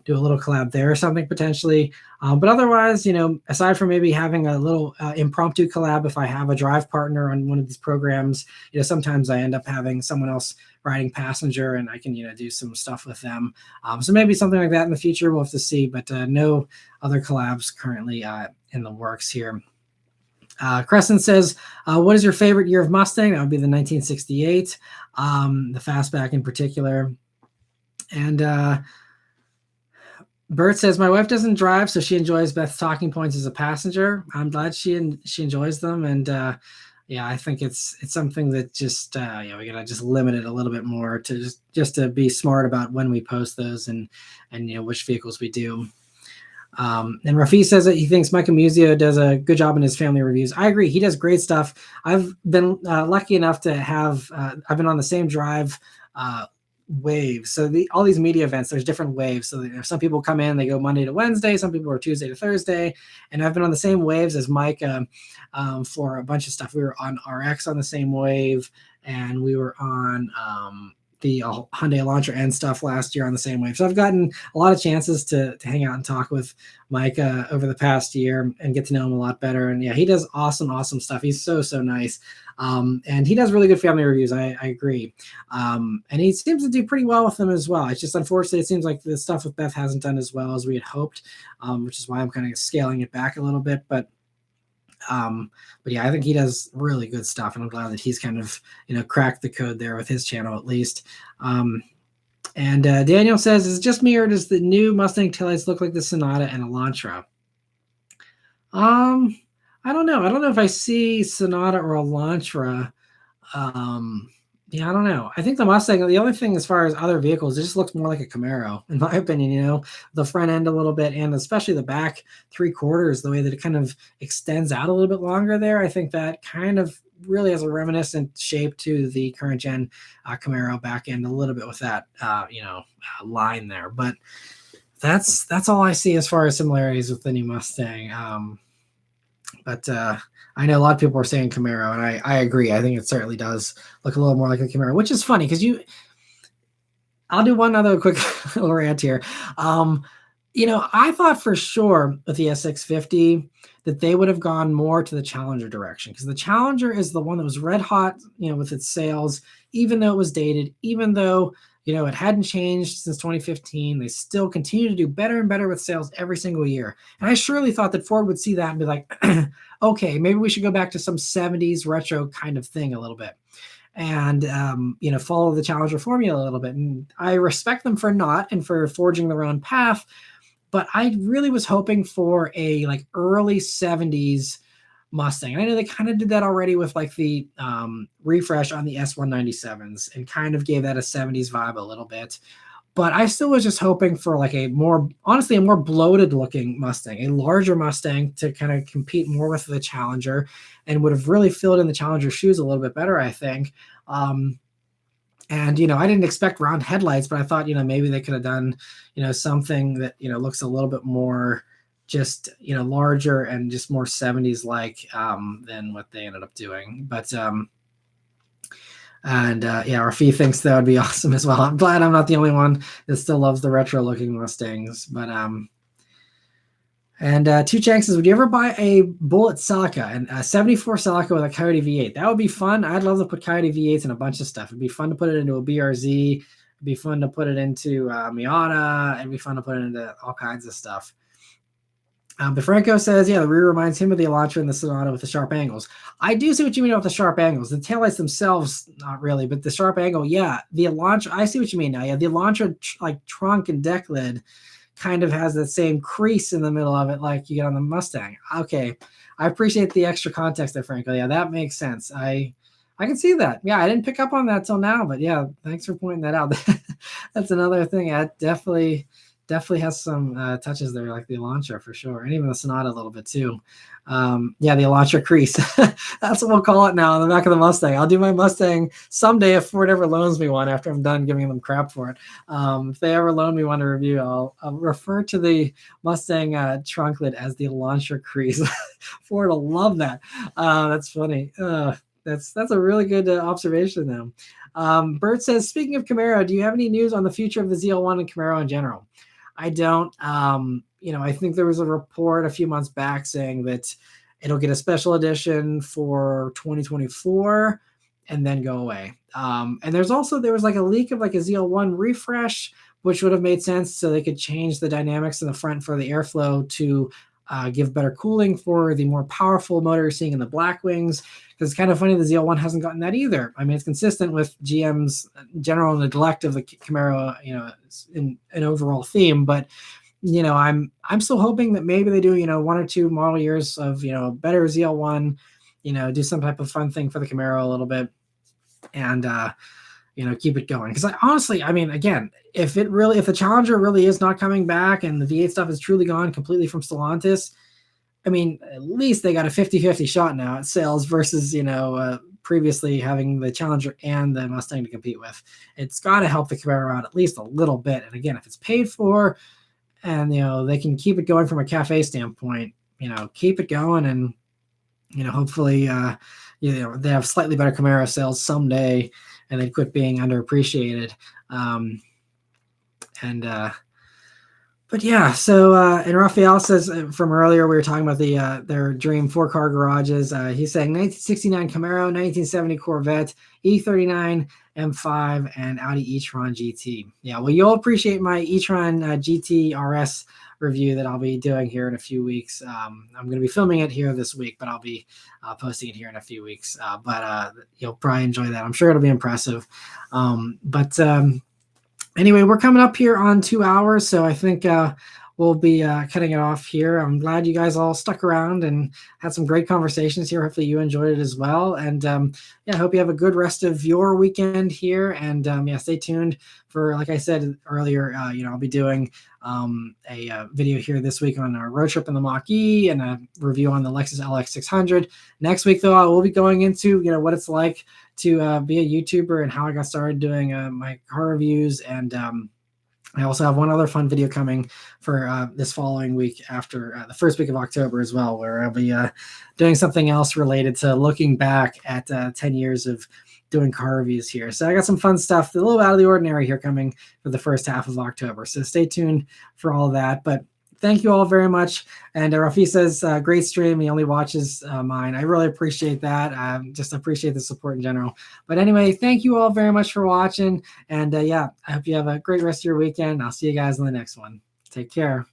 do a little collab there or something potentially. But otherwise, aside from maybe having a little impromptu collab, if I have a drive partner on one of these programs, sometimes I end up having someone else riding passenger and I can, do some stuff with them. So maybe something like that in the future. We'll have to see, but no other collabs currently in the works here. Crescent says, what is your favorite year of Mustang? That would be the 1968, the fastback in particular. And Bert says, my wife doesn't drive, so she enjoys Beth's talking points as a passenger. I'm glad she enjoys them. And I think it's something that just, we got to just limit it a little bit more to just to be smart about when we post those and which vehicles we do. And Rafi says that he thinks Mike Muzio does a good job in his family reviews. I agree. He does great stuff. I've been lucky enough to have, I've been on the same drive waves. So all these media events, there's different waves. So some people come in, they go Monday to Wednesday. Some people are Tuesday to Thursday. And I've been on the same waves as Mike for a bunch of stuff. We were on RX on the same wave, and we were on the Hyundai Elantra and stuff last year on the same wave. So I've gotten a lot of chances to hang out and talk with Mike over the past year and get to know him a lot better. And yeah, he does awesome stuff. He's so nice. And he does really good family reviews. I agree. And he seems to do pretty well with them as well. It's just, unfortunately, it seems like the stuff with Beth hasn't done as well as we had hoped, which is why I'm kind of scaling it back a little bit. But yeah, I think he does really good stuff, and I'm glad that he's kind of, cracked the code there with his channel at least. And Daniel says, is it just me, or does the new Mustang taillights look like the Sonata and Elantra? I don't know. I don't know if I see Sonata or Elantra. Yeah, I don't know. I think the Mustang, the only thing as far as other vehicles, it just looks more like a Camaro, in my opinion, the front end a little bit, and especially the back 3/4, the way that it kind of extends out a little bit longer there. I think that kind of really has a reminiscent shape to the current gen Camaro back end a little bit with that, line there. But that's all I see as far as similarities with the new Mustang. But I know a lot of people are saying Camaro, and I agree. I think it certainly does look a little more like a Camaro, which is funny because I'll do one other quick little rant here. I thought for sure with the S650 that they would have gone more to the Challenger direction, because the Challenger is the one that was red hot, with its sales, even though it was dated, even though it hadn't changed since 2015. They still continue to do better and better with sales every single year. And I surely thought that Ford would see that and be like, okay, maybe we should go back to some 70s retro kind of thing a little bit. And, follow the Challenger formula a little bit. And I respect them for not, and for forging their own path. But I really was hoping for a early 70s Mustang. And I know they kind of did that already with the refresh on the S197s, and kind of gave that a 70s vibe a little bit. But I still was just hoping for a more bloated looking Mustang, a larger Mustang, to kind of compete more with the Challenger, and would have really filled in the Challenger shoes a little bit better, I think. And, I didn't expect round headlights, but I thought, maybe they could have done, something that, looks a little bit more just, larger and just more 70s like than what they ended up doing. But, Rafi thinks that would be awesome as well. I'm glad I'm not the only one that still loves the retro looking Mustangs. But, Two Chang says, would you ever buy a Bullet Celica, and a 74 Celica with a Coyote V8? That would be fun. I'd love to put Coyote V8s in a bunch of stuff. It'd be fun to put it into a BRZ. It'd be fun to put it into Miata. It'd be fun to put it into all kinds of stuff. But Franco says, yeah, the rear reminds him of the Elantra and the Sonata with the sharp angles. I do see what you mean about the sharp angles. The taillights themselves, not really, but the sharp angle, yeah. The Elantra, I see what you mean now. Yeah, the Elantra trunk and deck lid kind of has that same crease in the middle of it like you get on the Mustang. Okay, I appreciate the extra context there, Franco. Yeah, that makes sense. I can see that. Yeah, I didn't pick up on that till now, but yeah, thanks for pointing that out. That's another thing. That definitely has some touches there, like the Elantra for sure, and even the Sonata a little bit too. The Elantra crease. That's what we'll call it now on the back of the Mustang. I'll do my Mustang someday if Ford ever loans me one after I'm done giving them crap for it. If they ever loan me one to review, I'll refer to the Mustang trunk lid as the Elantra crease. Ford will love that. That's funny. That's a really good observation though. Bert says, speaking of Camaro, do you have any news on the future of the ZL1 and Camaro in general? I don't. I think there was a report a few months back saying that it'll get a special edition for 2024 and then go away. And there was a leak of a ZL1 refresh, which would have made sense, so they could change the dynamics in the front for the airflow to give better cooling for the more powerful motor you're seeing in the black wings. Because it's kind of funny the ZL1 hasn't gotten that either. I mean, it's consistent with GM's general neglect of the Camaro, in an overall theme. But I'm still hoping that maybe they do 1 or 2 model years of better ZL1, do some type of fun thing for the Camaro a little bit, and keep it going. Because I mean, again, if the Challenger really is not coming back and the V8 stuff is truly gone completely from Stellantis, I mean, at least they got a 50-50 shot now at sales versus, previously having the Challenger and the Mustang to compete with. It's got to help the Camaro out at least a little bit. And again, if it's paid for and, they can keep it going from a cafe standpoint, keep it going. And, hopefully, they have slightly better Camaro sales someday and they quit being underappreciated. But yeah, so and Raphael says from earlier we were talking about their dream 4-car garages. He's saying 1969 Camaro, 1970 Corvette, E39 M5, and Audi e-tron GT. Yeah, well, you'll appreciate my e-tron GT RS review that I'll be doing here in a few weeks. I'm going to be filming it here this week, but I'll be posting it here in a few weeks. But you'll probably enjoy that. I'm sure it'll be impressive. Anyway, we're coming up here on 2 hours, so I think we'll be cutting it off here. I'm glad you guys all stuck around and had some great conversations here. Hopefully you enjoyed it as well. And I hope you have a good rest of your weekend here. And stay tuned for, like I said earlier, I'll be doing a video here this week on our road trip in the Mach E and a review on the Lexus LX 600. Next week, though, I will be going into, what it's like to be a YouTuber and how I got started doing my car reviews. And I also have one other fun video coming for this following week after the first week of October as well, where I'll be doing something else related to looking back at 10 years of doing car reviews here. So I got some fun stuff, a little out of the ordinary here coming for the first half of October. So stay tuned for all that. But thank you all very much. And Rafi says, great stream. He only watches mine. I really appreciate that. Just appreciate the support in general. But anyway, thank you all very much for watching. And I hope you have a great rest of your weekend. I'll see you guys in the next one. Take care.